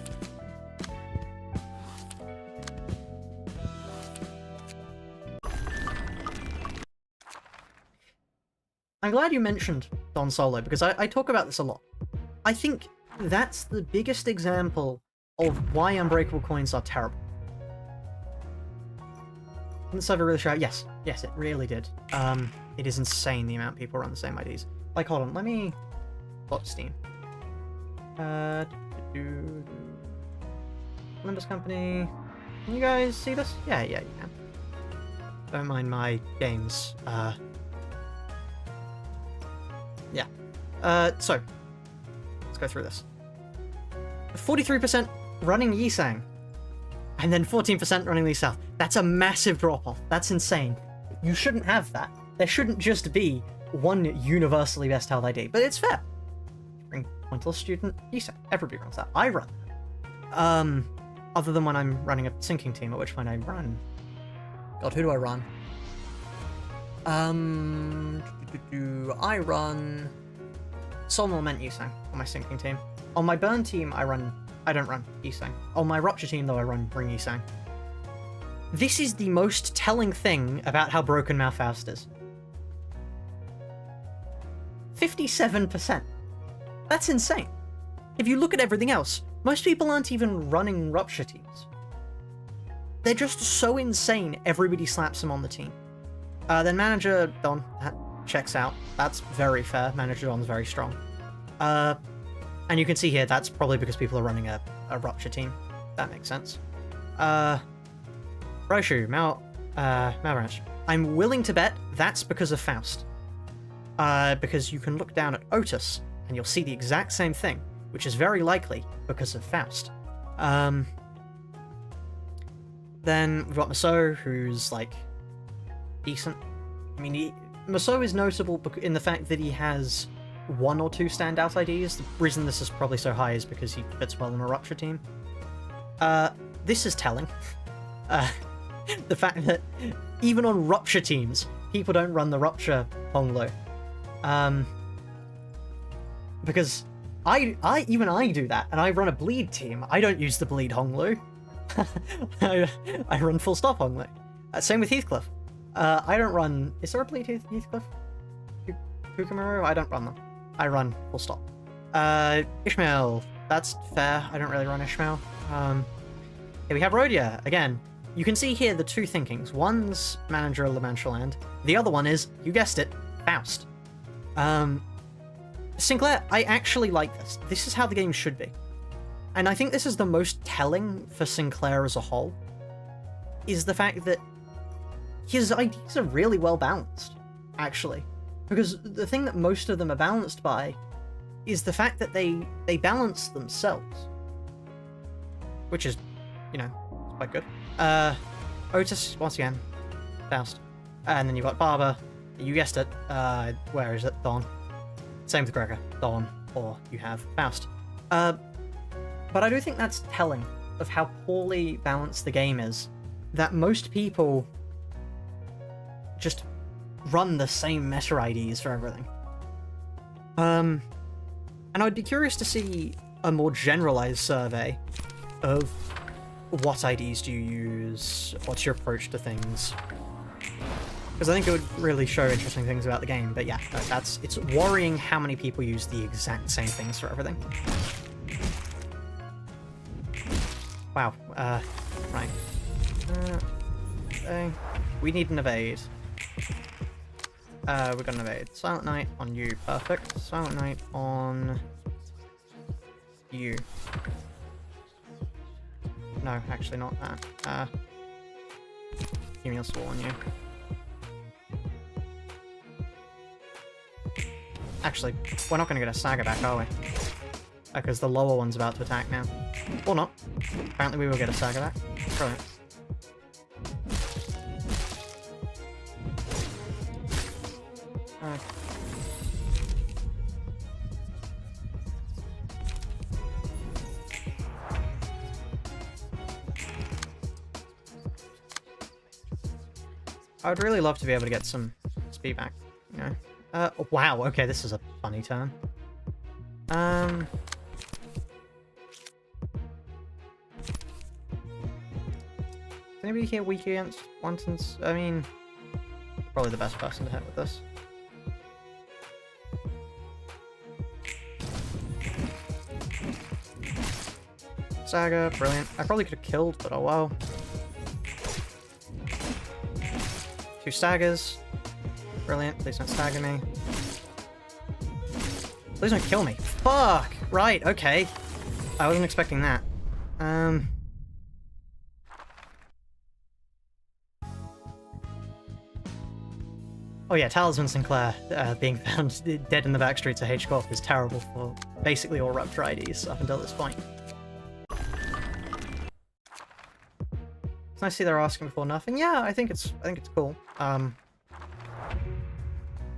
I'm glad you mentioned Don Solo, because I talk about this a lot. I think that's the biggest example of why Unbreakable coins are terrible. Didn't the server really show out? Yes, it really did. It is insane the amount people run the same IDs. Like, hold on, let me... Bot Steam. Limbus Company... Can you guys see this? Yeah, you can. Don't mind my games. Yeah. So, let's go through this. 43% running Yisang, and then 14% running Lee South. That's a massive drop-off. That's insane. You shouldn't have that. There shouldn't just be one universally best held ID, but it's fair. Bring pointless student Yisang. Everybody runs that. I run that. Other than when I'm running a sinking team, at which point I run... God, who do I run? I run Soul Lament Yusang on my sinking team. On my burn team, I don't run Yusang. On my rupture team, though, I run Bring Yusang. This is the most telling thing about how broken Malfaust is. 57%. That's insane. If you look at everything else, most people aren't even running rupture teams. They're just so insane, everybody slaps them on the team. Then Manager Don, that checks out. That's very fair. Manager Don's very strong. And you can see here, that's probably because people are running a rupture team. That makes sense. Roshu, Malbranch. I'm willing to bet that's because of Faust. Because you can look down at Otis, and you'll see the exact same thing, which is very likely because of Faust. Then we've got Maso, who's, like, decent. I mean, Maso is notable in the fact that he has one or two standout IDs. The reason this is probably so high is because he fits well in a Rupture team. This is telling. The fact that even on Rupture teams, people don't run the Rupture Honglu. Because even I do that, and I run a Bleed team. I don't use the Bleed Honglu. I run full stop Honglu. Same with Heathcliff. I don't run... Is there a Bleed Heathcliff? Kukumaru? I don't run them. I run full stop. Ishmael. That's fair. I don't really run Ishmael. Here we have Rhodia. Again, you can see here the two thinkings. One's Manager of Lamanchaland. The other one is, you guessed it, Faust. Sinclair, I actually like this. This is how the game should be. And I think this is the most telling for Sinclair as a whole, is the fact that his ideas are really well balanced, actually. Because the thing that most of them are balanced by is the fact that they balance themselves. Which is, you know, quite good. Otis, once again, Faust. And then you've got Barber, you guessed it, where is it? Dawn. Same with Gregor, Dawn, or you have Faust. But I do think that's telling of how poorly balanced the game is, that most people just run the same meta IDs for everything. And I'd be curious to see a more generalized survey of what IDs do you use, what's your approach to things. Because I think it would really show interesting things about the game, but yeah, no, it's worrying how many people use the exact same things for everything. Wow, right. Okay. We need an evade. We're gonna evade. Silent Night on you, perfect. Silent Night on you. No, actually not that. Email Swall on you. Actually, we're not gonna get a Saga back, are we? Because the lower one's about to attack now. Or not. Apparently we will get a Saga back. Brilliant. I would really love to be able to get some speed back, you know. Wow, okay, this is a funny turn. Does anybody here weak against Wantons? I mean, probably the best person to hit with this. Saga, brilliant. I probably could have killed, but oh well. 2 Sagas. Brilliant. Please don't stagger me. Please don't kill me. Fuck! Right, okay. I wasn't expecting that. Oh yeah, Talisman Sinclair being found dead in the back streets of H-Corp is terrible for basically all Rupture IDs up until this point. It's nice to see they're asking before nothing. Yeah, I think it's cool. I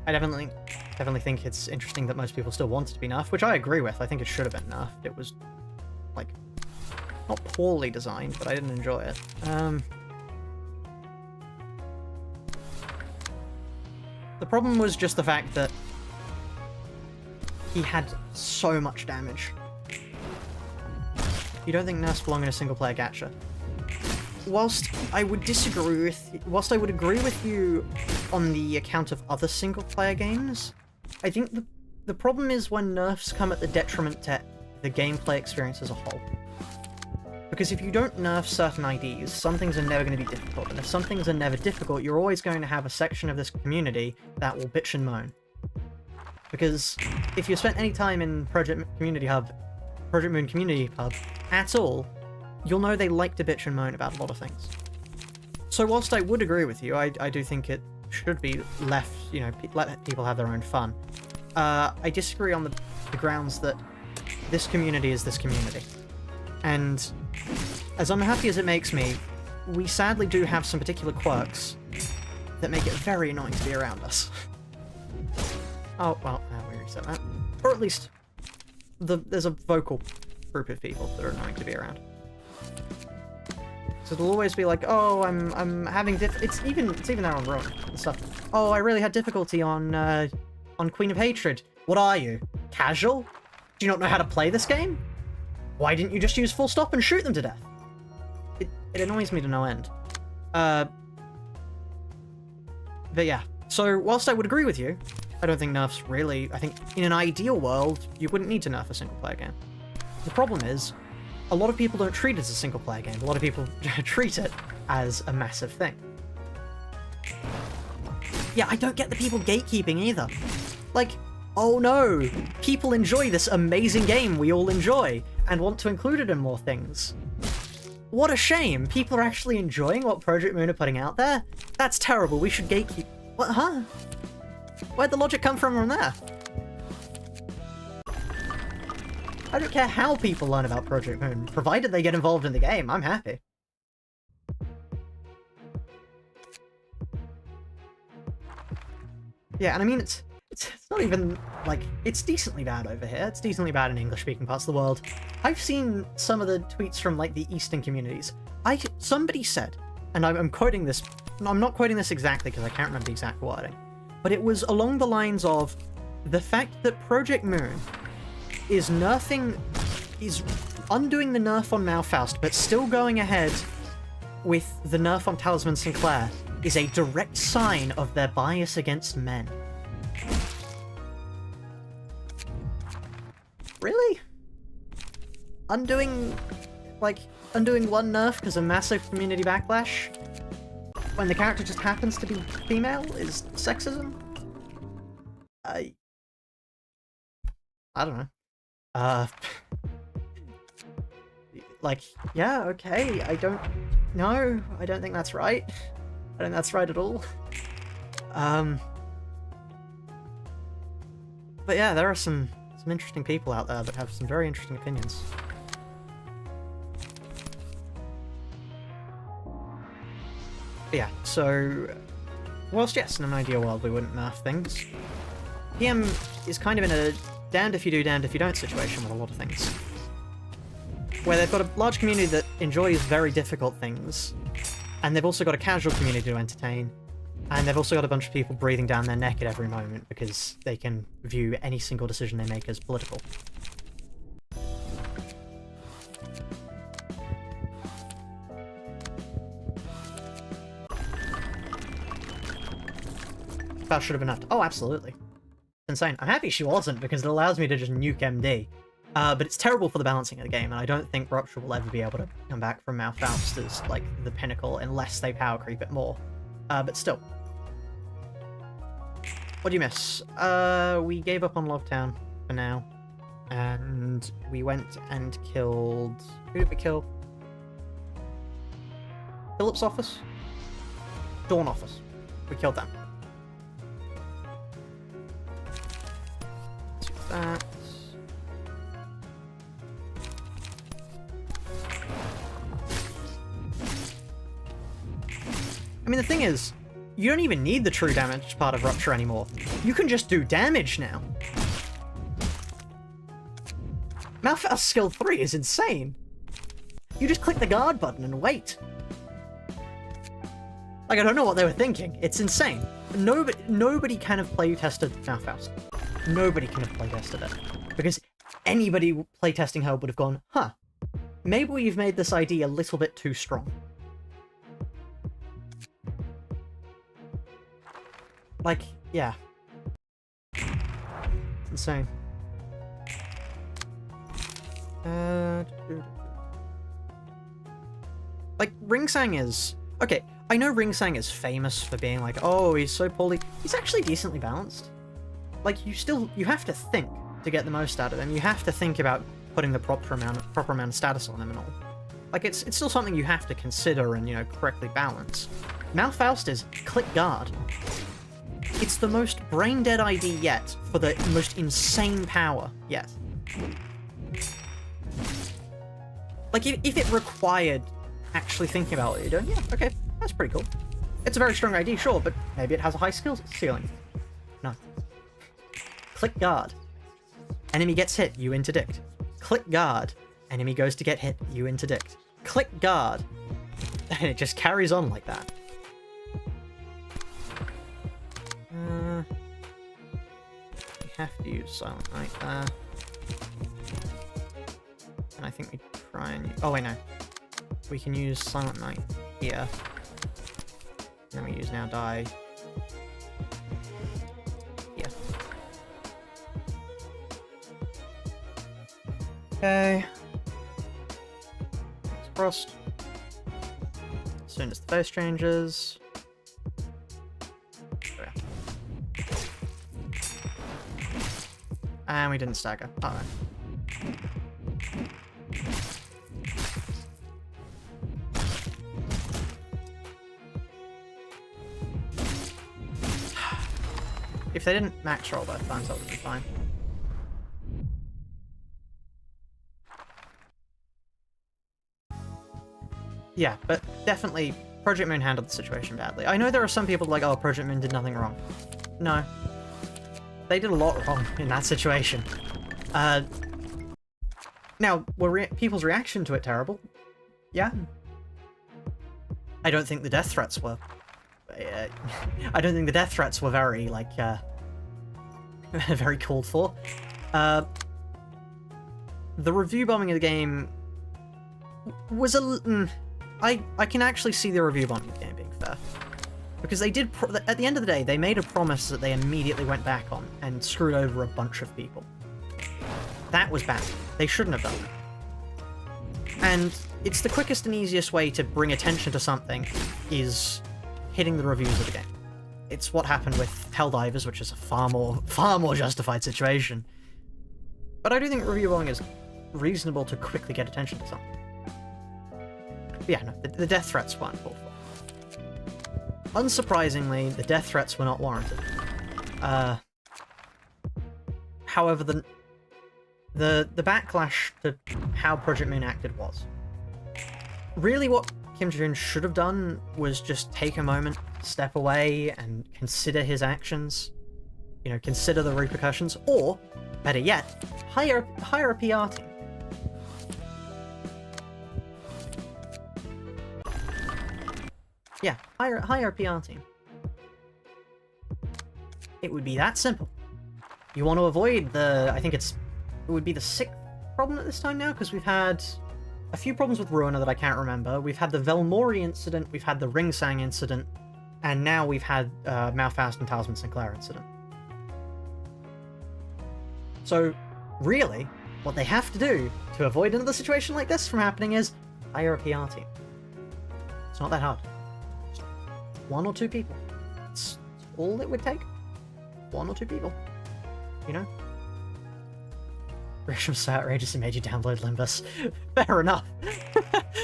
definitely think it's interesting that most people still want it to be nerfed, which I agree with. I think it should have been nerfed. It was, like, not poorly designed, but I didn't enjoy it. The problem was just the fact that he had so much damage. You don't think nerfs belong in a single-player gacha? Whilst I would agree with you on the account of other single-player games, I think the problem is when nerfs come at the detriment to the gameplay experience as a whole. Because if you don't nerf certain IDs, some things are never going to be difficult, and if some things are never difficult, you're always going to have a section of this community that will bitch and moan. Because if you spent any time in Project Moon Community Hub at all, you'll know they like to bitch and moan about a lot of things. So whilst I would agree with you, I do think it should be left, you know, let people have their own fun. I disagree on the grounds that this community is this community. And as unhappy as it makes me, we sadly do have some particular quirks that make it very annoying to be around us. Oh, well, we reset that. Or at least, there's a vocal group of people that are annoying to be around. So it'll always be like, oh, I'm having it's even there on Ruin and stuff. Oh, I really had difficulty on Queen of Hatred. What are you? Casual? Do you not know how to play this game? Why didn't you just use full stop and shoot them to death? It annoys me to no end. But yeah, so whilst I would agree with you, I don't think nerfs really... I think in an ideal world, you wouldn't need to nerf a single-player game. The problem is, a lot of people don't treat it as a single-player game. A lot of people treat it as a massive thing. Yeah, I don't get the people gatekeeping either. Like, oh no, people enjoy this amazing game we all enjoy, and want to include it in more things. What a shame! People are actually enjoying what Project Moon are putting out there? That's terrible, we should gatekeep... What, huh? Where'd the logic come from there? I don't care how people learn about Project Moon, provided they get involved in the game, I'm happy. Yeah, and I mean, it's not even, like, it's decently bad over here. It's decently bad in English-speaking parts of the world. I've seen some of the tweets from, like, the Eastern communities. Somebody said, and I'm quoting this, I'm not quoting this exactly because I can't remember the exact wording, but it was along the lines of the fact that Project Moon is undoing the nerf on Malfaust, but still going ahead with the nerf on Talisman Sinclair is a direct sign of their bias against men. Really? Undoing one nerf because of massive community backlash when the character just happens to be female is sexism? I don't know. Like, yeah, okay, I don't think that's right. I don't think that's right at all. But yeah, there are some interesting people out there that have some very interesting opinions. But yeah, so whilst yes, in an ideal world we wouldn't nerf things, PM is kind of in a damned if you do, damned if you don't situation with a lot of things. Where they've got a large community that enjoys very difficult things, and they've also got a casual community to entertain, and they've also got a bunch of people breathing down their neck at every moment because they can view any single decision they make as political. That should have been up. Oh, absolutely. Insane. I'm happy she wasn't, because it allows me to just nuke MD. But it's terrible for the balancing of the game, and I don't think Rupture will ever be able to come back from Malfaust as, like, the pinnacle unless they power creep it more. But still. What do you miss? We gave up on Lovetown for now. And we went and killed... Who did we kill? Philip's office? Dawn office. We killed them. That. I mean, the thing is, you don't even need the true damage part of Rupture anymore. You can just do damage now. Malfaust skill 3 is insane. You just click the guard button and wait. Like, I don't know what they were thinking. It's insane. Nobody can have playtested Malfaust. Nobody can have playtested it. Because anybody playtesting her would have gone, huh, maybe we've made this ID a little bit too strong. Like, yeah. It's insane. Like, Ringsang is... Okay, I know Ringsang is famous for being like, oh, he's so poorly... He's actually decently balanced. Like, you have to think to get the most out of him. You have to think about putting the proper amount of status on him and all. Like, it's still something you have to consider and, you know, correctly balance. Malfaust is click guard. It's the most brain-dead ID yet for the most insane power yet. Like, if it required actually thinking about what you're doing, yeah, okay, that's pretty cool. It's a very strong ID, sure, but maybe it has a high skills ceiling. No. Click guard. Enemy gets hit, you interdict. Click guard. Enemy goes to get hit, you interdict. Click guard. And it just carries on like that. We have to use Silent Night there. And I think we try and... Oh, wait, no. We can use Silent Night here. And then we use Now Die here. Okay. Fingers crossed. As soon as the face changes... And we didn't stagger. Alright. If they didn't max roll both times, that would be fine. Yeah, but definitely Project Moon handled the situation badly. I know there are some people like, oh, Project Moon did nothing wrong. No. They did a lot wrong in that situation. Now, were people's reaction to it terrible? Yeah. I don't think the death threats were... I don't think the death threats were very, like, very called for. The review bombing of the game was a... I can actually see the review bombing of the game being fair. Because they did, at the end of the day, they made a promise that they immediately went back on and screwed over a bunch of people. That was bad. They shouldn't have done that. And it's the quickest and easiest way to bring attention to something is hitting the reviews of the game. It's what happened with Helldivers, which is a far more justified situation. But I do think review bombing is reasonable to quickly get attention to something. But yeah, no, the death threats weren't called for. Unsurprisingly, the death threats were not warranted. However, the backlash to how Project Moon acted was. Really what Kim Jong-un should have done was just take a moment, step away, and consider his actions. You know, consider the repercussions, or, better yet, hire a PR team. Yeah, hire a PR team. It would be that simple. You want to avoid the... I think it would be the 6th problem at this time now, because we've had a few problems with Ruina that I can't remember. We've had the Velmori incident, we've had the Ringsang incident, and now we've had Malfaust and Talisman Sinclair incident. So, really, what they have to do to avoid another situation like this from happening is hire a PR team. It's not that hard. 1 or 2 people. It's all it would take. 1 or 2 people. You know? Grisham so outrageous it made you download Limbus. Fair enough.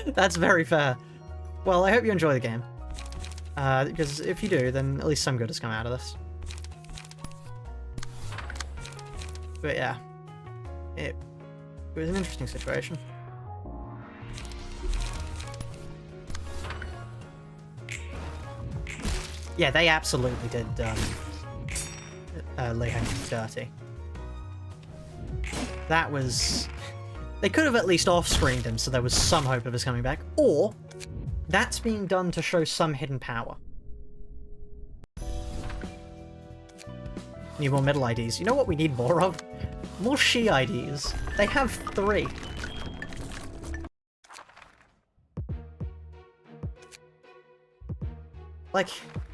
That's very fair. Well, I hope you enjoy the game. Because if you do, then at least some good has come out of this. But yeah. It was an interesting situation. Yeah, they absolutely did Lei Heng dirty. That was... They could have at least off-screened him so there was some hope of his coming back, or that's being done to show some hidden power. Need more middle IDs. You know what we need more of? More she IDs. They have 3. Like,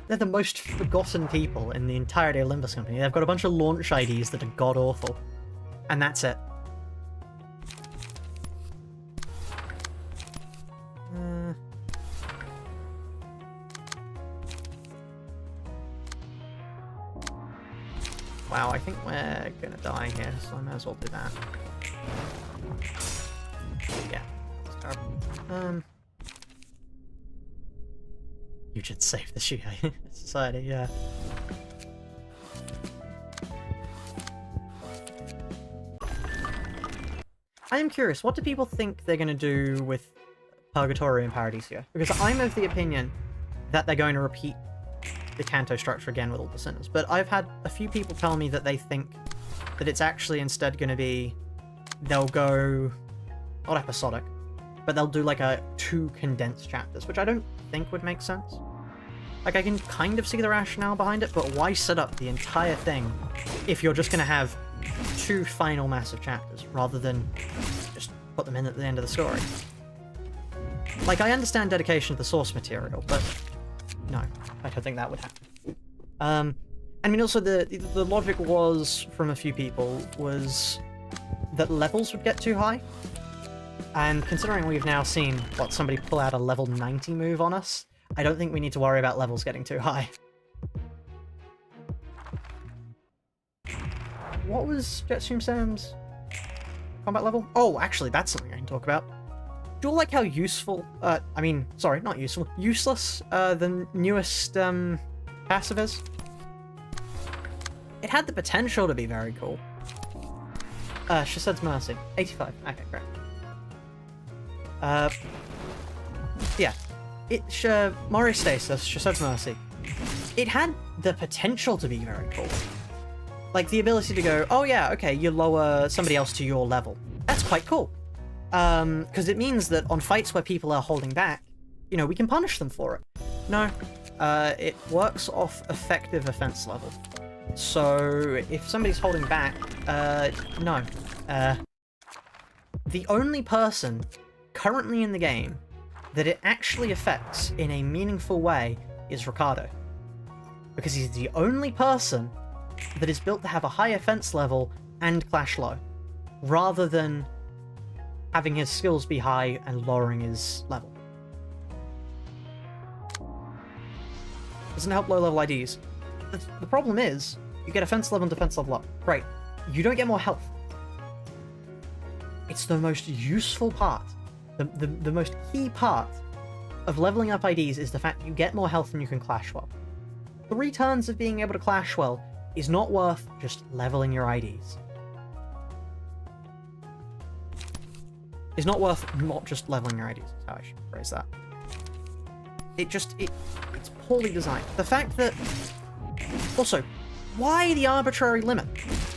they're the most forgotten people in the entirety of Olympus Company. They've got a bunch of launch IDs that are god-awful. And that's it. Wow, I think we're gonna die here, so I might as well do that. Yeah, that's terrible. You should save the Shiite Society, yeah. I am curious, what do people think they're gonna do with Purgatory and Paradiso? Because I'm of the opinion that they're going to repeat the Canto structure again with all the sinners, but I've had a few people tell me that they think that it's actually instead going to be they'll go not episodic, but they'll do like 2 condensed chapters, which I don't think would make sense. Like, I can kind of see the rationale behind it, but why set up the entire thing if you're just going to have 2 final massive chapters rather than just put them in at the end of the story? Like, I understand dedication to the source material, but no, I don't think that would happen. I mean, also, the logic was, from a few people, was that levels would get too high. And considering we've now seen, what, somebody pull out a level 90 move on us, I don't think we need to worry about levels getting too high. What was Jetstream Sam's combat level? Oh, actually, that's something I can talk about. Do you like how useful, I mean, sorry, not useful, useless, the newest, passive is? It had the potential to be very cool. Shasad's Mercy. 85. Okay, great. Yeah. Mario Stasis, Shasad's Mercy. It had the potential to be very cool. Like, the ability to go, oh yeah, okay, you lower somebody else to your level. That's quite cool. Because it means that on fights where people are holding back, you know, we can punish them for it. No, it works off effective offense level. So, if somebody's holding back, no. The only person currently in the game that it actually affects in a meaningful way is Ricardo. Because he's the only person that is built to have a high offense level and clash low, rather than having his skills be high and lowering his level. Doesn't help low-level IDs. The problem is, you get offense level and defense level up. Great. You don't get more health. It's the most useful part. The most key part of leveling up IDs is the fact that you get more health and you can clash well. 3 turns of being able to clash well is not worth just leveling your IDs. Is not worth not just leveling your IDs, is how I should phrase that. It's poorly designed. The fact that... Also, why the arbitrary limit?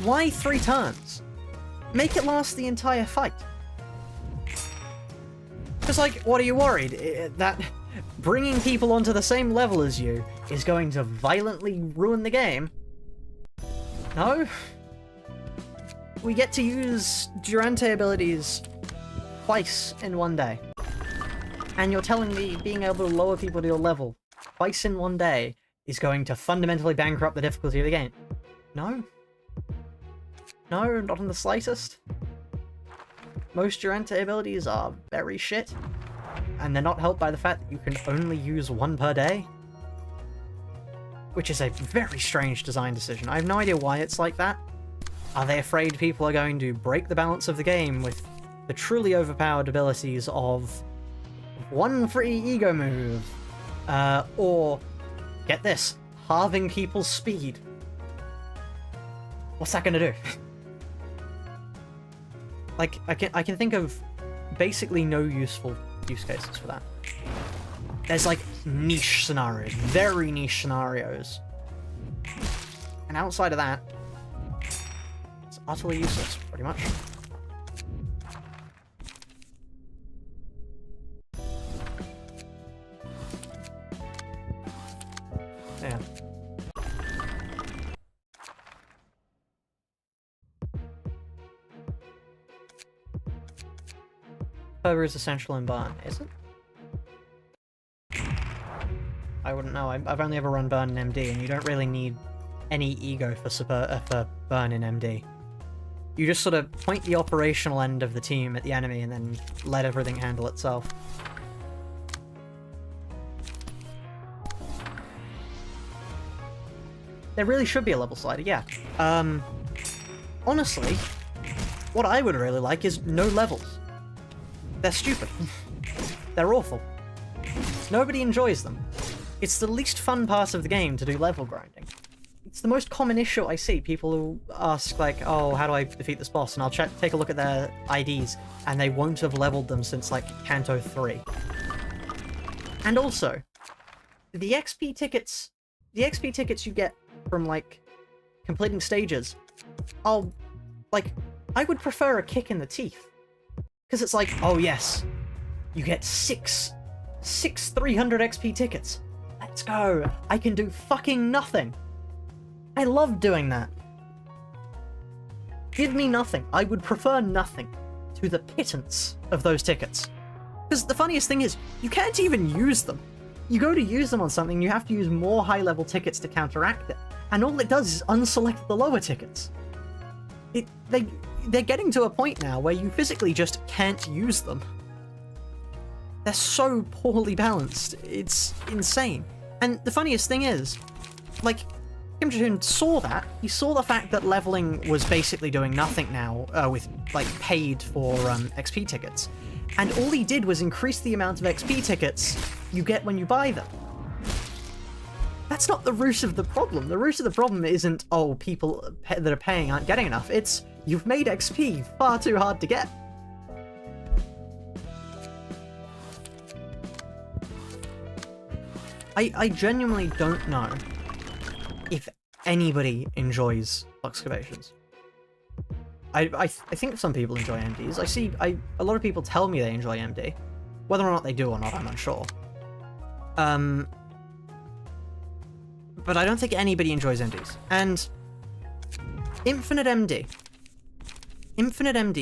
Why 3 turns? Make it last the entire fight. Because, like, what are you worried? That bringing people onto the same level as you is going to violently ruin the game? No? We get to use Durante abilities twice in one day. And you're telling me being able to lower people to your level twice in one day is going to fundamentally bankrupt the difficulty of the game? No. No, not in the slightest. Most Durante abilities are very shit. And they're not helped by the fact that you can only use 1 per day. Which is a very strange design decision. I have no idea why it's like that. Are they afraid people are going to break the balance of the game with the truly overpowered abilities of 1 free ego move? Or, get this, halving people's speed. What's that gonna do? Like, I can think of basically no useful use cases for that. There's like niche scenarios, very niche scenarios. And outside of that, it's utterly useless, pretty much. Yeah. Fervor is essential in Burn, is it? I wouldn't know. I've only ever run Burn in MD, and you don't really need any ego for Burn in MD. You just sort of point the operational end of the team at the enemy and then let everything handle itself. There really should be a level slider, yeah. Honestly, what I would really like is no levels. They're stupid. They're awful. Nobody enjoys them. It's the least fun part of the game to do level grinding. It's the most common issue I see. People who ask, like, oh, how do I defeat this boss? And I'll take a look at their IDs, and they won't have leveled them since, like, Kanto 3. And also, the XP tickets you get from, like, completing stages, I would prefer a kick in the teeth. Because it's like, oh yes, you get six 300 XP tickets. Let's go. I can do fucking nothing. I love doing that. Give me nothing. I would prefer nothing to the pittance of those tickets. Because the funniest thing is, you can't even use them. You go to use them on something, you have to use more high-level tickets to counteract it. And all it does is unselect the lower tickets. They're getting to a point now where you physically just can't use them. They're so poorly balanced. It's insane. And the funniest thing is, like, Kim Jong-un saw that. He saw the fact that leveling was basically doing nothing now with, like, paid for XP tickets. And all he did was increase the amount of XP tickets you get when you buy them. That's not the root of the problem. The root of the problem isn't, oh, people that are paying aren't getting enough. It's, you've made XP far too hard to get. I genuinely don't know if anybody enjoys excavations. I think some people enjoy MDs. I see a lot of people tell me they enjoy MD. Whether or not they do or not, I'm unsure. But I don't think anybody enjoys MDs. And Infinite MD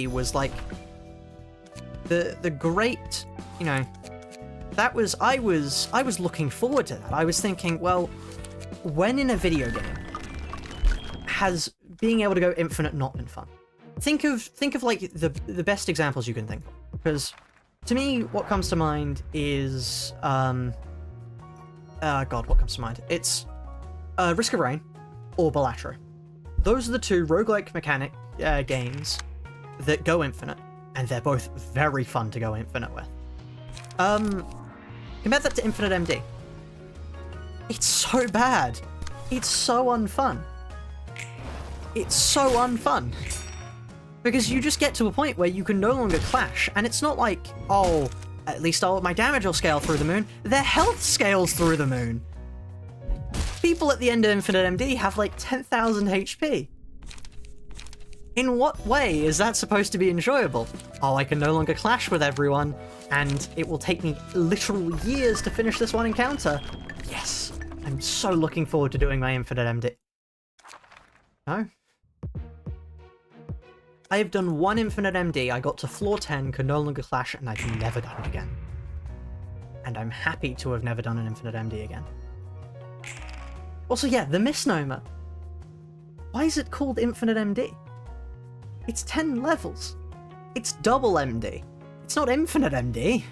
was like the great, you know, that was I was looking forward to that. I was thinking, well, when in a video game has being able to go infinite not been fun? Think of like the best examples you can think of. Because to me, what comes to mind is what comes to mind? It's Risk of Rain or Balatro. Those are the two roguelike mechanic games that go infinite, and they're both very fun to go infinite with. Compare that to Infinite MD. It's so bad. It's so unfun. It's so unfun. Because you just get to a point where you can no longer clash, and it's not like, oh, at least my damage will scale through the moon. Their health scales through the moon. People at the end of Infinite MD have like 10,000 HP. In what way is that supposed to be enjoyable? Oh, I can no longer clash with everyone, and it will take me literal years to finish this one encounter. Yes, I'm so looking forward to doing my Infinite MD. No? I have done one Infinite MD, I got to floor 10, could no longer clash, and I've never done it again. And I'm happy to have never done an Infinite MD again. Also, yeah, the misnomer. Why is it called Infinite MD? It's 10 levels. It's double MD. It's not Infinite MD.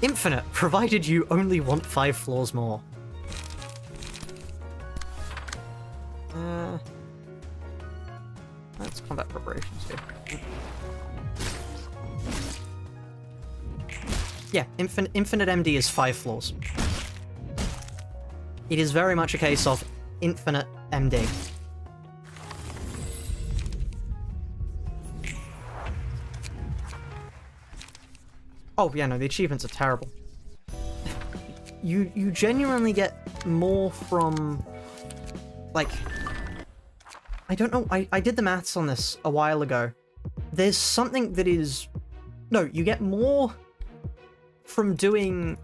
Infinite, provided you only want 5 floors more. That's combat preparations here. Yeah, Infinite MD is 5 floors. It is very much a case of Infinite MD. Oh, yeah, no, the achievements are terrible. You genuinely get more from, like, I don't know, I did the maths on this a while ago. There's something that is, no, you get more from doing,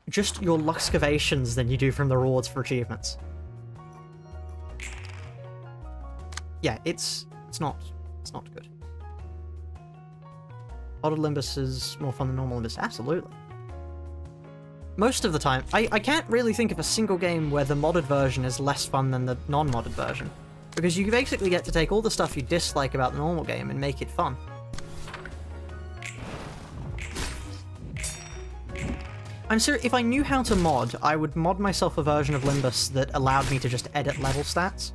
just your luxcavations than you do from the rewards for achievements. Yeah, it's not good. Modded Limbus is more fun than normal Limbus. Absolutely. Most of the time. I can't really think of a single game where the modded version is less fun than the non-modded version. Because you basically get to take all the stuff you dislike about the normal game and make it fun. I'm serious, if I knew how to mod, I would mod myself a version of Limbus that allowed me to just edit level stats.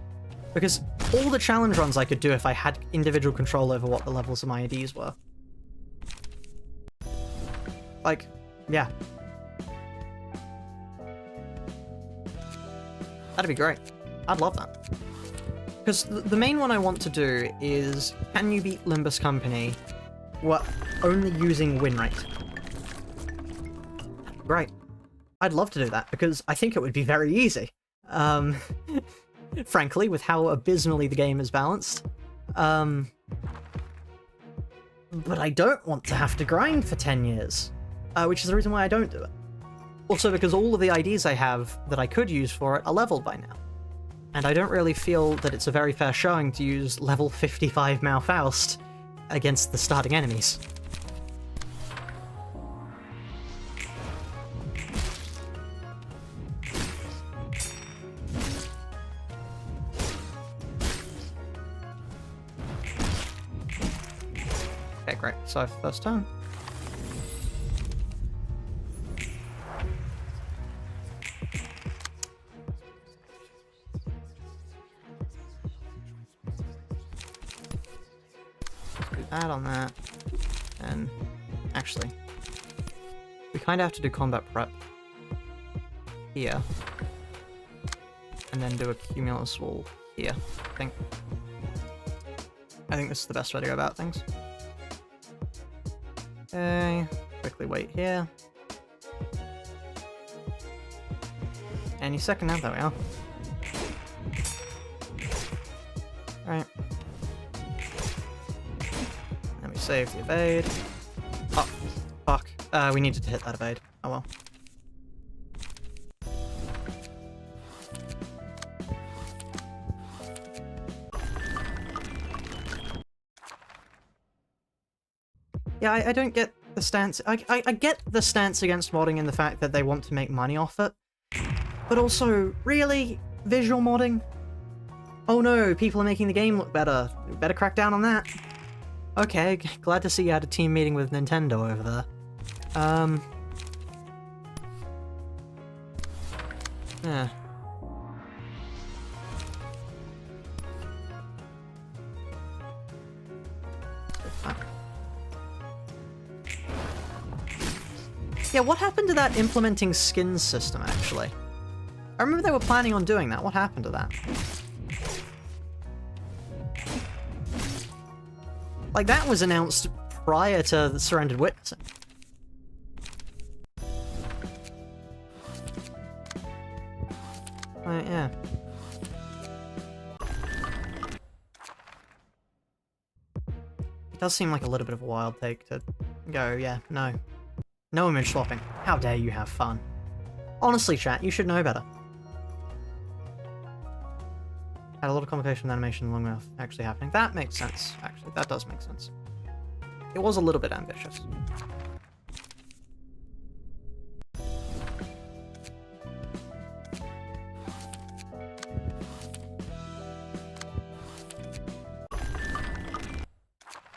Because all the challenge runs I could do if I had individual control over what the levels of my IDs were. Like, yeah. That'd be great. I'd love that. Because the main one I want to do is, can you beat Limbus Company only using win rate? Great. I'd love to do that, because I think it would be very easy. Frankly, with how abysmally the game is balanced. But I don't want to have to grind for 10 years, which is the reason why I don't do it. Also because all of the IDs I have that I could use for it are leveled by now. And I don't really feel that it's a very fair showing to use level 55 Malfaust against the starting enemies. Okay, great. So first turn. That on that, and actually, we kind of have to do combat prep here, and then do a cumulus wall here. I think this is the best way to go about things. Okay, quickly wait here. Any second now, there we are. Alright. Save the evade. Oh, fuck. We needed to hit that evade. Oh well. Yeah, I don't get the stance. I get the stance against modding in the fact that they want to make money off it. But also, really? Visual modding? Oh no, people are making the game look better. Better crack down on that. Okay, glad to see you had a team meeting with Nintendo over there. Yeah. Yeah, what happened to that implementing skins system, actually? I remember they were planning on doing that. What happened to that? Like, that was announced prior to the Surrendered Witnessing. Right, yeah. It does seem like a little bit of a wild take to go, yeah, no. No image swapping. How dare you have fun. Honestly, chat, you should know better. Had a lot of complication with animation long enough actually happening. That makes sense, actually. That does make sense. It was a little bit ambitious.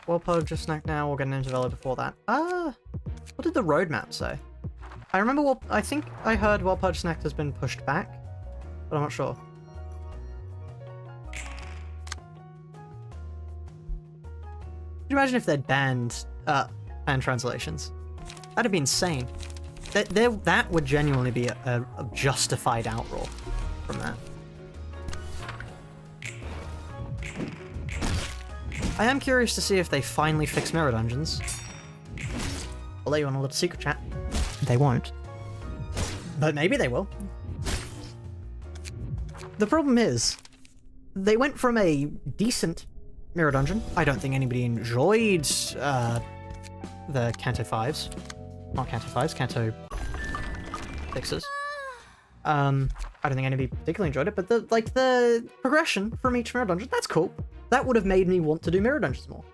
World Purge just snack now, we'll get an Ninja before that. What did the roadmap say? I remember, I think I heard World Purge snack has been pushed back, but I'm not sure. Could you imagine if they'd banned fan translations? That'd be insane. That would genuinely be a justified outroar from that. I am curious to see if they finally fix mirror dungeons. I'll let you on a little secret chat. They won't. But maybe they will. The problem is, they went from a decent mirror dungeon. I don't think anybody enjoyed the Kanto 5s. Not Kanto 5s, Kanto 6s. I don't think anybody particularly enjoyed it, but the progression from each mirror dungeon, that's cool. That would have made me want to do mirror dungeons more.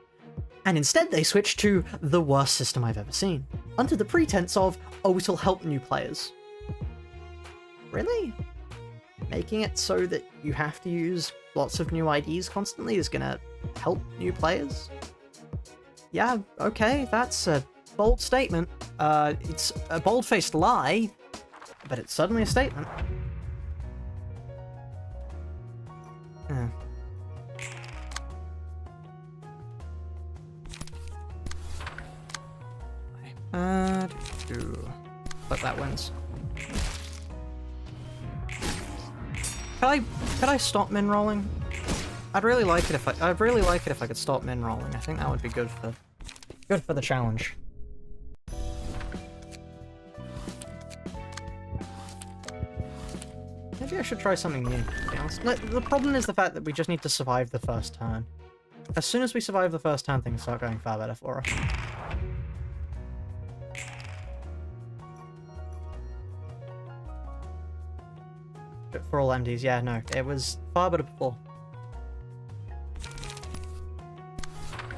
And instead they switched to the worst system I've ever seen, under the pretense of, oh, it'll help new players. Really? Making it so that you have to use lots of new IDs constantly is gonna help new players? Yeah, okay, that's a bold statement. It's a bold-faced lie, but it's certainly a statement. Yeah. But that wins. Could I stop min rolling? I'd really like it if I could stop min rolling. I think that would be good for the challenge. Maybe I should try something new, to be honest. The problem is the fact that we just need to survive the first turn. As soon as we survive the first turn, things start going far better for us. But for all MDs, yeah, no, it was far better before.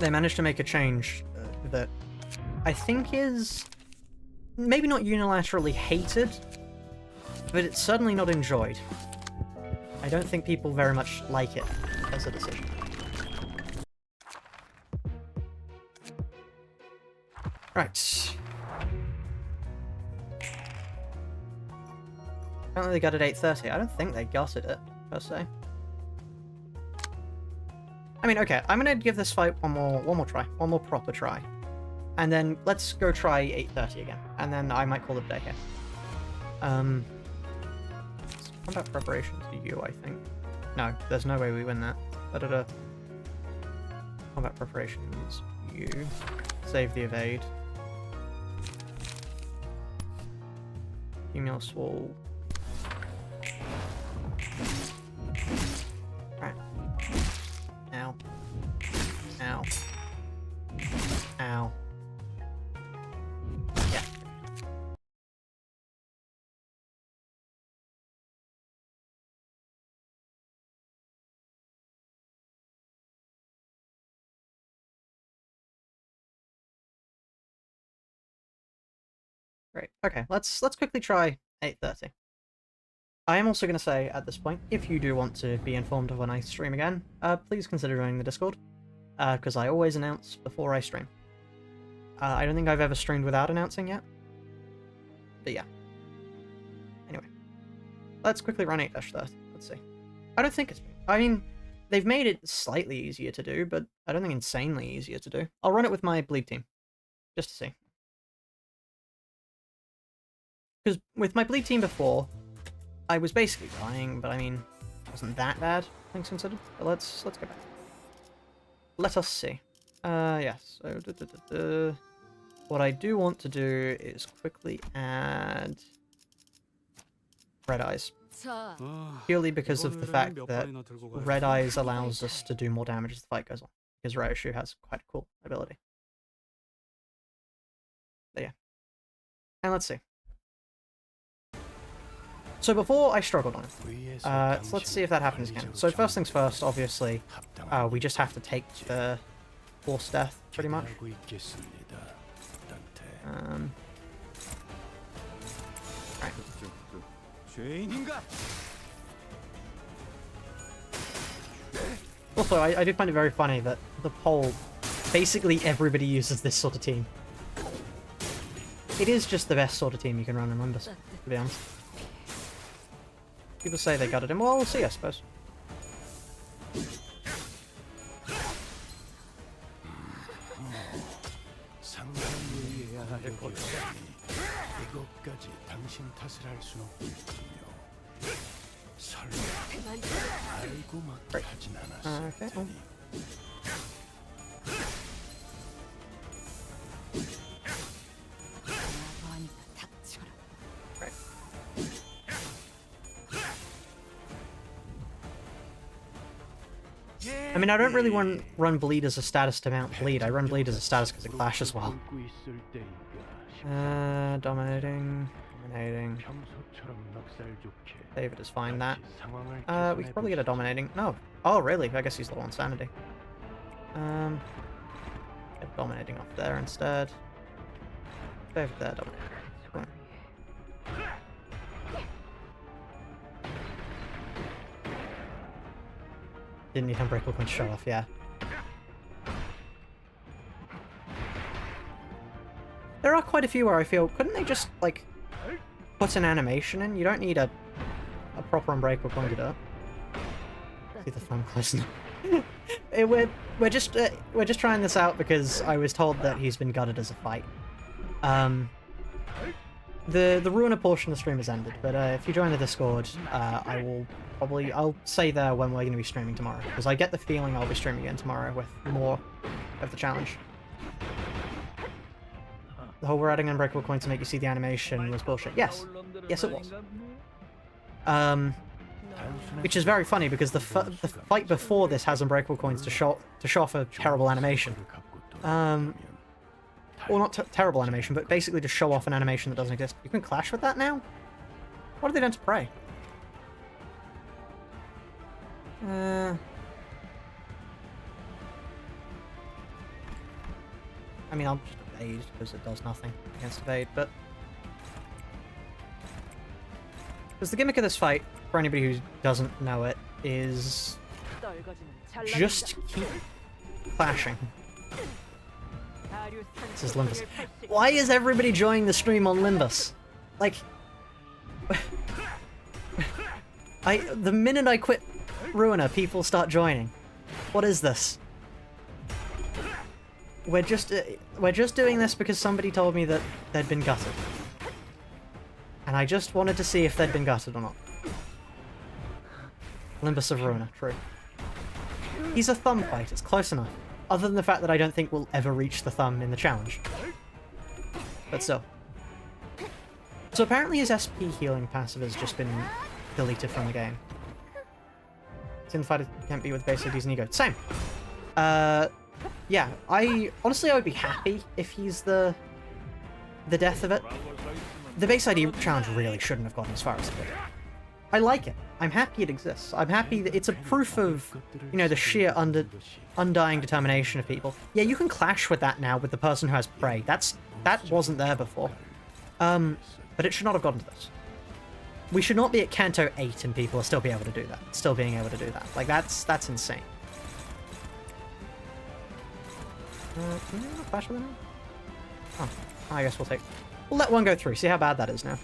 They managed to make a change that I think is maybe not unilaterally hated, but it's certainly not enjoyed. I don't think people very much like it as a decision. Right. Apparently they got it at 8:30. I don't think they got it, per se. I mean, okay, I'm gonna give this fight one more try. One more proper try. And then let's go try 8:30 again. And then I might call it a day here. Combat preparations to you, I think. No, there's no way we win that. Da-da-da. Combat preparations, you. Save the evade. Female swole. Right. Ow. Ow. Ow. Yeah. Great. Okay, let's quickly try 8:30. I am also going to say at this point, if you do want to be informed of when I stream again, please consider joining the Discord, because I always announce before I stream. I don't think I've ever streamed without announcing yet, but yeah. Anyway, let's quickly run 8-30. Let's see. I don't think it's... I mean, they've made it slightly easier to do, but I don't think insanely easier to do. I'll run it with my bleed team, just to see. Because with my bleed team before, I was basically dying, but I mean, it wasn't that bad, things considered. But let's go back. Let us see. Yes. So, what I do want to do is quickly add Red Eyes. Purely because of the fact that Red Eyes allows us to do more damage as the fight goes on. Because Ryoushu has quite a cool ability. But yeah. And let's see. So before I struggled on it, so let's see if that happens again. So first things first, obviously, we just have to take the forced death, pretty much. Right. Also, I do find it very funny that the poll, basically everybody uses this sort of team. It is just the best sort of team you can run in Nimbus, to be honest. People say they got it in. Well, we'll see, I suppose. Great. Okay. Oh. I mean, I don't really run bleed as a status to mount bleed. I run bleed as a status because it clash as well. Dominating. David is fine. That. We could probably get a dominating. No. Oh, really? I guess he's low on sanity. Get dominating off there instead. Over there, dominating. Cool. Didn't need Unbreakable Coin to show off, yeah. There are quite a few where I feel, couldn't they just, like, put an animation in? You don't need a proper Unbreakable Coin to do it. See the thumb close enough. We're just trying this out because I was told that he's been gutted as a fight. The Ruina portion of the stream has ended, but if you join the Discord, I'll say there when we're going to be streaming tomorrow, because I get the feeling I'll be streaming again tomorrow with more of the challenge. The whole we're adding Unbreakable Coin to make you see the animation was bullshit. Yes. Yes, it was. Which is very funny because the fight before this has Unbreakable Coins to show off a terrible animation. Well, not terrible animation, but basically to show off an animation that doesn't exist. You can clash with that now? What have they done to Prey? I mean, I'll just evade because it does nothing against evade, but... Because the gimmick of this fight, for anybody who doesn't know it, is just keep clashing. This is Limbus. Why is everybody joining the stream on Limbus? Like... the minute I quit Ruina, people start joining. What is this? We're just doing this because somebody told me that they'd been gutted. And I just wanted to see if they'd been gutted or not. Limbus of Ruina, true. He's a thumb fight, it's close enough. Other than the fact that I don't think we'll ever reach the thumb in the challenge. But still. So apparently his SP healing passive has just been deleted from the game. It's in the fight it can't be with base IDs and ego. Same! Yeah, I would be happy if he's the death of it. The base ID challenge really shouldn't have gone as far as it did. I like it. I'm happy it exists. I'm happy that it's a proof of, you know, the sheer undying determination of people. Yeah, you can clash with that now with the person who has Prey. That wasn't there before. But it should not have gotten to this. We should not be at Kanto 8 and people are still being able to do that. Still being able to do that. Like, that's insane. Can we not clash with him? Oh, I guess we'll let one go through. See how bad that is now.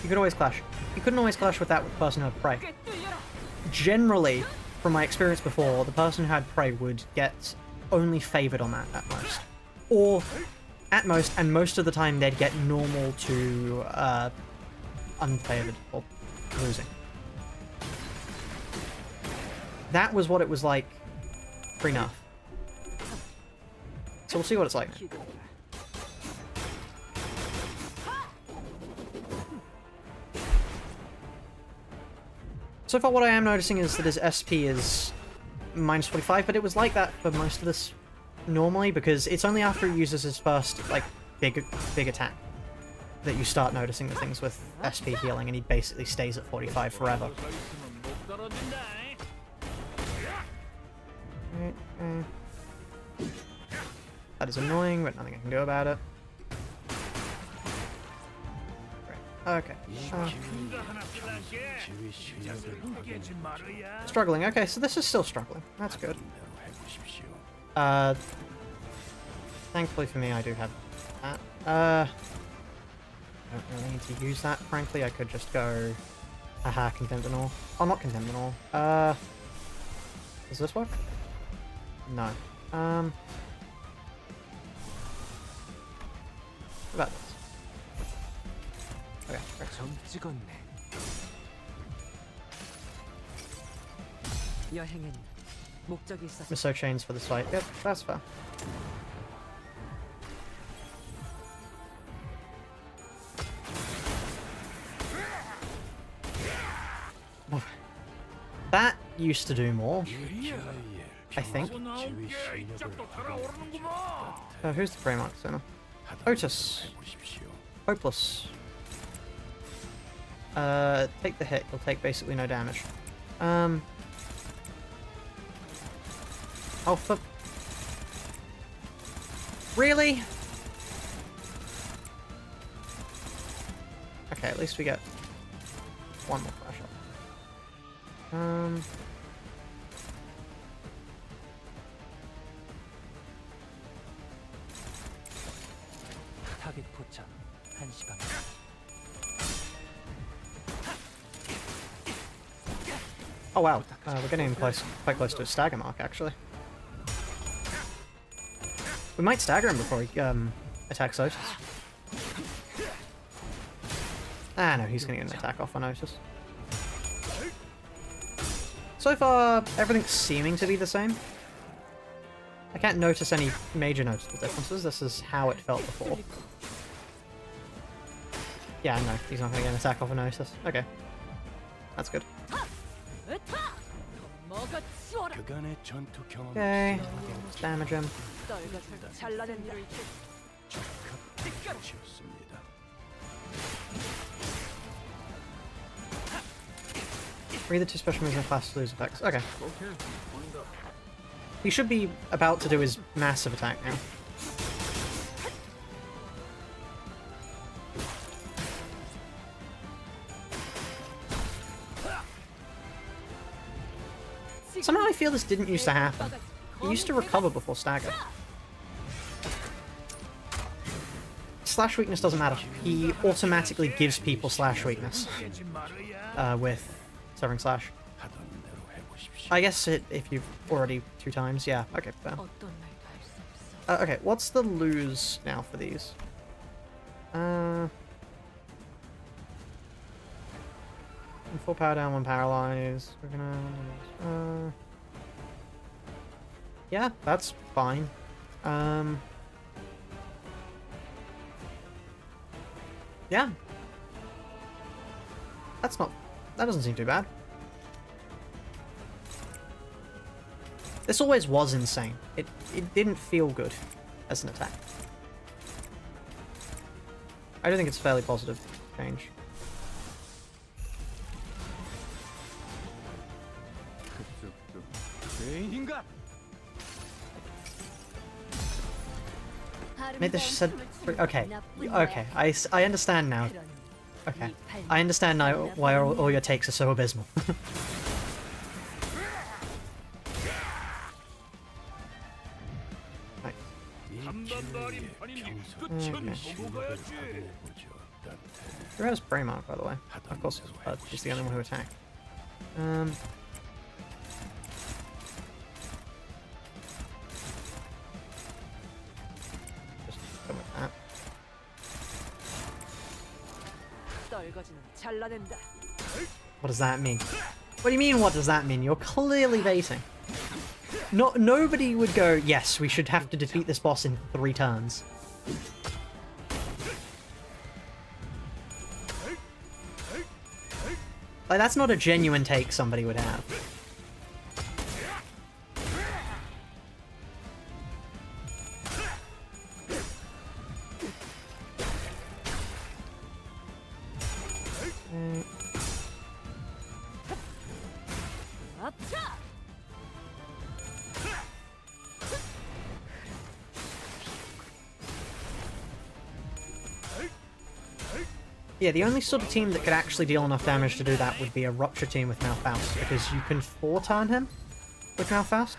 You could always clash. You couldn't always clash with that with the person who had Prey. Generally, from my experience before, the person who had Prey would get only favored on that at most. Or, at most, and most of the time they'd get normal to unfavored, or losing. That was what it was like pre-nerf. So we'll see what it's like now. So far what I am noticing is that his SP is minus 45, but it was like that for most of this normally, because it's only after he uses his first, like, big attack that you start noticing the things with SP healing, and he basically stays at 45 forever. That is annoying, but nothing I can do about it. Okay. Struggling. Okay, so this is still struggling. That's good. Thankfully for me, I do have that. I don't really need to use that, frankly. I could just go... Haha, Contempt and all. Oh, not Contempt and all. Does this work? No. What about this? Okay, great. Miso chains for this fight. Yep, that's fair. That used to do more, I think. Who's the Prey Mark Center? Otis. Hopeless. Take the hit. You'll take basically no damage. Oh, for Really? Okay, at least we get one more flash up. 타겟 포착 1시 반. Oh wow, we're getting close, quite close to a stagger mark, actually. We might stagger him before he attacks Otis. Ah no, he's gonna get an attack off on Otis. So far, everything's seeming to be the same. I can't notice any major noticeable differences. This is how it felt before. Yeah, no, he's not gonna get an attack off on Otis. Okay. That's good. 그간의 전투 경험. Okay, let's damage him. Read the two special moves in class to lose effects. Okay. He should be about to do his massive attack now. Somehow I feel this didn't used to happen. He used to recover before stagger. Slash weakness doesn't matter. He automatically gives people slash weakness with Severing Slash. I guess if you've already 2 times, yeah. Okay, fair. Okay, what's the lose now for these? 4 power down, 1 paralyze. We're gonna... yeah, that's fine. Yeah. That's not... that doesn't seem too bad. This always was insane. It didn't feel good as an attack. I don't think it's a fairly positive change. Made this said... okay. Okay, I understand now. Okay. I understand now why all your takes are so abysmal. Where is Braymark, by the way? Of course, she's the only one who attacked. Just go with that. What does that mean? What do you mean, what does that mean? You're clearly baiting. Nobody would go, yes, we should have to defeat this boss in 3 turns. Like, that's not a genuine take somebody would have. Yeah, the only sort of team that could actually deal enough damage to do that would be a Rupture team with Malfaust, because you can 4-turn him with Malfaust.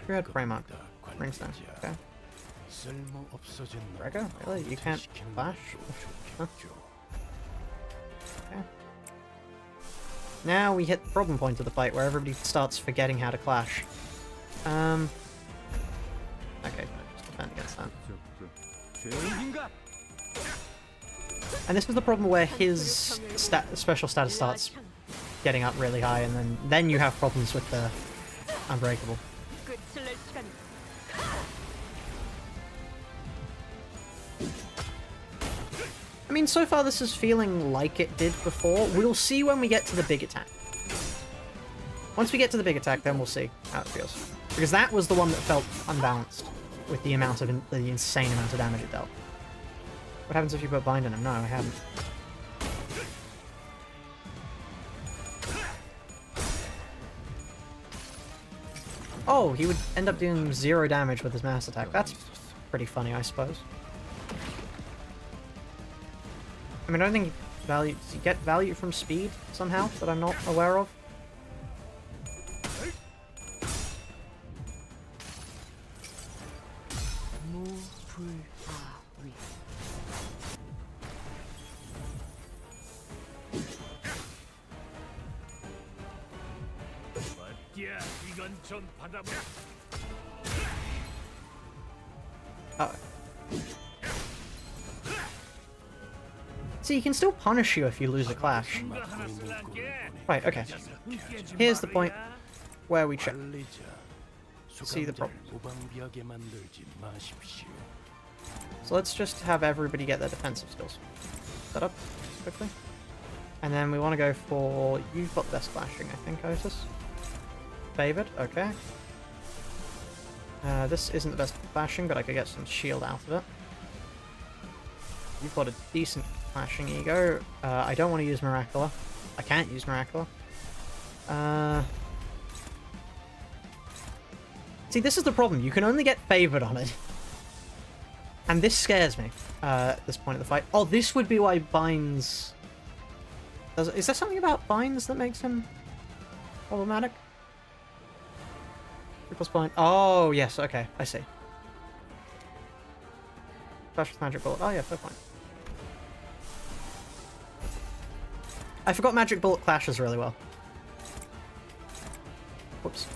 Who had Braymark? Ringstone. Okay. Gregor? Really? You can't flash? Huh? Okay. Now we hit the problem point of the fight, where everybody starts forgetting how to clash. Okay, just defend against that. And this was the problem where his special status starts getting up really high, and then you have problems with the Unbreakable. I mean, so far this is feeling like it did before. We'll see when we get to the big attack. Once we get to the big attack, then we'll see how it feels. Because that was the one that felt unbalanced with the amount of the insane amount of damage it dealt. What happens if you put bind in him? No, I haven't. Oh, he would end up doing 0 damage with his mass attack. That's pretty funny, I suppose. I mean, I don't think value... Does he get value from speed somehow that I'm not aware of? Oh. See, he can still punish you if you lose a clash. Right, okay. Here's the point where we check. See the problem. So let's just have everybody get their defensive skills set up quickly. And then we want to go for... You've got best clashing, I think, Otis. Favored, okay. This isn't the best clashing, but I could get some shield out of it. You've got a decent clashing ego. I don't want to use Miracula. I can't use Miracula. See, this is the problem. You can only get favored on it. And this scares me at this point of the fight. Oh, this would be why binds... Is there something about binds that makes him problematic? Plus bind. Oh, yes, okay. I see. Flash with magic bullet. Oh, yeah, fair point. I forgot magic bullet clashes really well. Whoops.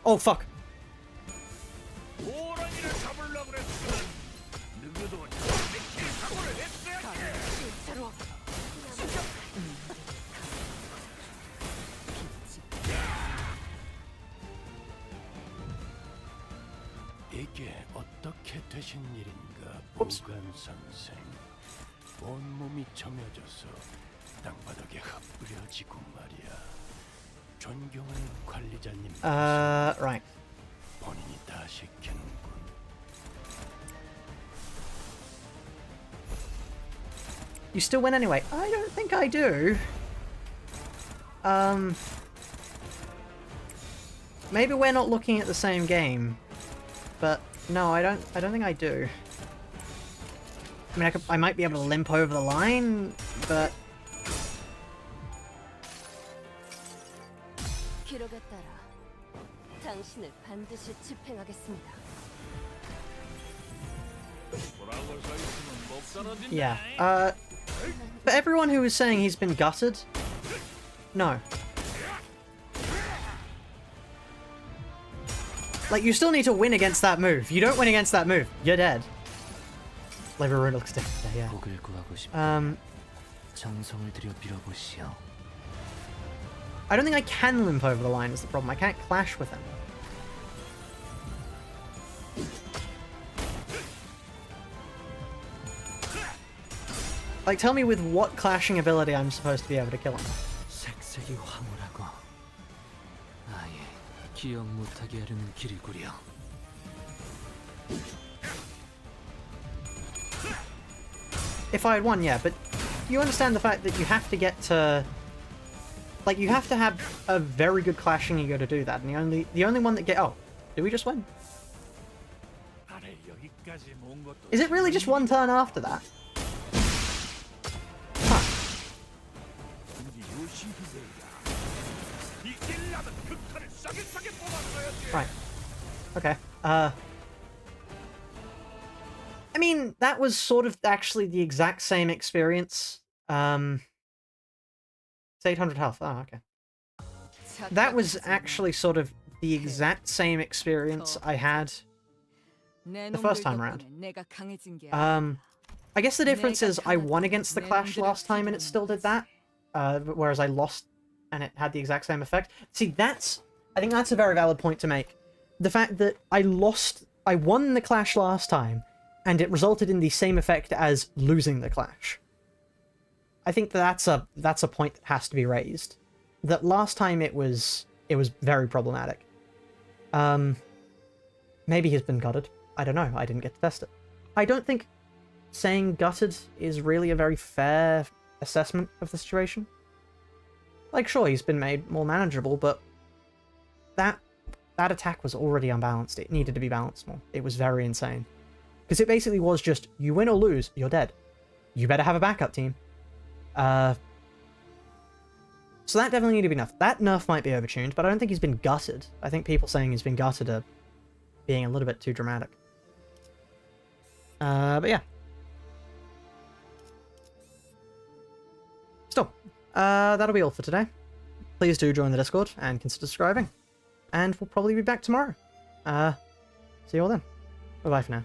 Oh, fuck. 이게 어떻게 되신 일인가, Oops. 보관 선생. 온몸이 점여져서 땅바닥에 흩뿌려지고 말이야. 존경하는 관리자님. Right. 본인이 다 시키는군. You still win anyway. I don't think I do. Maybe we're not looking at the same game. But no, I don't think I do. I mean, I might be able to limp over the line, but 기록에 따라 당신을 반드시 집행하겠습니다. yeah. For everyone who is saying he's been gutted, no. Like, you still need to win against that move. You don't win against that move, you're dead. Library of Ruina looks different there, yeah. 복을 구하고 싶다. 정성을 들여 빌어보시오. I don't think I can limp over the line is the problem. I can't clash with him. Like, tell me with what clashing ability I'm supposed to be able to kill him. 색색이 황홀하고 아예 기억 못하게 하려는 길이구려. If I had won, yeah, but you understand the fact that you have to get to... Like, you have to have a very good clashing ego to do that, and the only one that get... Oh, did we just win? Is it really just one turn after that? Huh. Right. Okay. I mean, that was sort of actually the exact same experience. It's 800 health. Oh, okay. That was actually sort of the exact same experience I had the first time around. I guess the difference is I won against the Clash last time and it still did that, whereas I lost and it had the exact same effect. See, I think that's a very valid point to make. The fact that I won the Clash last time, and it resulted in the same effect as losing the Clash. I think that's a point that has to be raised. That last time it was very problematic. Maybe he's been gutted. I don't know. I didn't get to test it. I don't think saying gutted is really a very fair assessment of the situation. Like, sure, he's been made more manageable, but that attack was already unbalanced. It needed to be balanced more. It was very insane. Because it basically was just, you win or lose, you're dead. You better have a backup team. So that definitely needed to be nerfed. That nerf might be overtuned, but I don't think he's been gutted. I think people saying he's been gutted are being a little bit too dramatic. But yeah. Still, that'll be all for today. Please do join the Discord and consider subscribing. And we'll probably be back tomorrow. See you all then. Bye-bye for now.